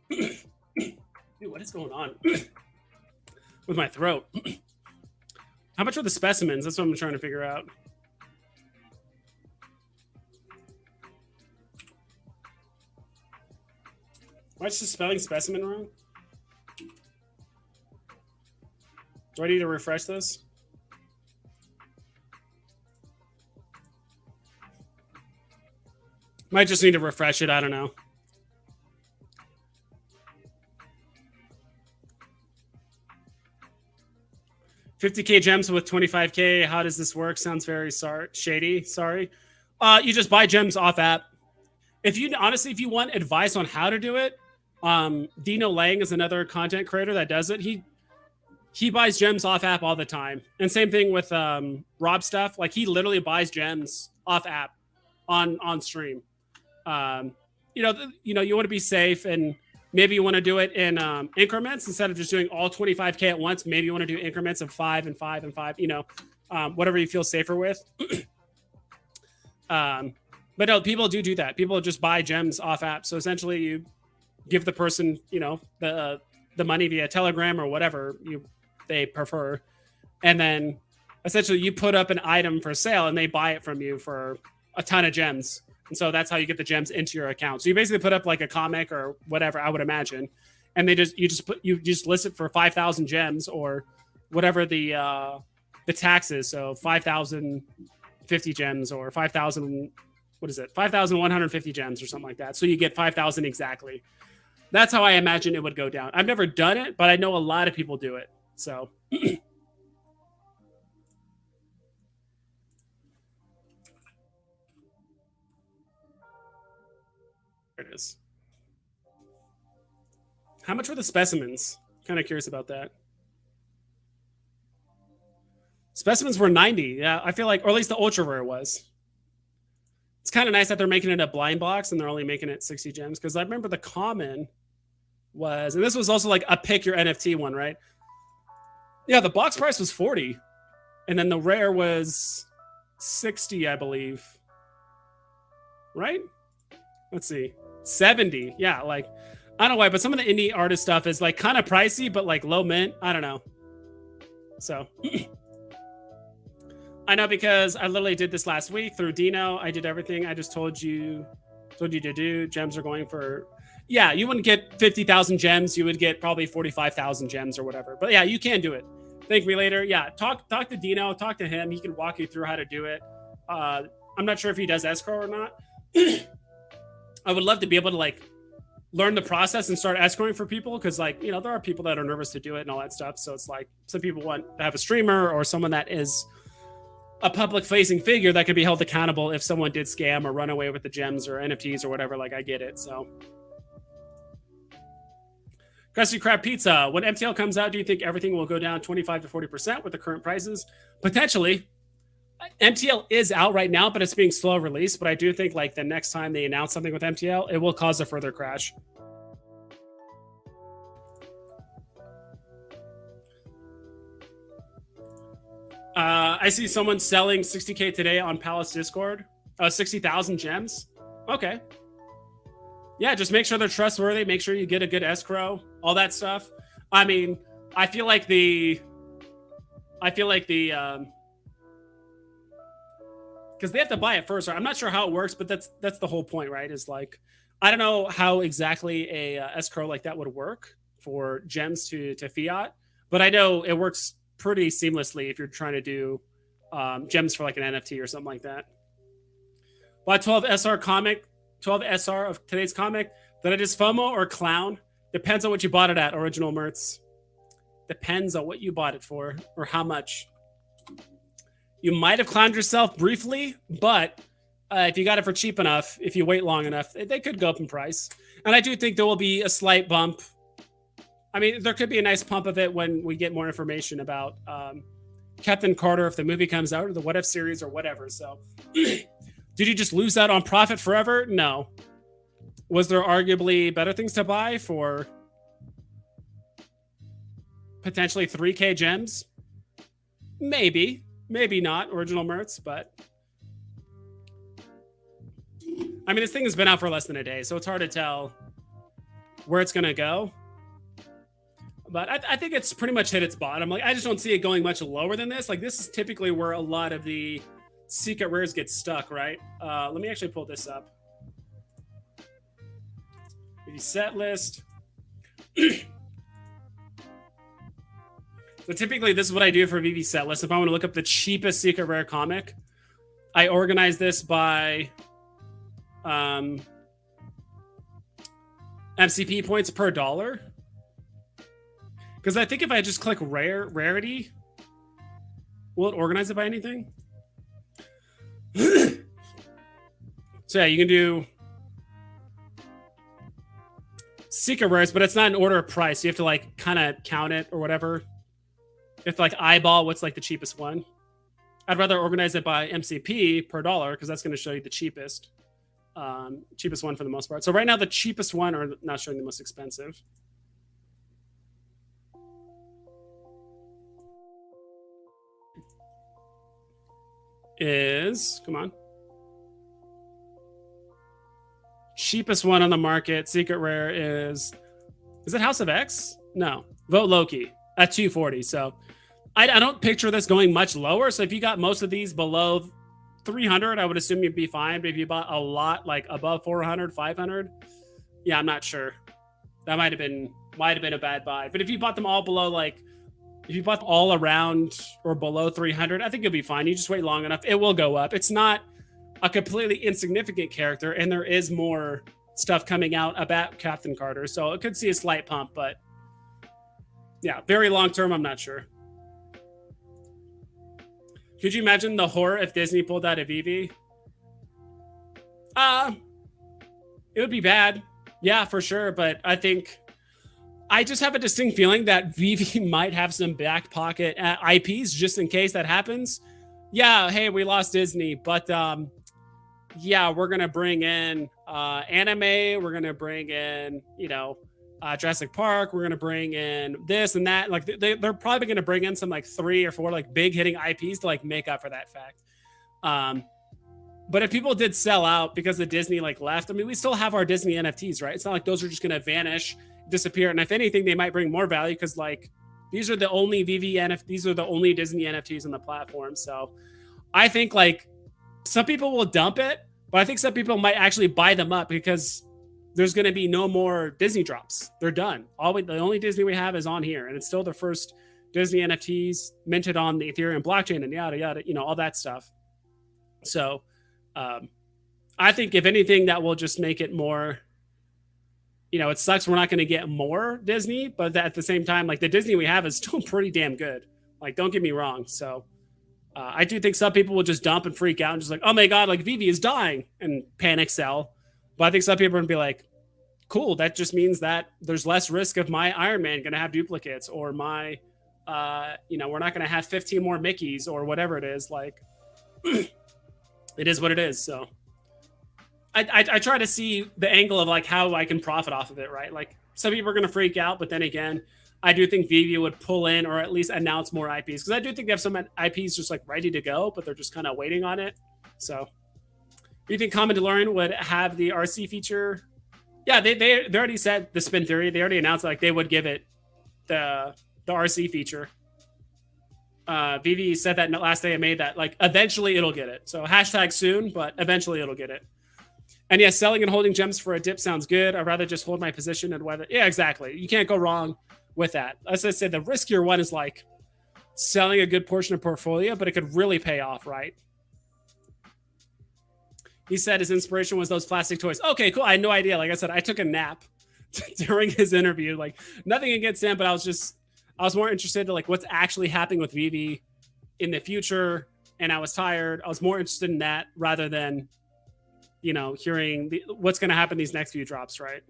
Dude, what is going on with my throat? How much were the specimens? That's what I'm trying to figure out. Why is she spelling specimen wrong? Do I need to refresh this? Might just need to refresh it. I don't know. $50K gems with 25K. How does this work? Sounds very shady. Sorry. You just buy gems off app. If you honestly, if you want advice on how to do it, Dino Lang is another content creator that does it. He buys gems off app all the time. And same thing with Rob stuff. Like, he literally buys gems off app on stream. You want to be safe, and maybe you want to do it in increments instead of just doing all 25K at once. Maybe you want to do increments of 5 and 5 and 5, whatever you feel safer with. But no, people do that. People just buy gems off app. So essentially you give the person, the money via Telegram or whatever they prefer. And then essentially you put up an item for sale and they buy it from you for a ton of gems. And so that's how you get the gems into your account. So you basically put up like a comic or whatever, I would imagine. And you just list it for 5,000 gems or whatever the tax is. So 5,050 gems or 5,000, what is it? 5,150 gems or something like that. So you get 5,000 exactly. That's how I imagine it would go down. I've never done it, but I know a lot of people do it. So there it is. How much were the specimens? Kind of curious about that. Specimens were 90. Yeah, I feel like, or at least the ultra rare was. It's kind of nice that they're making it a blind box and they're only making it 60 gems, because I remember the common was, and this was also like a pick your NFT one, right? Yeah, the box price was 40, and then the rare was 60, I believe. Right? Let's see. 70. Yeah, like, I don't know why, but some of the indie artist stuff is like kind of pricey, but like low mint. I don't know. So I know, because I literally did this last week through Dino. I did everything I just told you to do. Gems are going for, yeah, you wouldn't get 50,000 gems. You would get probably 45,000 gems or whatever. But yeah, you can do it. Thank me later. Yeah, talk to Dino. Talk to him. He can walk you through how to do it. I'm not sure if he does escrow or not. I would love to be able to like learn the process and start escrowing for people, because like, there are people that are nervous to do it and all that stuff. So it's like some people want to have a streamer or someone that is a public facing figure that could be held accountable if someone did scam or run away with the gems or NFTs or whatever. Like, I get it. So Krusty Krab Pizza, when MTL comes out, do you think everything will go down 25 to 40% with the current prices? Potentially. MTL is out right now, but it's being slow released. But I do think like the next time they announce something with MTL, it will cause a further crash. I see someone selling 60K today on Palace Discord. 60,000 gems. Okay. Yeah, just make sure they're trustworthy. Make sure you get a good escrow. All that stuff. I mean, I feel like the because they have to buy it first. Right? I'm not sure how it works, but that's the whole point, right? Is like, I don't know how exactly a escrow like that would work for gems to fiat, but I know it works pretty seamlessly if you're trying to do gems for like an NFT or something like that. Buy 12 SR comic, 12 SR of today's comic. That it is FOMO or clown. Depends on what you bought it at, Original Mertz. Depends on what you bought it for or how much. You might have clowned yourself briefly, but if you got it for cheap enough, if you wait long enough, they could go up in price. And I do think there will be a slight bump. I mean, there could be a nice pump of it when we get more information about Captain Carter, if the movie comes out, or the What If series, or whatever. So, did you just lose out on profit forever? No. Was there arguably better things to buy for potentially 3K gems? Maybe. Maybe not, Original Mertz, but I mean, this thing has been out for less than a day, so it's hard to tell where it's going to go. But I think it's pretty much hit its bottom. Like, I just don't see it going much lower than this. Like, this is typically where a lot of the secret rares get stuck, right? Let me actually pull this up. The set list. So typically, this is what I do for VV set list. If I want to look up the cheapest secret rare comic, I organize this by MCP points per dollar. Because I think if I just click rarity, will it organize it by anything? So yeah, you can do secret rares, but it's not an order of price. You have to like kind of count it or whatever. You have to like eyeball what's like the cheapest one. I'd rather organize it by MCP per dollar because that's going to show you the cheapest one for the most part. So right now the cheapest one are not showing the most expensive. Is, come on. Cheapest one on the market, secret rare is it House of X? No. Vote Loki at 240. So I don't picture this going much lower. So if you got most of these below 300, I would assume you'd be fine. But if you bought a lot like above 400, 500, yeah, I'm not sure. That might have been a bad buy. But if you bought them all below, like if you bought all around or below 300, I think you'll be fine. You just wait long enough. It will go up. It's not a completely insignificant character, and there is more stuff coming out about Captain Carter. So it could see a slight pump, but yeah, very long term, I'm not sure. Could you imagine the horror if Disney pulled out a Veve? It would be bad. Yeah, for sure. But I think I just have a distinct feeling that Veve might have some back pocket IPs just in case that happens. Yeah, hey, we lost Disney, but yeah, we're gonna bring in anime. We're gonna bring in, Jurassic Park. We're gonna bring in this and that. Like they're probably gonna bring in some like 3 or 4 like big hitting IPs to like make up for that fact. But if people did sell out because the Disney like left, I mean, we still have our Disney NFTs, right? It's not like those are just gonna vanish, disappear. And if anything, they might bring more value because like these are the only VV NFTs. These are the only Disney NFTs on the platform. So I think like some people will dump it, but I think some people might actually buy them up because there's going to be no more Disney drops. They're done. The only Disney we have is on here, and it's still the first Disney NFTs minted on the Ethereum blockchain and yada, yada, all that stuff. So I think if anything, that will just make it more, it sucks we're not going to get more Disney, but at the same time, like the Disney we have is still pretty damn good. Like, don't get me wrong. So I do think some people will just dump and freak out and just like, oh my God, like Veve is dying and panic sell. But I think some people are going to be like, cool, that just means that there's less risk of my Iron Man going to have duplicates or my, we're not going to have 15 more Mickeys or whatever it is. Like, it is what it is. So I try to see the angle of like how I can profit off of it, right? Like some people are going to freak out, but then again, I do think Veve would pull in or at least announce more IPs, because I do think they have some IPs just like ready to go, but they're just kind of waiting on it. So, do you think Common DeLorean would have the RC feature? Yeah, they already said the spin theory. They already announced like they would give it the RC feature. Veve said that last day I made that like eventually it'll get it. So hashtag soon, but eventually it'll get it. And yes, selling and holding gems for a dip sounds good. I'd rather just hold my position and weather. Yeah, exactly. You can't go wrong with that. As I said, the riskier one is like selling a good portion of portfolio, but it could really pay off, right? He said his inspiration was those plastic toys. Okay, cool. I had no idea. Like I said, I took a nap during his interview. Like nothing against him, but I was more interested in like what's actually happening with Veve in the future. And I was tired. I was more interested in that rather than, hearing what's going to happen these next few drops, right?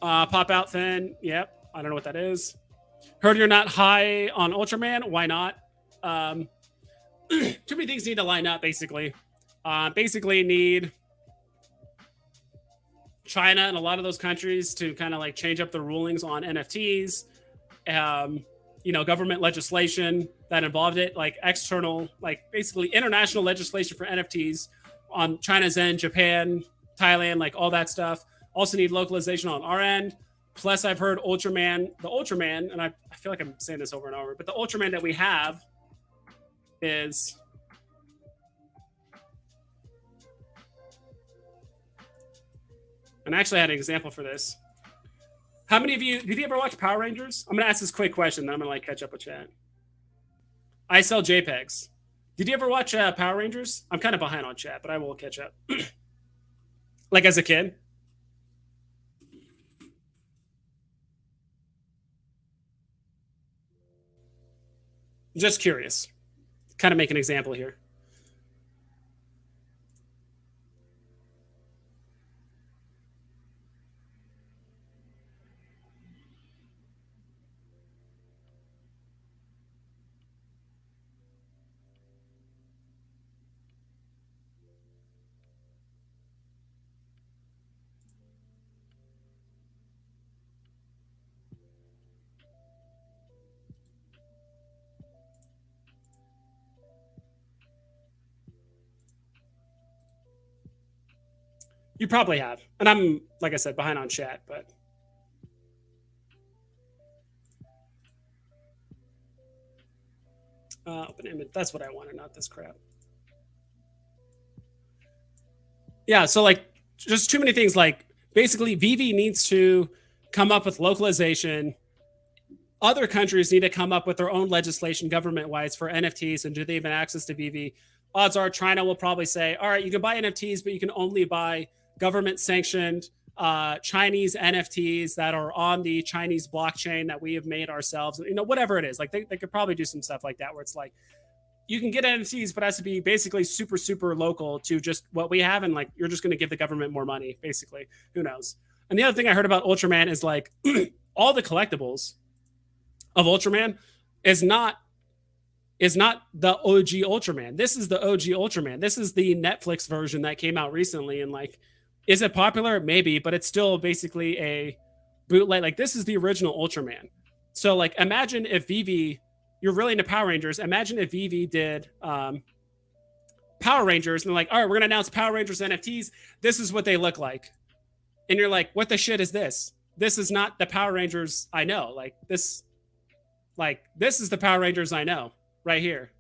Pop out Finn. Yep. I don't know what that is. Heard you're not high on Ultraman. Why not? Too many things need to line up, basically. Basically need China and a lot of those countries to kind of like change up the rulings on NFTs. Government legislation that involved it, like external, like basically international legislation for NFTs on China's end, Japan, Thailand, like all that stuff. Also need localization on our end. Plus, I've heard the Ultraman, and I feel like I'm saying this over and over, but the Ultraman that we have is and I actually had an example for this. How many of you did you ever watch Power Rangers? I'm gonna ask this quick question, then I'm gonna like catch up with chat. I sell JPEGs. Did you ever watch Power Rangers? I'm kind of behind on chat, but I will catch up. Like as a kid. Just curious. Kind of make an example here. You probably have. And I'm, like I said, behind on chat, but. Open image. That's what I wanted, not this crap. Yeah, so like, just too many things. Like, basically, Veve needs to come up with localization. Other countries need to come up with their own legislation government-wise for NFTs, and do they even access to Veve? Odds are China will probably say, all right, you can buy NFTs, but you can only buy government-sanctioned Chinese NFTs that are on the Chinese blockchain that we have made ourselves. Whatever it is. Like they could probably do some stuff like that where it's like, you can get NFTs, but it has to be basically super, super local to just what we have. And like, you're just going to give the government more money, basically. Who knows? And the other thing I heard about Ultraman is like all the collectibles of Ultraman is not the OG Ultraman. This is the OG Ultraman. This is the Netflix version that came out recently. And like, is it popular? Maybe, but it's still basically a bootleg. Like this is the original Ultraman. So like, imagine if Veve, you're really into Power Rangers. Imagine if Veve did Power Rangers and they're like, all right, we're going to announce Power Rangers NFTs. This is what they look like. And you're like, what the shit is this? This is not the Power Rangers I know. This is the Power Rangers I know right here.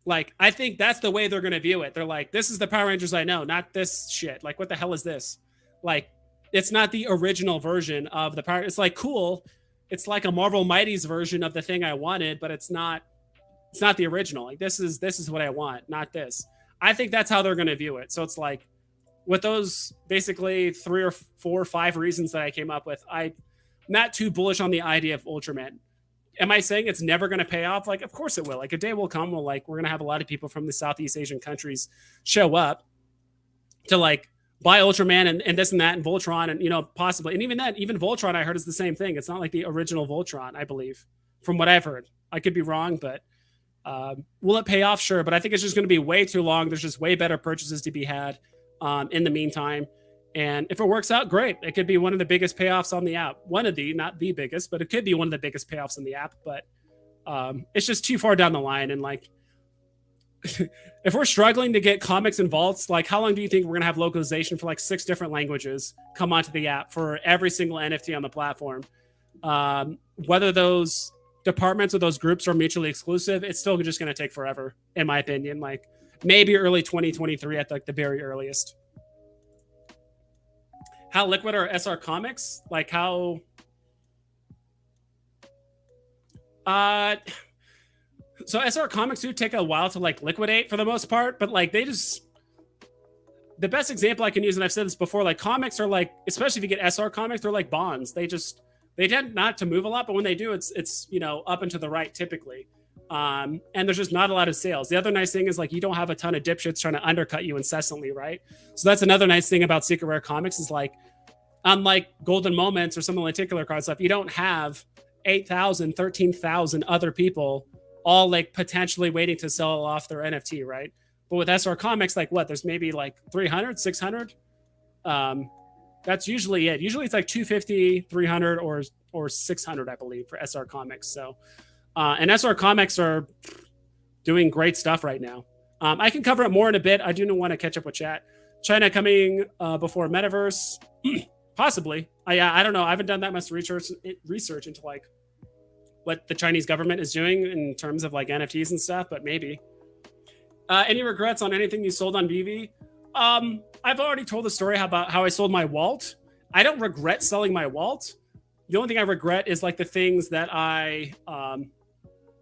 Like, I think that's the way they're going to view it. They're like, this is the Power Rangers I know, not this shit. Like, what the hell is this? Like, it's not the original version of the Power. It's like cool. It's like a Marvel Mighty's version of the thing I wanted, but it's not the original. Like, this is what I want, not this. I think that's how they're going to view it. So it's like, with those basically 3 or 4 or 5 reasons that I came up with, I'm not too bullish on the idea of Ultraman. Am I saying it's never going to pay off? Like, of course it will. Like, a day will come where we're going to have a lot of people from the Southeast Asian countries show up to like buy Ultraman and this and that and Voltron and, possibly. And even Voltron, I heard is the same thing. It's not like the original Voltron, I believe, from what I've heard. I could be wrong, but will it pay off? Sure. But I think it's just going to be way too long. There's just way better purchases to be had in the meantime. And if it works out, great. It could be one of the biggest payoffs on the app. One of the, not the biggest, but it could be one of the biggest payoffs in the app. But it's just too far down the line. And like, if we're struggling to get comics and vaults, like how long do you think we're gonna have localization for like 6 different languages come onto the app for every single NFT on the platform? Whether those departments or those groups are mutually exclusive, it's still just gonna take forever, in my opinion. Like maybe early 2023 at like the very earliest. How liquid are SR comics? Like how so SR comics do take a while to like liquidate for the most part, but like they just, the best example I can use, and I've said this before, like comics are like, especially if you get SR comics, they're like bonds. They tend not to move a lot, but when they do, it's you know, up and to the right typically. And there's just not a lot of sales. The other nice thing is like you don't have a ton of dipshits trying to undercut you incessantly, right? So that's another nice thing about secret rare comics is like, unlike golden moments or some of the lenticular card stuff, you don't have 8,000, 13,000 other people all like potentially waiting to sell off their NFT, right? But with SR comics, like what, there's maybe like 300, 600. That's usually it. Usually it's like 250, 300 or 600, I believe, for SR comics. So and SR comics are doing great stuff right now. I can cover it more in a bit. I do want to catch up with chat. China coming before metaverse. Possibly. I don't know. I haven't done that much research into like what the Chinese government is doing in terms of like NFTs and stuff, but maybe. Any regrets on anything you sold on Veve? I've already told the story about how I sold my Walt. I don't regret selling my Walt. The only thing I regret is like the things that I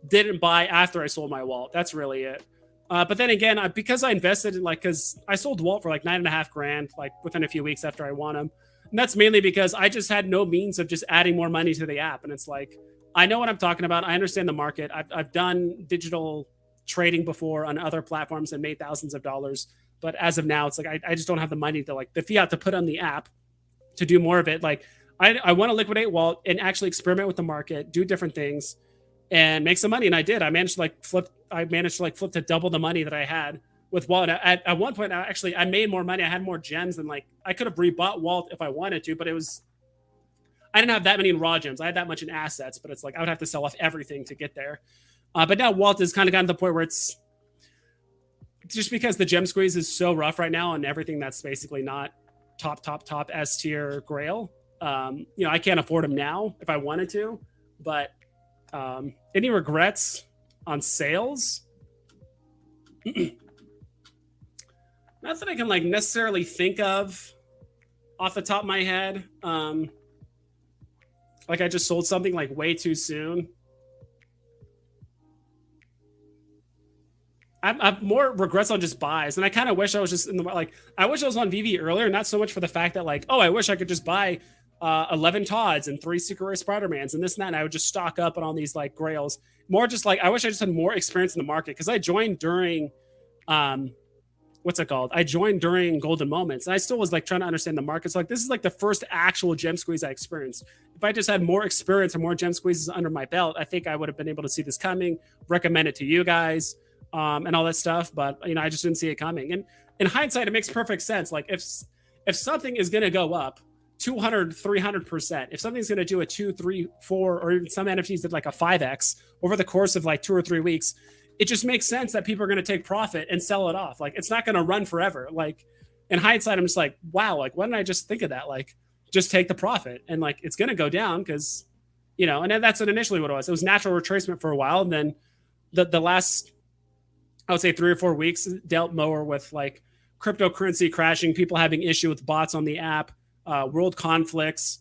didn't buy after I sold my Walt. That's really it. But then again, because I invested in like, because I sold Walt for like $9,500, like within a few weeks after I won him. And that's mainly because I just had no means of just adding more money to the app. And it's like, I know what I'm talking about. I understand the market. I've done digital trading before on other platforms and made thousands of dollars. But as of now, it's like, I just don't have the money to like the fiat to put on the app to do more of it. Like I want to liquidate Walt and actually experiment with the market, do different things and make some money. And I did. I managed to flip to double the money that I had with Walt. At one point, I made more money. I had more gems and like I could have rebought Walt if I wanted to, but I didn't have that many in raw gems. I had that much in assets, but it's like I would have to sell off everything to get there. But now Walt has kind of gotten to the point where it's just because the gem squeeze is so rough right now and everything that's basically not top S tier grail. You know, I can't afford them now if I wanted to, but any regrets on sales? Not that I can like necessarily think of off the top of my head. Like I just sold something like way too soon. I've more regrets on just buys, and I kind of wish I was just in the like. I wish I was on Veve earlier, not so much for the fact that like, oh, I wish I could just buy 11 Todds and 3 Secret Rare Spider-Mans and this and that, and I would just stock up on all these like grails. More just like I wish I just had more experience in the market because I joined during, what's it called? I joined during Golden Moments, and I still was like trying to understand the market. So like this is like the first actual gem squeeze I experienced. If I just had more experience and more gem squeezes under my belt, I think I would have been able to see this coming, recommend it to you guys. And all that stuff, but you know, I just didn't see it coming. And in hindsight, it makes perfect sense. Like if something is going to go up 200, 300%, if something's going to do a 2, 3, 4, or even some NFTs did like a 5x over the course of like 2 or 3 weeks, it just makes sense that people are going to take profit and sell it off. Like it's not going to run forever. Like in hindsight, I'm just like, wow, like why didn't I just think of that? Like just take the profit, and like it's going to go down because, you know, and that's initially what it was. It was natural retracement for a while, and then the last, I would say 3 or 4 weeks dealt more with like cryptocurrency crashing, people having issue with bots on the app, world conflicts,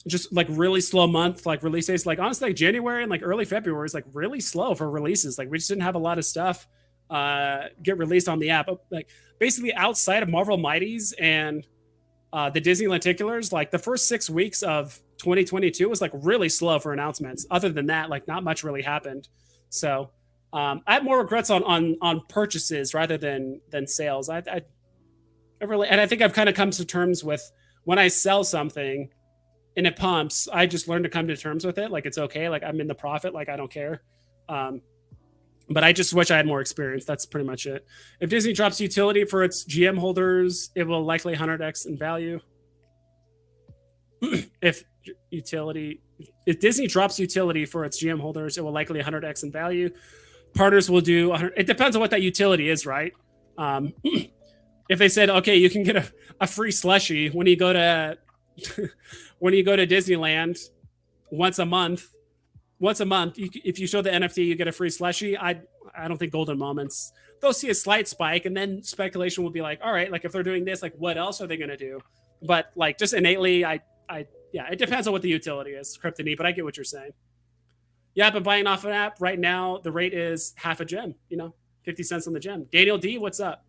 just like really slow month, like release dates. Like honestly, like January and like early February is like really slow for releases. Like we just didn't have a lot of stuff get released on the app. Like basically outside of Marvel Mighties and the Disney lenticulars, like the first 6 weeks of 2022 was like really slow for announcements. Other than that, like not much really happened. So I have more regrets on purchases rather than sales. I really, and I think I've kind of come to terms with when I sell something and it pumps, I just learned to come to terms with it. Like it's okay. Like I'm in the profit. Like I don't care. But I just wish I had more experience. That's pretty much it. If Disney drops utility for its GM holders, it will likely 100x in value. if utility, if Disney drops utility for its GM holders, it will likely 100x in value. Partners will do 100. It depends on what that utility is, right? If they said, okay, you can get a free slushie when you go to when you go to Disneyland once a month, if you show the NFT, you get a free slushie. I don't think Golden Moments, they'll see a slight spike, and then speculation will be like, all right, like if they're doing this, like what else are they going to do? But like just innately, yeah, it depends on what the utility is, Kryptonite. But I get what you're saying. Yeah, I've been buying off an app right now. The rate is half a gem. 50 cents on the gem. Daniel D, what's up?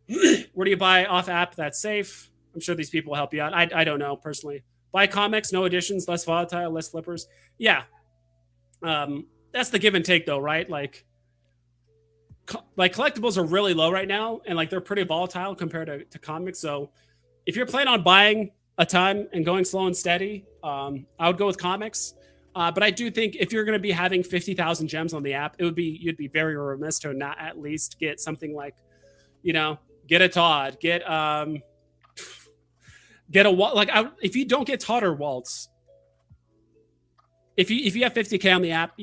Where do you buy off app that's safe? I'm sure these people will help you out. I don't know personally. Buy comics, no additions, less volatile, less flippers. Yeah, that's the give and take though, right? Like collectibles are really low right now, and like they're pretty volatile compared to comics. So if you're planning on buying a ton and going slow and steady, I would go with comics. But I do think if you're going to be having 50,000 gems on the app, you'd be very remiss to not at least get something like, get a Todd, get a Walt. Like if you don't get Todd or Waltz, if you have 50K on the app,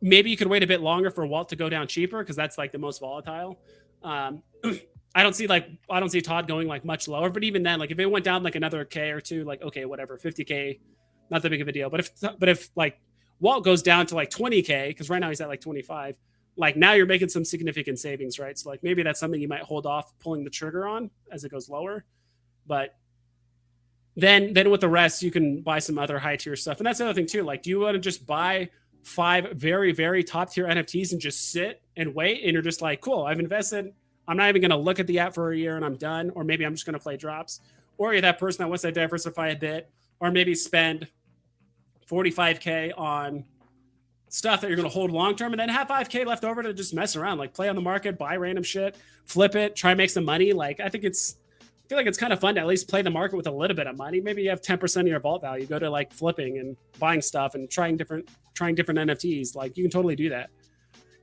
maybe you could wait a bit longer for Walt to go down cheaper because that's like the most volatile. I don't see Todd going like much lower, but even then, like if it went down like another K or two, like okay, whatever, 50K, not that big of a deal. But if like Walt goes down to like 20K, because right now he's at like 25, like now you're making some significant savings, right? So like maybe that's something you might hold off pulling the trigger on as it goes lower. But then with the rest, you can buy some other high tier stuff. And that's the other thing too. Like, do you want to just buy 5 very, very top tier NFTs and just sit and wait? And you're just like, cool, I've invested. I'm not even going to look at the app for a year and I'm done. Or maybe I'm just going to play drops. Or you're that person that wants to diversify a bit, or maybe spend 45K on stuff that you're going to hold long term, and then have 5K left over to just mess around, like play on the market, buy random shit, flip it, try and make some money. Like I feel like it's kind of fun to at least play the market with a little bit of money. Maybe you have 10% of your vault value, go to like flipping and buying stuff and trying different NFTs. Like you can totally do that.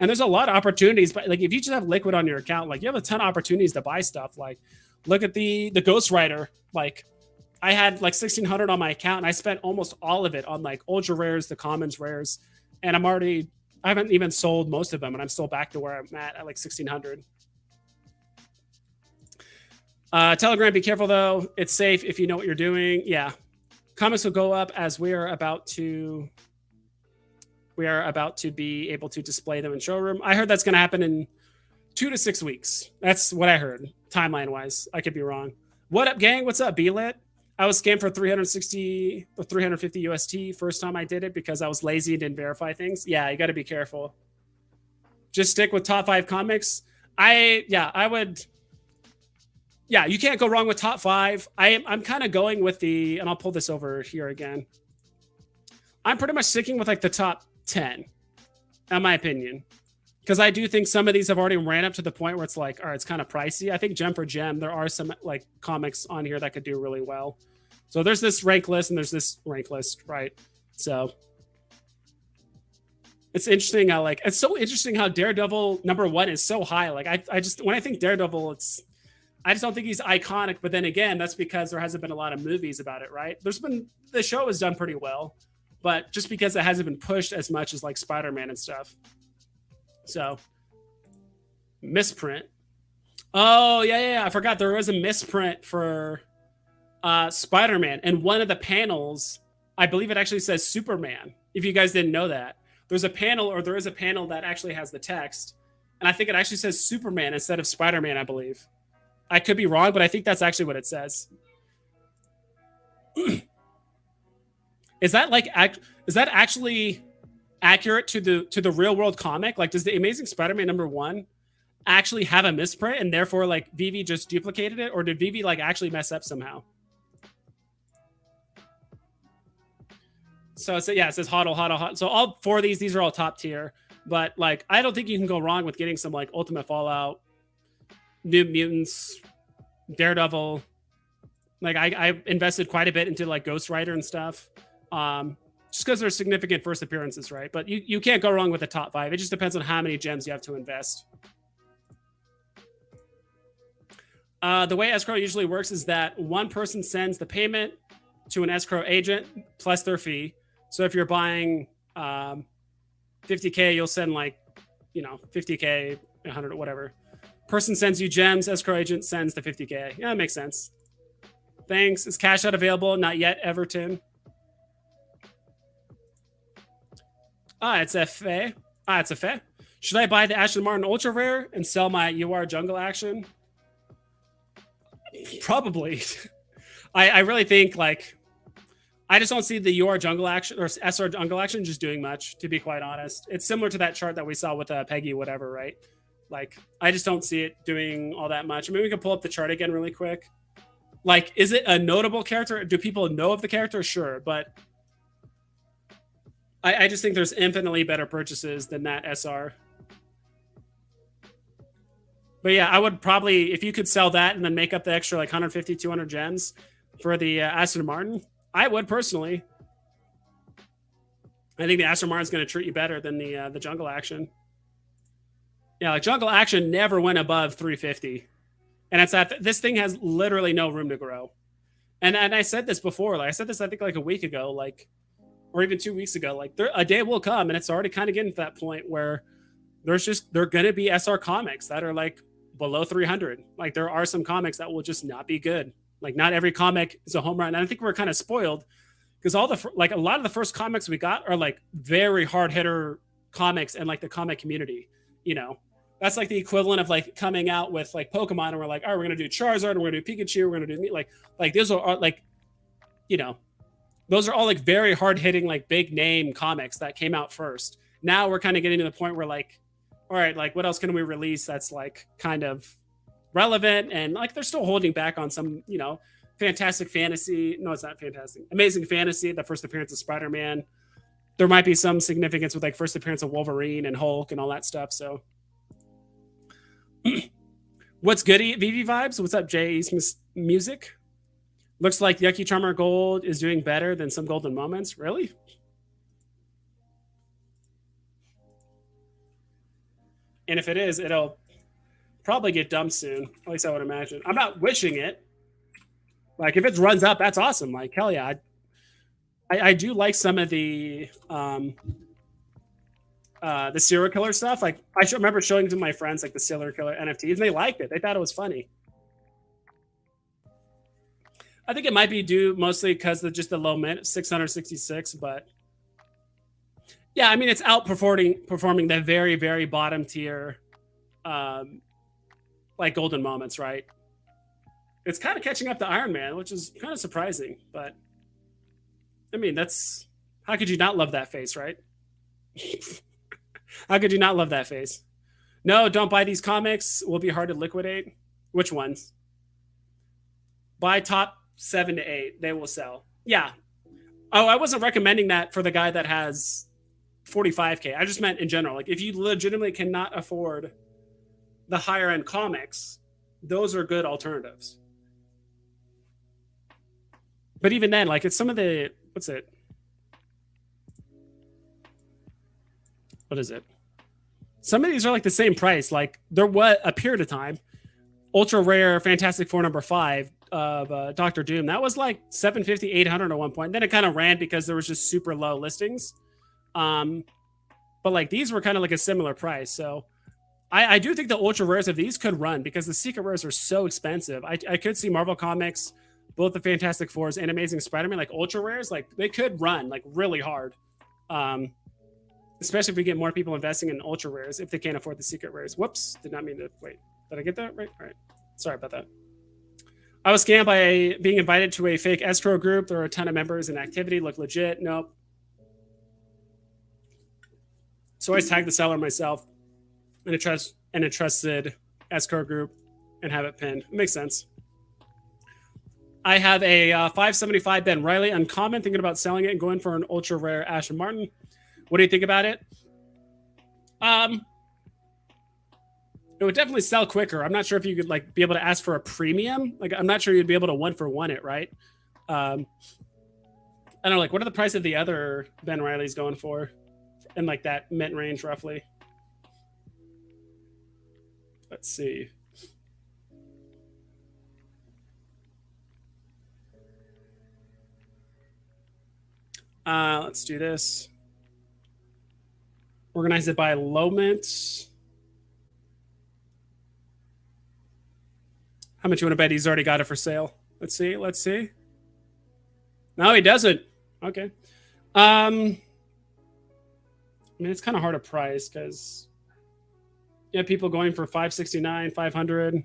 And there's a lot of opportunities, but like if you just have liquid on your account, like you have a ton of opportunities to buy stuff. Like look at the Ghost Rider. Like I had like 1,600 on my account and I spent almost all of it on like ultra rares, the commons rares. And I haven't even sold most of them, and I'm still back to where I'm at like 1,600. Telegram, be careful though. It's safe if you know what you're doing. Yeah. Comments will go up as we are about to be able to display them in showroom. I heard that's going to happen in 2 to 6 weeks. That's what I heard, timeline wise. I could be wrong. What up, gang? What's up, B-Lit? I was scammed for 360 or 350 UST first time I did it because I was lazy and didn't verify things. Yeah, you got to be careful. Just stick with top 5 comics. I would. Yeah, you can't go wrong with top 5. I'm kind of going with and I'll pull this over here again. I'm pretty much sticking with like the top 10, in my opinion. Because I do think some of these have already ran up to the point where it's like, all right, it's kind of pricey. I think gem for gem, there are some like comics on here that could do really well. So there's this rank list and there's this rank list, right? So it's interesting how it's so interesting how Daredevil #1 is so high. Like I just, when I think Daredevil, I just don't think he's iconic. But then again, that's because there hasn't been a lot of movies about it, right? The show has done pretty well, but just because it hasn't been pushed as much as like Spider-Man and stuff. So misprint. Oh yeah. I forgot there was a misprint for Spider-Man, and one of the panels, I believe it actually says Superman. If you guys didn't know that, there is a panel that actually has the text, and I think it actually says Superman instead of Spider-Man. I believe. I could be wrong, but I think that's actually what it says. Is that actually accurate to the real world comic? Like, does the Amazing Spider-Man #1 actually have a misprint, and therefore like Veve just duplicated it, or did Veve like actually mess up somehow? So it says HODL. So all 4 of these are all top tier, but like I don't think you can go wrong with getting some like Ultimate Fallout, New Mutants, Daredevil. Like I invested quite a bit into like Ghost Rider and stuff. just because there's significant first appearances, right? But you can't go wrong with the top 5. It just depends on how many gems you have to invest. The way escrow usually works is that one person sends the payment to an escrow agent plus their fee. So if you're buying 50K, you'll send like, 50K, 100, whatever. Person sends you gems, escrow agent sends the 50K. Yeah, that makes sense. Thanks. Is cash out available? Not yet, Everton. It's a Fe. It's a Fe. Should I buy the Aston Martin Ultra Rare and sell my UR Jungle Action? Probably. I really think I just don't see the UR Jungle Action or SR Jungle Action just doing much, to be quite honest. It's similar to that chart that we saw with Peggy, whatever, right? I just don't see it doing all that much. I mean, we can pull up the chart again really quick. Is it a notable character? Do people know of the character? Sure, but I just think there's infinitely better purchases than that SR. But yeah, I would probably, if you could sell that and then make up the extra 150, 200 gems for the Aston Martin, I would personally. I think the Aston Martin's going to treat you better than the Jungle Action. Yeah, Jungle Action never went above 350. And it's that this thing has literally no room to grow. And I said this before. I said this, I think, a week ago, or even 2 weeks ago. A day will come, and it's already kind of getting to that point where there are going to be SR comics that are below 300. There are some comics that will just not be good. Not every comic is a home run. And I think we're kind of spoiled because a lot of the first comics we got are very hard hitter comics and the comic community. That's the equivalent of coming out with Pokemon, and we're all right, we're gonna do Charizard, and we're gonna do Pikachu, we're gonna do those are those are all very hard hitting big name comics that came out first. Now we're kind of getting to the point where all right, what else can we release that's kind of relevant, and they're still holding back on some fantastic fantasy. No, it's not fantastic. Amazing Fantasy, the first appearance of Spider-Man. There might be some significance with first appearance of Wolverine and Hulk and all that stuff. So. What's good, Veve Vibes? What's up, Jay's Music? Looks like Yucky Charmer Gold is doing better than some Golden Moments. Really? And if it is, it'll probably get dumped soon. At least I would imagine. I'm not wishing it. If it runs up, that's awesome. Hell yeah. I do like some of the serial killer stuff. I remember showing to my friends the serial killer NFTs, and they liked it. They thought it was funny. I think it might be due mostly because of just the low mint, 666. But yeah, I mean, it's outperforming the very, very bottom tier, Golden Moments, right? It's kind of catching up to Iron Man, which is kind of surprising. But I mean, how could you not love that face, right? How could you not love that face? No, don't buy these comics. Will be hard to liquidate. Which ones? Buy top 7 to 8. They will sell. Yeah. Oh, I wasn't recommending that for the guy that has 45K. I just meant in general. If you legitimately cannot afford the higher end comics, those are good alternatives. But even then, it's some of the, what's it? What is it? Some of these are the same price. There was a period of time, ultra rare Fantastic Four #5 of Doctor Doom. That was 750, 800 at one point. Then it kind of ran because there was just super low listings. But these were kind of a similar price. So I do think the ultra rares of these could run because the secret rares are so expensive. I could see Marvel Comics, both the Fantastic Fours and Amazing Spider-Man, ultra rares, they could run really hard. Especially if we get more people investing in ultra rares if they can't afford the secret rares. Whoops, did not mean to wait. Did I get that right? All right. Sorry about that. I was scammed by being invited to a fake escrow group. There are a ton of members and activity. Look legit. Nope. So I tagged the seller myself in a trusted escrow group and have it pinned. It makes sense. I have a 575 Ben Riley uncommon, thinking about selling it and going for an ultra rare Aston Martin. What do you think about it? It would definitely sell quicker. I'm not sure if you could be able to ask for a premium. I'm not sure you'd be able to 1-for-1 it, right? I don't know, like what are the price of the other Ben Riley's going for in like that mint range roughly? Let's see. Let's do this. Organize it by low mint. How much you want to bet he's already got it for sale? Let's see. Let's see. No, he doesn't. Okay. I mean, it's kind of hard to price because you have people going for 569, 500.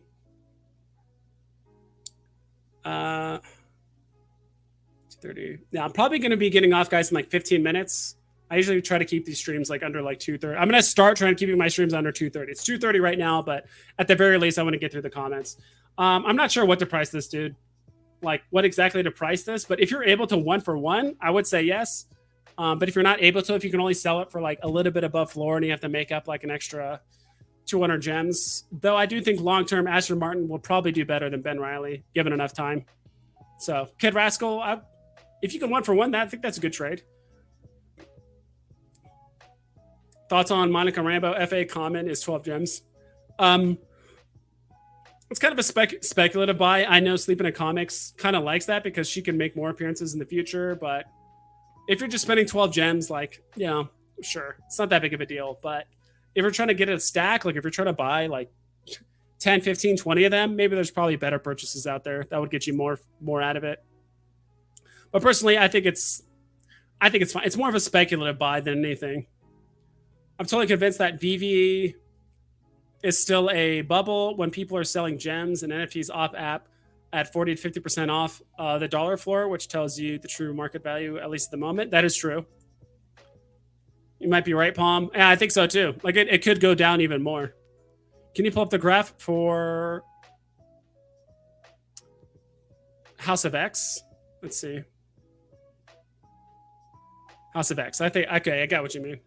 230. Yeah, I'm probably going to be getting off, guys, in like 15 minutes. I usually try to keep these streams like under like 2:30. I'm going to start trying to keep my streams under 2:30. It's 2:30 right now, but at the very least, I want to get through the comments. I'm not sure what to price this, dude. Like what exactly to price this, but if you're able to 1-for-1, I would say yes. But if you're not able to, if you can only sell it for like a little bit above floor and you have to make up like an extra 200 gems, though I do think long-term Aston Martin will probably do better than Ben Riley, given enough time. So Kid Rascal, if you can 1-for-1 that, I think that's a good trade. Thoughts on Monica Rambo? FA common is 12 gems. It's kind of a speculative buy. I know Sleeping at Comics kind of likes that because she can make more appearances in the future. But if you're just spending 12 gems, like, you know, sure, it's not that big of a deal. But if you're trying to get a stack, like if you're trying to buy like 10, 15, 20 of them, maybe there's probably better purchases out there that would get you more out of it. But personally, I think it's fine. It's more of a speculative buy than anything. I'm totally convinced that Veve is still a bubble when people are selling gems and NFTs off app at 40 to 50% off the dollar floor, which tells you the true market value, at least at the moment. That is true. You might be right, Palm. Yeah, I think so too. Like it could go down even more. Can you pull up the graph for House of X? Let's see. House of X. I think, okay, I got what you mean.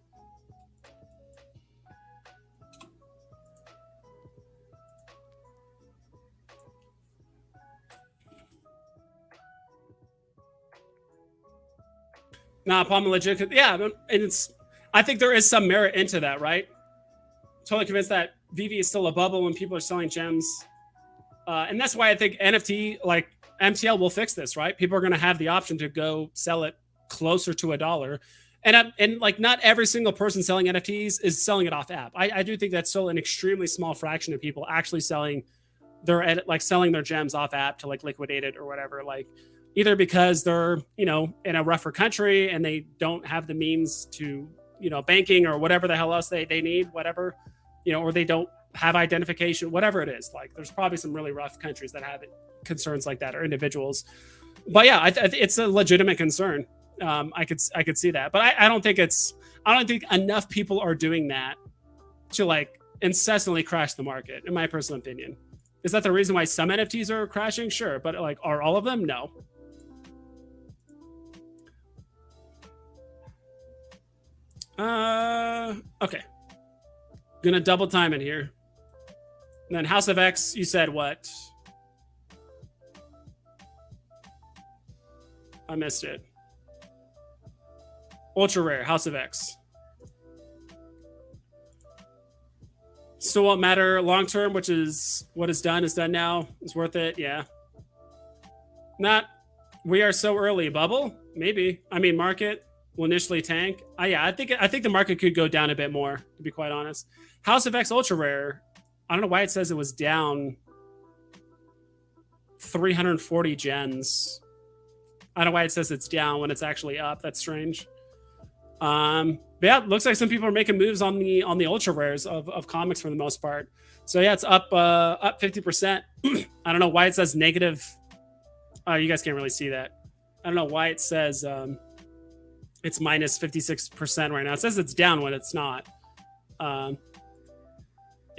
Nah, Palm legit. Yeah, and it's. I think there is some merit into that, right? Totally convinced that Veve is still a bubble when people are selling gems, and that's why I think NFT, like MTL, will fix this. Right? People are going to have the option to go sell it closer to $1, and like not every single person selling NFTs is selling it off app. I do think that's still an extremely small fraction of people actually selling their gems off app to like liquidate it or whatever. Like either because they're, you know, in a rougher country and they don't have the means to, you know, banking or whatever the hell else they need, whatever, you know, or they don't have identification, whatever it is. Like there's probably some really rough countries that have concerns like that, or individuals. But yeah, it's a legitimate concern. I could see that, but I don't think enough people are doing that to like incessantly crash the market, in my personal opinion. Is that the reason why some NFTs are crashing? Sure, but like, are all of them? No. Okay. Gonna double time it here. And then House of X, you said what? I missed it. Ultra rare, House of X. Still won't matter long term, which is what is done now. It's worth it, yeah. Not, we are so early. Bubble? Maybe. I mean, market will initially tank. Yeah, I think the market could go down a bit more, to be quite honest. House of X ultra rare. I don't know why it says it was down 340 gens. I don't know why it says it's down when it's actually up. That's strange. But yeah, it looks like some people are making moves on the ultra rares of comics for the most part. So yeah, it's up 50%. I don't know why it says negative. You guys can't really see that. I don't know why it says it's minus 56% right now. It says it's down when it's not.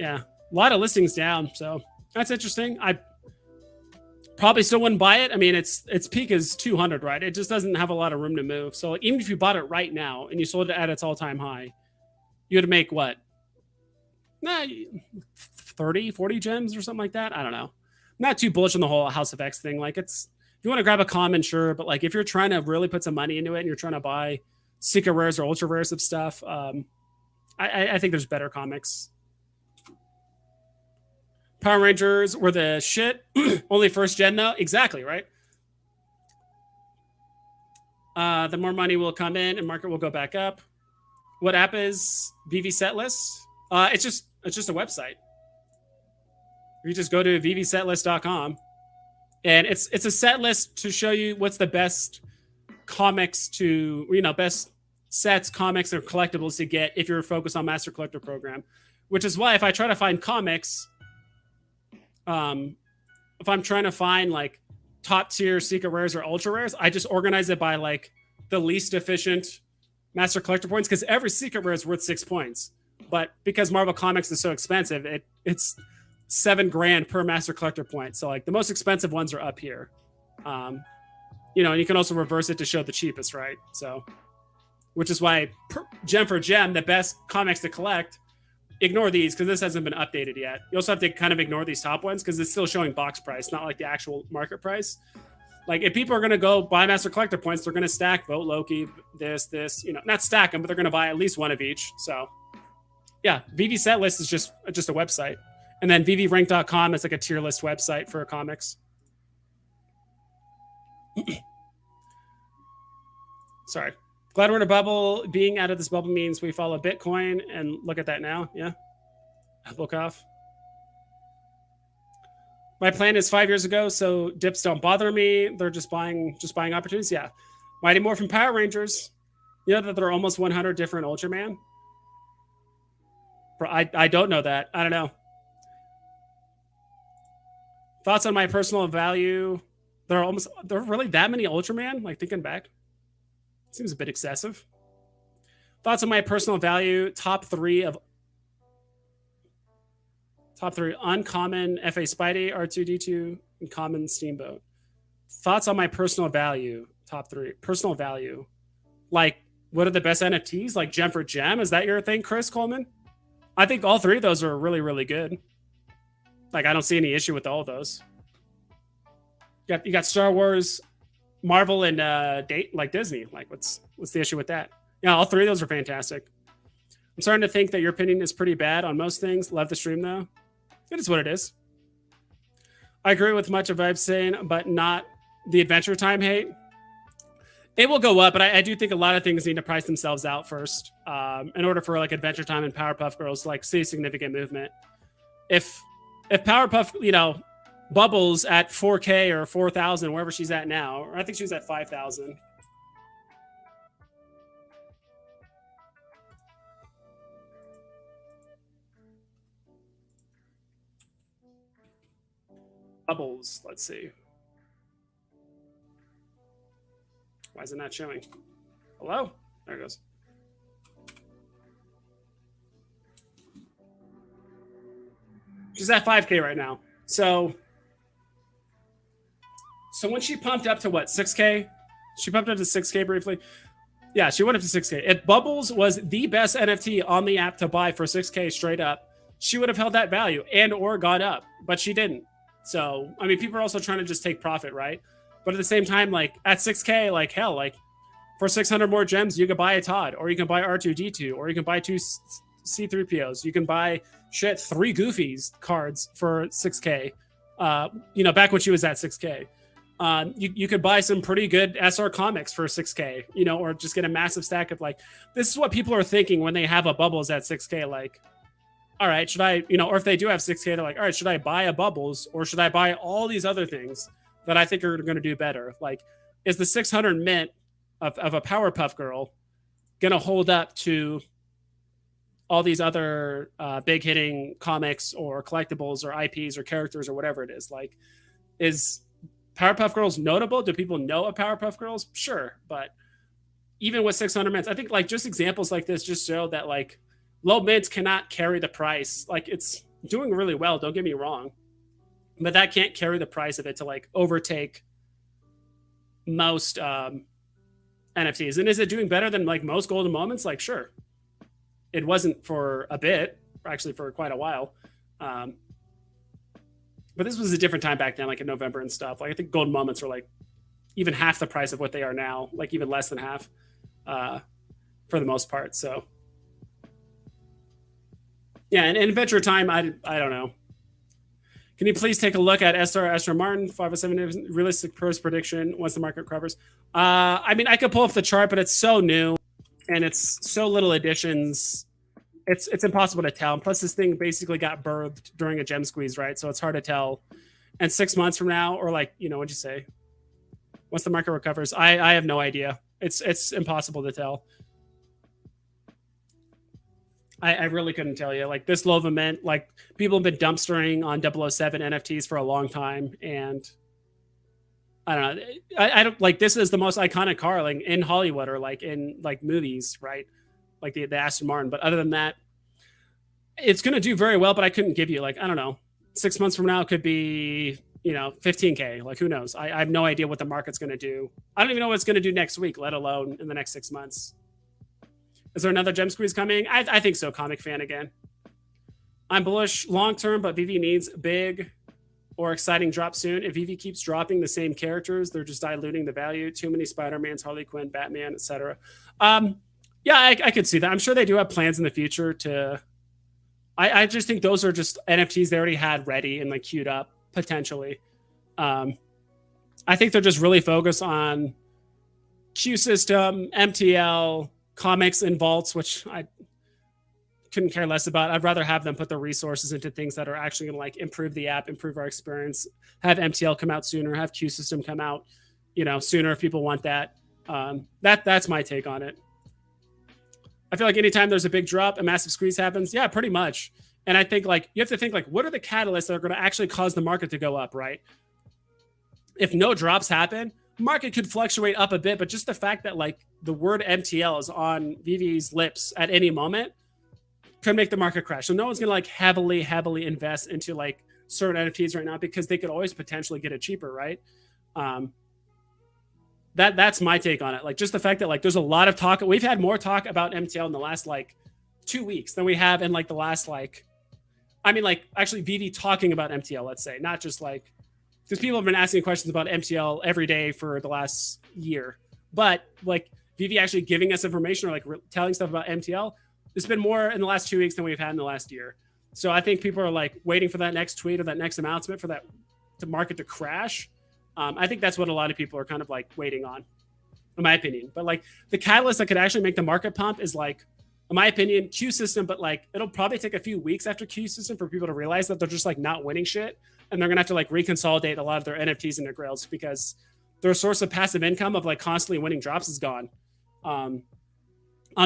Yeah, a lot of listings down. So that's interesting. I probably still wouldn't buy it. I mean, its peak is 200, right? It just doesn't have a lot of room to move. So like, even if you bought it right now and you sold it at its all-time high, you would make what? 30, 40 gems or something like that. I don't know. I'm not too bullish on the whole House of X thing. Like it's you want to grab a common, sure, but like if you're trying to really put some money into it and you're trying to buy secret rares or ultra rares of stuff, I think there's better comics. Power Rangers were the shit. Only first gen though. Exactly, right? The more money will come in and market will go back up. What app is Veve Setlist? It's just a website. You just go to vvsetlist.com and it's a set list to show you what's the best comics to, best sets, comics, or collectibles to get if you're focused on Master Collector Program. Which is why if I try to find comics, if I'm trying to find like top tier secret rares or ultra rares, I just organize it by like the least efficient Master Collector points, because every secret rare is worth 6 points. But because Marvel Comics is so expensive, it's $7,000 per Master Collector point. So like the most expensive ones are up here. And you can also reverse it to show the cheapest, right? So, which is why gem for gem, the best comics to collect, ignore these because this hasn't been updated yet. You also have to kind of ignore these top ones because it's still showing box price, not like the actual market price. Like if people are going to go buy Master Collector points, they're going to stack Vote Loki, this, not stack them, but they're going to buy at least one of each. So yeah, Veve Setlist is just a website. And then VVRank.com is like a tier list website for comics. Sorry. Glad we're in a bubble. Being out of this bubble means we follow Bitcoin, and look at that now. Yeah. Book off. My plan is 5 years ago, so dips don't bother me. They're just buying opportunities. Yeah. Mighty Morphin Power Rangers. You know that there are almost 100 different Ultraman? I don't know that. I don't know. Thoughts on my personal value? There are really that many Ultraman? Like thinking back. Seems a bit excessive. Thoughts on my personal value? Top three: uncommon FA Spidey, R2D2, and common Steamboat. Thoughts on my personal value? Top three. Personal value. Like, what are the best NFTs? Like gem for gem? Is that your thing, Chris Coleman? I think all three of those are really, really good. Like, I don't see any issue with all of those. You got Star Wars, Marvel, and Disney. Like, what's the issue with that? Yeah, all three of those are fantastic. I'm starting to think that your opinion is pretty bad on most things. Love the stream though. It is what it is. I agree with much of what I'm saying, but not the Adventure Time hate. It will go up, but I do think a lot of things need to price themselves out first in order for like Adventure Time and Powerpuff Girls to like see significant movement. If Powerpuff, bubbles at 4K or 4,000, wherever she's at now, or I think she's at 5,000. Bubbles, let's see. Why is it not showing? Hello? There it goes. She's at 5K right now. So when she pumped up to what, 6K? She pumped up to 6K briefly. Yeah, she went up to 6K. If Bubbles was the best NFT on the app to buy for 6K straight up, she would have held that value and or gone up, but she didn't. So, I mean, people are also trying to just take profit, right? But at the same time, like at 6K, like hell, like for 600 more gems, you could buy a Todd, or you can buy R2D2, or you can buy 2 C3POs. You can buy 3 Goofies cards for 6K. Back when she was at 6K. You could buy some pretty good SR comics for 6K, or just get a massive stack of like, this is what people are thinking when they have a Bubbles at 6K. Like, all right, should I, or if they do have 6K, they're like, all right, should I buy a Bubbles or should I buy all these other things that I think are going to do better? Like, is the 600 mint of a Powerpuff Girl going to hold up to all these other big hitting comics or collectibles or IPs or characters or whatever it is? Like, is Powerpuff Girls notable? Do people know of Powerpuff Girls? Sure. But even with 600 mints, I think like just examples like this just show that like low mints cannot carry the price. Like it's doing really well, don't get me wrong, but that can't carry the price of it to like overtake most NFTs. And is it doing better than like most golden moments? Like, sure. It wasn't for a bit, actually for quite a while. But this was a different time back then, like in November and stuff. Like I think golden moments were like even half the price of what they are now, like even less than half, uh, for the most part. So yeah, and in Adventure Time, I don't know. Can you please take a look at SR Astra Martin 507 realistic pros prediction once the market recovers? I mean, I could pull up the chart, but it's so new and it's so little additions. It's impossible to tell. And plus, this thing basically got birthed during a gem squeeze, right? So it's hard to tell. And 6 months from now, or like, what'd you say? Once the market recovers, I have no idea. It's impossible to tell. I really couldn't tell you. Like this Lova Mint, like people have been dumpstering on 007 NFTs for a long time, and I don't know. I don't like this is the most iconic car like in Hollywood or like in like movies, right? Like the Aston Martin. But other than that, it's gonna do very well. But I couldn't give you like I don't know. 6 months from now could be 15K. Like who knows? I have no idea what the market's gonna do. I don't even know what it's gonna do next week, let alone in the next 6 months. Is there another gem squeeze coming? I think so. Comic fan again. I'm bullish long term, but Veve needs big or exciting drop soon. If Veve keeps dropping the same characters, they're just diluting the value. Too many Spider-Mans, Harley Quinn, Batman, etc. Yeah, I could see that. I'm sure they do have plans in the future to. I just think those are just NFTs they already had ready and like queued up potentially. I think they're just really focused on Q system, MTL, comics, and vaults, which I couldn't care less about. I'd rather have them put their resources into things that are actually going to like improve the app, improve our experience, have MTL come out sooner, have Q system come out, sooner if people want that. That's my take on it. I feel like anytime there's a big drop, a massive squeeze happens. Yeah, pretty much. And I think like you have to think like, what are the catalysts that are going to actually cause the market to go up, right? If no drops happen, market could fluctuate up a bit, but just the fact that like the word MTL is on Veve's lips at any moment could make the market crash. So no one's gonna like heavily invest into like certain NFTs right now because they could always potentially get it cheaper, right? That's my take on it. Like just the fact that like there's a lot of talk. We've had more talk about MTL in the last like 2 weeks than we have in like the last like, I mean like actually Veve talking about MTL, let's say, not just like because people have been asking questions about MTL every day for the last year, but like Veve actually giving us information or like telling stuff about MTL, it's been more in the last 2 weeks than we've had in the last year. So I think people are like waiting for that next tweet or that next announcement for that to market to crash. I think that's what a lot of people are kind of like waiting on, in my opinion. But like the catalyst that could actually make the market pump is like, in my opinion, Q system. But like it'll probably take a few weeks after Q system for people to realize that they're just like not winning shit, and they're gonna have to like reconsolidate a lot of their NFTs and their grails because their source of passive income of like constantly winning drops is gone. On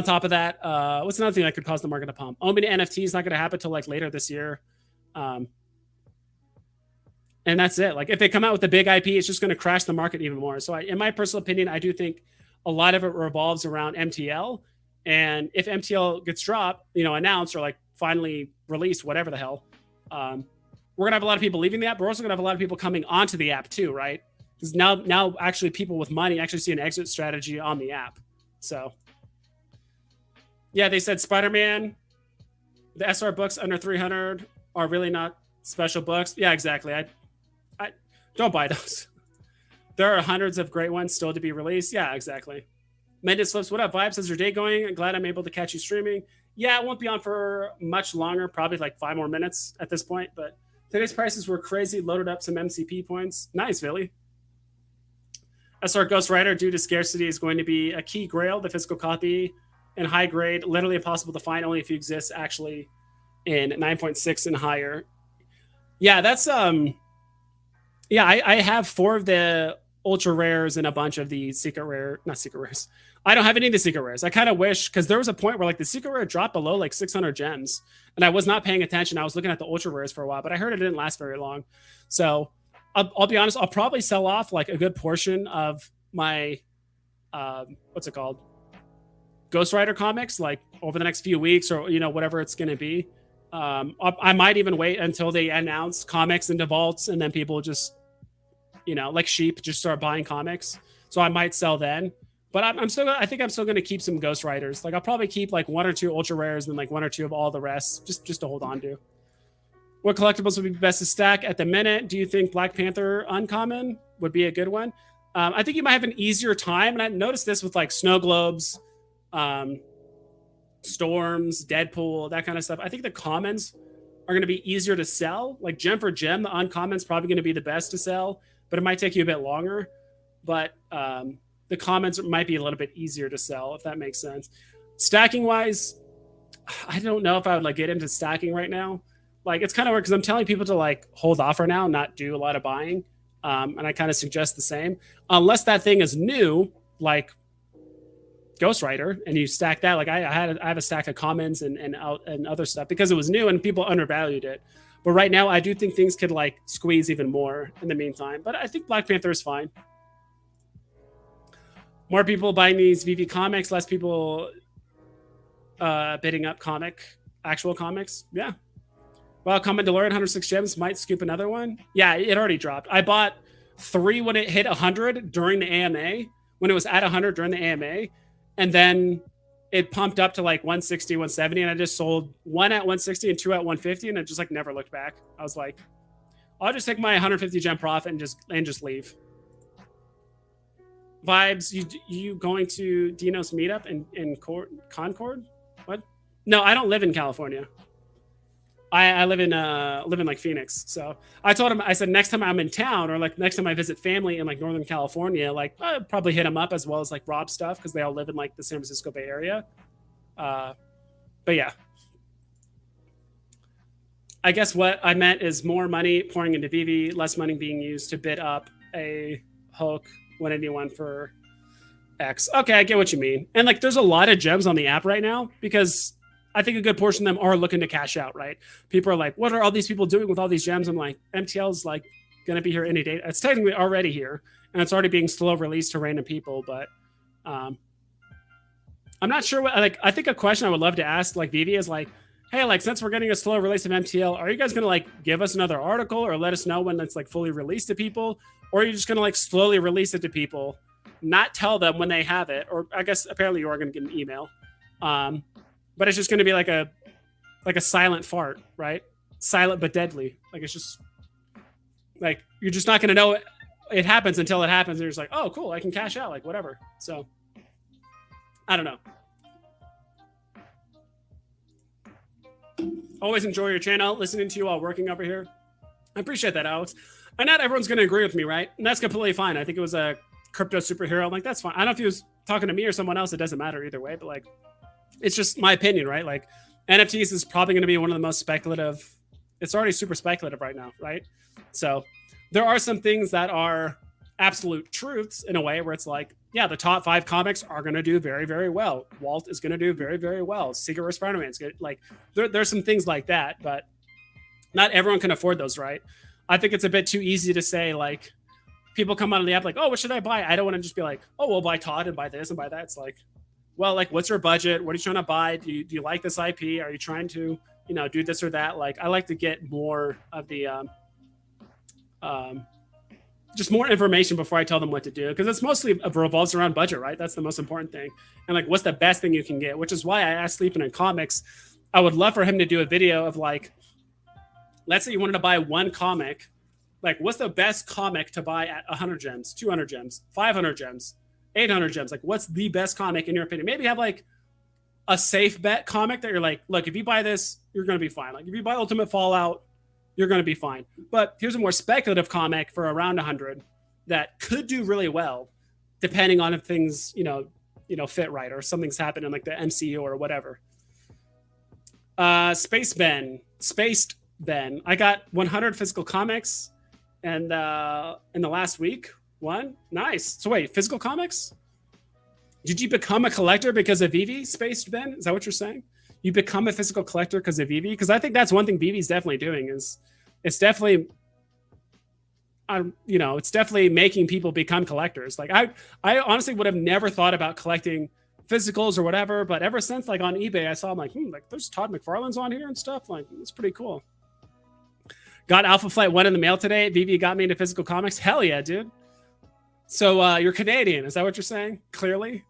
top of that, what's another thing that could cause the market to pump? Owning NFT is not going to happen until like later this year. And that's it. Like if they come out with a big IP, it's just going to crash the market even more. So in my personal opinion, I do think a lot of it revolves around MTL. And if MTL gets dropped, announced or like finally released, whatever the hell, we're going to have a lot of people leaving the app. But we're also going to have a lot of people coming onto the app too, right? Because now actually people with money actually see an exit strategy on the app. So yeah, they said Spider-Man, the SR books under 300 are really not special books. Yeah, exactly. I don't buy those. There are hundreds of great ones still to be released. Yeah, exactly. Mendes Flips, what up, Vibes? How's your day going? I'm glad I'm able to catch you streaming. Yeah, it won't be on for much longer, probably like 5 more minutes at this point. But today's prices were crazy. Loaded up some MCP points. Nice, Billy. SR Ghost Rider, due to scarcity, is going to be a key grail. The physical copy in high grade, literally impossible to find. Only if you exist actually in 9.6 and higher. Yeah, that's yeah, I have 4 of the ultra rares and a bunch of the not secret rares. I don't have any of the secret rares. I kind of wish, because there was a point where like the secret rare dropped below like 600 gems, and I was not paying attention. I was looking at the ultra rares for a while, but I heard it didn't last very long. So I'll be honest, I'll probably sell off like a good portion of my what's it called, Ghost Rider comics, like over the next few weeks or whatever it's going to be. I might even wait until they announce comics into vaults, and then people just like sheep just start buying comics. So I might sell then, but I think I'm still going to keep some Ghost Riders. Like I'll probably keep like 1 or 2 ultra rares and like 1 or 2 of all the rest just to hold on to. What collectibles would be best to stack at the minute? Do you think Black Panther uncommon would be a good one? I think you might have an easier time, and I noticed this with like snow globes, um, storms, Deadpool, that kind of stuff. I think the commons are going to be easier to sell. Like gem for gem, the uncommon's probably going to be the best to sell, but it might take you a bit longer. But the commons might be a little bit easier to sell, if that makes sense. Stacking wise, I don't know if I would like get into stacking right now. Like it's kind of weird because I'm telling people to like hold off for now, not do a lot of buying. And I kind of suggest the same, unless that thing is new, like Ghost Rider, and you stack that. Like I have a stack of commons and other stuff because it was new and people undervalued it. But right now, I do think things could like squeeze even more in the meantime. But I think Black Panther is fine. More people buying these VV comics, less people bidding up actual comics. Yeah. Well, Common DeLorean 106 gems might scoop another one. Yeah, it already dropped. I bought 3 when it hit 100 during the AMA, when it was at 100 during the AMA. And then it pumped up to like 160, 170. And I just sold 1 at 160 and 2 at 150. And I just like never looked back. I was like, I'll just take my 150 gem profit and just leave. Vibes, you going to Dino's meetup in Concord? What? No, I don't live in California. I live in like Phoenix. So I told him, I said, next time I'm in town or like next time I visit family in like Northern California, like I'd probably hit him up as well as like Rob stuff because they all live in like the San Francisco Bay Area. But yeah, I guess what I meant is more money pouring into VV, less money being used to bid up a Hulk 181 for X. Okay, I get what you mean. And like there's a lot of gems on the app right now because I think a good portion of them are looking to cash out, right? People are like, what are all these people doing with all these gems? I'm like, MTL is like going to be here any day. It's technically already here, and it's already being slow released to random people. But I'm not sure what, like, I think a question I would love to ask, like, Vivi is like, hey, like, since we're getting a slow release of MTL, are you guys going to like give us another article or let us know when it's like fully released to people? Or are you just going to like slowly release it to people, not tell them when they have it? Or I guess apparently you are going to get an email. But it's just going to be like a silent fart, right? Silent but deadly. Like it's just like you're just not going to know it happens until it happens. And you're just like, oh, cool, I can cash out, like whatever. So I don't know. Always enjoy your channel, listening to you while working over here. I appreciate that, Alex. And not everyone's going to agree with me, right? And that's completely fine. I think it was a crypto superhero. I'm like, that's fine. I don't know if he was talking to me or someone else. It doesn't matter either way. But like, it's just my opinion, right? Like NFTs is probably going to be one of the most speculative. It's already super speculative right now, right? So there are some things that are absolute truths in a way where it's like, yeah, the top 5 comics are going to do very, very well. Walt is going to do very, very well. Secret Wars Spider-Man's good. Like there's some things like that, but not everyone can afford those, right? I think it's a bit too easy to say like people come out of the app like, oh, what should I buy? I don't want to just be like, oh, we'll buy Todd and buy this and buy that. It's like, well, like, what's your budget? What are you trying to buy? Do you like this IP? Are you trying to, do this or that? Like, I like to get more of the, just more information before I tell them what to do. Because it's mostly revolves around budget, right? That's the most important thing. And like, what's the best thing you can get? Which is why I asked Sleeping in Comics. I would love for him to do a video of like, let's say you wanted to buy one comic. Like, what's the best comic to buy at 100 gems, 200 gems, 500 gems? 800 gems. Like, what's the best comic in your opinion? Maybe have like a safe bet comic that you're like, look, if you buy this, you're going to be fine. Like if you buy Ultimate Fallout, you're going to be fine. But here's a more speculative comic for around 100 that could do really well, depending on if things, fit right or something's happened in like the MCU or whatever. Spaced Ben. I got 100 physical comics, and in the last week. One? Nice. So wait, physical comics? Did you become a collector because of Veve, Spaced Ben? Is that what you're saying? You become a physical collector because of Veve? Because I think that's one thing Veve's definitely doing is it's definitely, it's definitely making people become collectors. Like I honestly would have never thought about collecting physicals or whatever, but ever since like on eBay, I saw, I'm like, like there's Todd McFarlane's on here and stuff. Like, it's pretty cool. Got Alpha Flight 1 in the mail today. Veve got me into physical comics. Hell yeah, dude. So you're Canadian. Is that what you're saying? Clearly,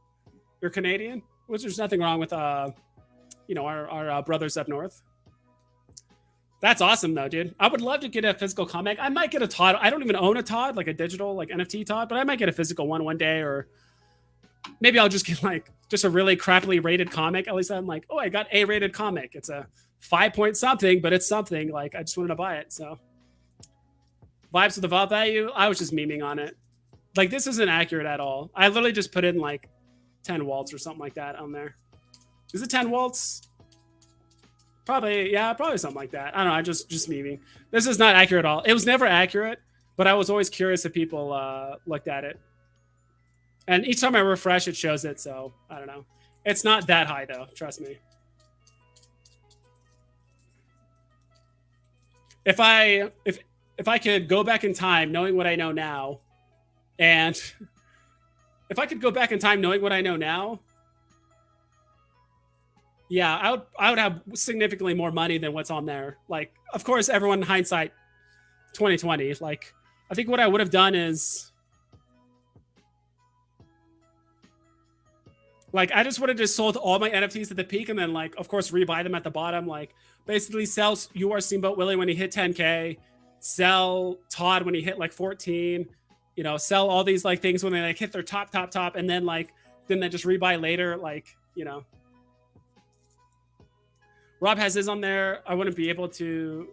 you're Canadian. Which there's nothing wrong with, our brothers up north. That's awesome though, dude. I would love to get a physical comic. I might get a Todd. I don't even own a Todd, like a digital, like NFT Todd, but I might get a physical one day, or maybe I'll just get like just a really crappily rated comic. At least I'm like, oh, I got a rated comic. It's a 5 point something, but it's something. Like I just wanted to buy it. So vibes with the vault value. I was just memeing on it. Like this isn't accurate at all. I literally just put in like 10 waltz or something like that on there. Is it 10 waltz? Probably, yeah, probably something like that. I don't know. I just memeing. This is not accurate at all. It was never accurate, but I was always curious if people looked at it. And each time I refresh, it shows it. So I don't know. It's not that high though. Trust me. If I could go back in time, knowing what I know now, and if I could go back in time, knowing what I know now, yeah, I would have significantly more money than what's on there. Like, of course, everyone in hindsight, 2020. Like, I think what I would have done is, like, I just would have just sold all my NFTs at the peak, and then, like, of course, rebuy them at the bottom. Like, basically, sell You Are Steamboat Willie when he hit 10K, sell Todd when he hit like 14. You know, sell all these like things when they like hit their top, and then they just rebuy later. Like, you know. Rob has his on there. I wouldn't be able to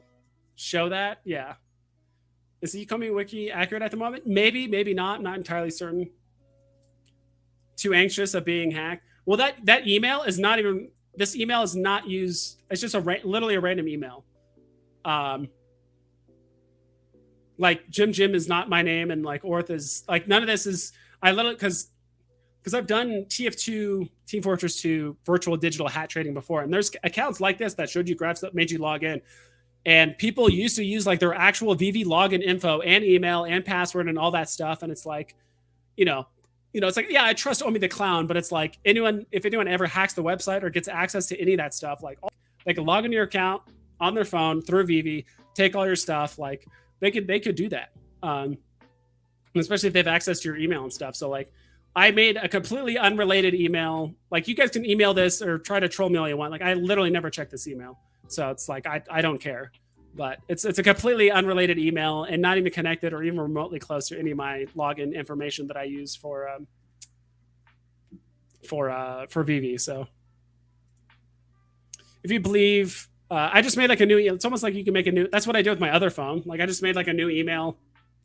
show that. Yeah. Is the ecomi wiki accurate at the moment? Maybe, maybe not. I'm not entirely certain. Too anxious of being hacked. Well, that email is not even. This email is not used. It's just literally a random email. Like Jim is not my name, and like Orth is like none of this is. I literally because I've done TF2, Team Fortress 2 virtual digital hat trading before, and there's accounts like this that showed you graphs that made you log in, and people used to use like their actual Veve login info and email and password and all that stuff, and it's like, you know, it's like, yeah, I trust Omi the Clown, but it's like if anyone ever hacks the website or gets access to any of that stuff, like they can log into your account on their phone through Veve, take all your stuff, like they could do that, especially if they have access to your email and stuff. So like, I made a completely unrelated email. Like you guys can email this or try to troll me all you want. Like I literally never check this email. So it's like, I don't care, but it's a completely unrelated email and not even connected or even remotely close to any of my login information that I use for Veve. So if you believe, I just made like a new, it's almost like you can make a new, that's what I do with my other phone. Like I just made like a new email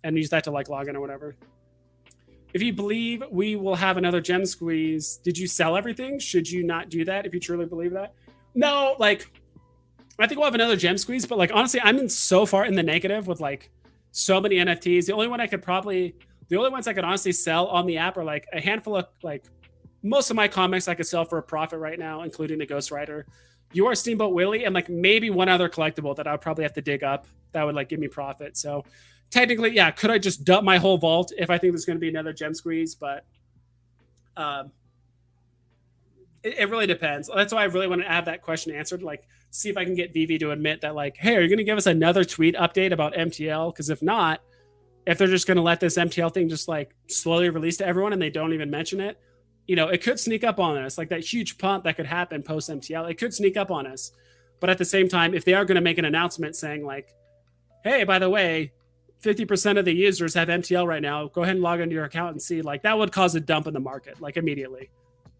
and use that to like log in or whatever. If you believe we will have another gem squeeze, did you sell everything? Should you not do that if you truly believe that? No, like, I think we'll have another gem squeeze, but like, honestly, I'm in so far in the negative with like so many NFTs. The only ones I could honestly sell on the app are like a handful of like, most of my comics I could sell for a profit right now, including the Ghost Rider. You Are Steamboat Willie, and like maybe one other collectible that I would probably have to dig up that would like give me profit. So technically, yeah, could I just dump my whole vault if I think there's going to be another gem squeeze? But it really depends. That's why I really want to have that question answered. Like, see if I can get Veve to admit that, like, hey, are you going to give us another tweet update about MTL? Because if not, if they're just going to let this MTL thing just like slowly release to everyone and they don't even mention it, you know, it could sneak up on us. Like that huge pump that could happen post MTL, it could sneak up on us. But at the same time, if they are going to make an announcement saying like, hey, by the way, 50% of the users have MTL right now, go ahead and log into your account and see, like that would cause a dump in the market, like immediately.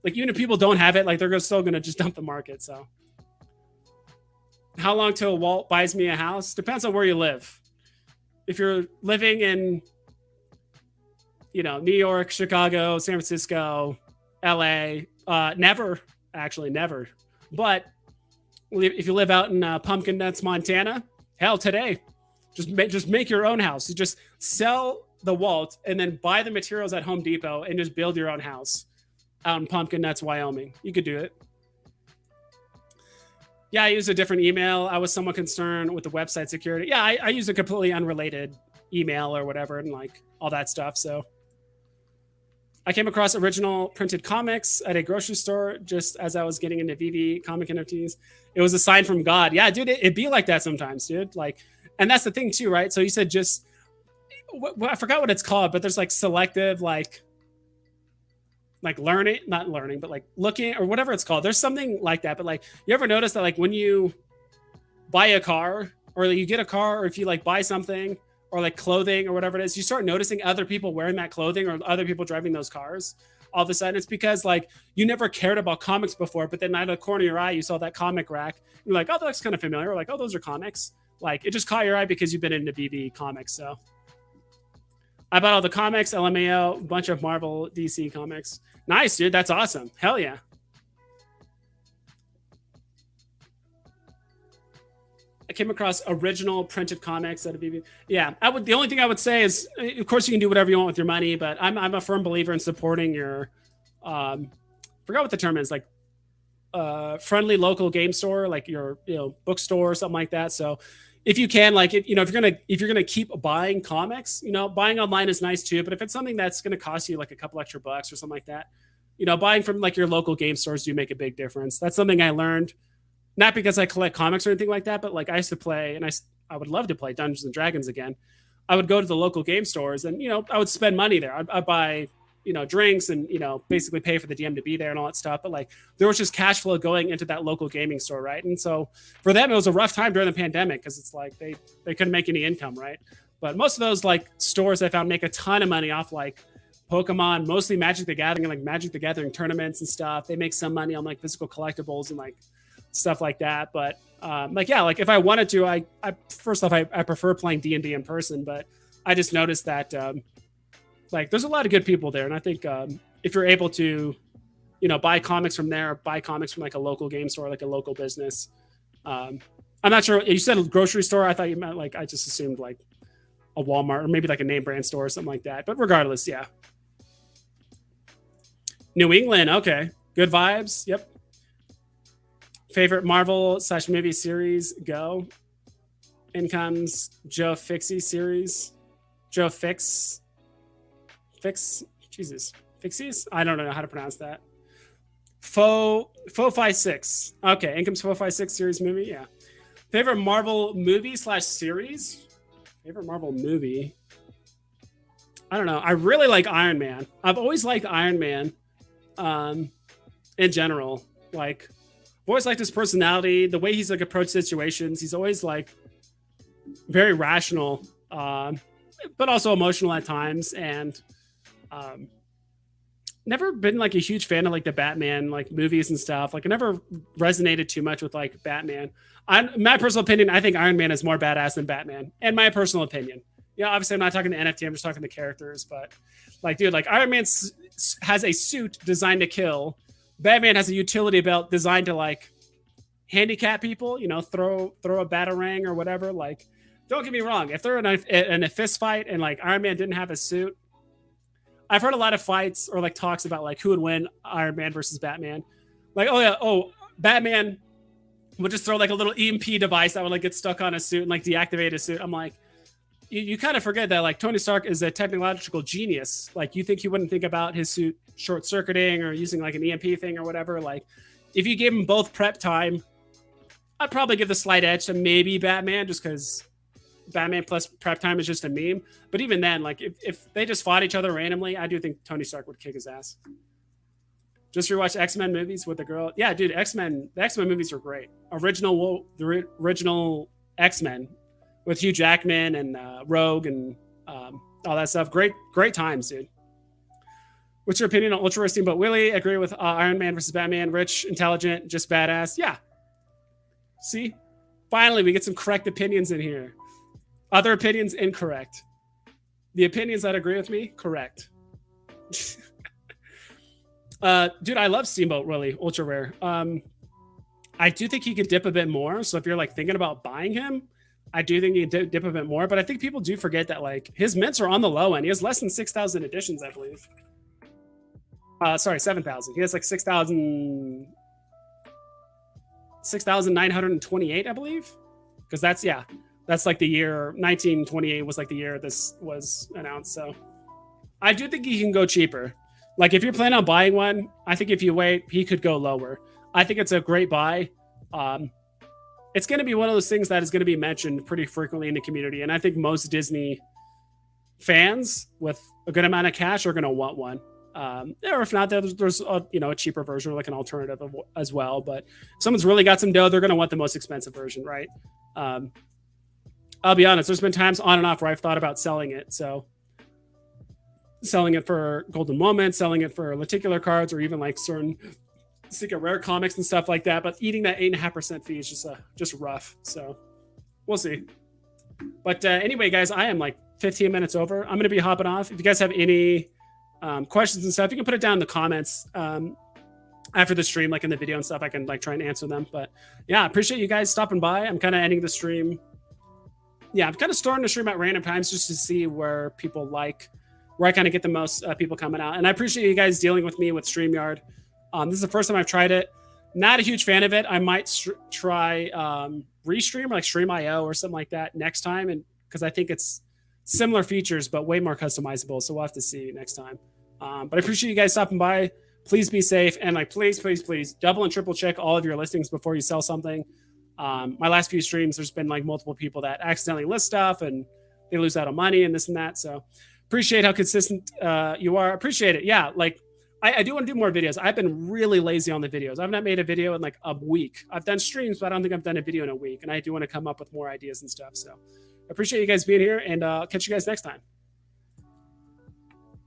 Like even if people don't have it, like they're still going to just dump the market. So how long till Walt buys me a house? Depends on where you live. If you're living in, you know, New York, Chicago, San Francisco, LA, never. But if you live out in Pumpkin Nuts, Montana, hell, today, just make your own house. You just sell the Walt and then buy the materials at Home Depot and just build your own house out in Pumpkin Nuts, Wyoming. You could do it. Yeah, I used a different email. I was somewhat concerned with the website security. Yeah, I used a completely unrelated email or whatever and like all that stuff. So I came across original printed comics at a grocery store just as I was getting into Veve comic NFTs. It was a sign from God. Yeah, dude, it'd be like that sometimes, dude. Like, and that's the thing too, right? So you said just, I forgot what it's called, but there's like selective, like learning, not learning, but like looking or whatever it's called. There's something like that. But like, you ever notice that like when you buy a car or you get a car, or if you like buy something, or like clothing or whatever it is, you start noticing other people wearing that clothing or other people driving those cars. All of a sudden, it's because like you never cared about comics before, but then out of the corner of your eye, you saw that comic rack. You're like, oh, that looks kind of familiar. Or like, oh, those are comics. Like it just caught your eye because you've been into BB comics. So I bought all the comics, LMAO, a bunch of Marvel, DC comics. Nice, dude. That's awesome. Hell yeah. I came across original printed comics at a BB. Yeah, I would. The only thing I would say is, of course, you can do whatever you want with your money, but I'm a firm believer in supporting your, forgot what the term is, like, friendly local game store, like your bookstore or something like that. So, if you can, like, if you're gonna keep buying comics, buying online is nice too. But if it's something that's gonna cost you like a couple extra bucks or something like that, buying from like your local game stores do make a big difference. That's something I learned not because I collect comics or anything like that, but like I used to play, and I would love to play Dungeons and Dragons again. I would go to the local game stores, and I would spend money there. I'd buy drinks and basically pay for the DM to be there and all that stuff. But like there was just cash flow going into that local gaming store, right? And so for them, it was a rough time during the pandemic because it's like they couldn't make any income, right? But most of those like stores I found make a ton of money off like Pokemon, mostly Magic the Gathering, and like Magic the Gathering tournaments and stuff. They make some money on like physical collectibles and like stuff like that. But like if I wanted to, I first off I prefer playing D&D in person, but I just noticed that like there's a lot of good people there, and I think if you're able to buy comics from there, buy comics from like a local game store, like a local business. I'm not sure, you said a grocery store, I thought you meant like, I just assumed like a Walmart or maybe like a name brand store or something like that, but regardless, yeah. New England, okay, good vibes. Yep. Favorite Marvel / movie series? Go. In comes Joe Fixie series. Joe Fix. Jesus. Fixies? I don't know how to pronounce that. Faux 56. Okay, in comes Faux 56 series movie. Yeah. Favorite Marvel movie / series? Favorite Marvel movie? I don't know. I really like Iron Man. I've always liked Iron Man in general. Like, I've always liked his personality, the way he's like approached situations. He's always like very rational, but also emotional at times. And never been like a huge fan of like the Batman like movies and stuff. Like I never resonated too much with like Batman. My personal opinion, I think Iron Man is more badass than Batman. And my personal opinion. Yeah, obviously I'm not talking to NFT, I'm just talking to characters, but like, dude, like Iron Man has a suit designed to kill. Batman has a utility belt designed to like handicap people, throw a batarang or whatever. Like, don't get me wrong. If they're in a fist fight and like Iron Man didn't have a suit, I've heard a lot of fights or like talks about like who would win Iron Man versus Batman. Like, Batman would just throw like a little EMP device that would like get stuck on a suit and like deactivate a suit. I'm like, you kind of forget that like Tony Stark is a technological genius. Like you think he wouldn't think about his suit short circuiting or using like an EMP thing or whatever. Like if you gave him both prep time, I'd probably give the slight edge to maybe Batman just because Batman plus prep time is just a meme. But even then, like if they just fought each other randomly, I do think Tony Stark would kick his ass. Just rewatch X-Men movies with the girl. Yeah, dude, the X-Men movies were great. The original X-Men with Hugh Jackman and Rogue and all that stuff. Great times, dude. What's your opinion on Ultra Rare Steamboat Willie? Agree with Iron Man versus Batman. Rich, intelligent, just badass. Yeah. See? Finally, we get some correct opinions in here. Other opinions, incorrect. The opinions that agree with me, correct. Dude, I love Steamboat Willie, Ultra Rare. I do think he could dip a bit more. So if you're like thinking about buying him, I do think he can dip a bit more. But I think people do forget that like his mints are on the low end. He has less than 6,000 editions, I believe. Sorry, 7,000. He has like 6,928, I believe. Because that's like the year 1928 was like the year this was announced. So I do think he can go cheaper. Like if you're planning on buying one, I think if you wait, he could go lower. I think it's a great buy. It's going to be one of those things that is going to be mentioned pretty frequently in the community. And I think most Disney fans with a good amount of cash are going to want one. Or if not, there's a cheaper version or like an alternative as well. But if someone's really got some dough, they're going to want the most expensive version, right? I'll be honest, there's been times on and off where I've thought about selling it. So selling it for golden moments, selling it for lenticular cards, or even like certain secret rare comics and stuff like that. But eating that 8.5% fee is just rough. So we'll see. But anyway, guys, I am like 15 minutes over. I'm going to be hopping off. If you guys have any questions and stuff, you can put it down in the comments after the stream, like in the video and stuff. I can like try and answer them. But yeah, I appreciate you guys stopping by. I'm kind of ending the stream. Yeah, I'm kind of starting to stream at random times just to see where people like, where I kind of get the most people coming out. And I appreciate you guys dealing with me with StreamYard. This is the first time I've tried it. Not a huge fan of it. I might try Restream or like Stream.io or something like that next time, and because I think it's similar features but way more customizable. So we'll have to see next time. But I appreciate you guys stopping by. Please be safe, and like please double and triple check all of your listings before you sell something. My last few streams, there's been like multiple people that accidentally list stuff and they lose out on money and this and that. So appreciate how consistent you are. Appreciate it. Yeah, like I do want to do more videos. I've been really lazy on the videos. I've not made a video in like a week. I've done streams, but I don't think I've done a video in a week. And I do want to come up with more ideas and stuff. So I appreciate you guys being here, and I'll catch you guys next time.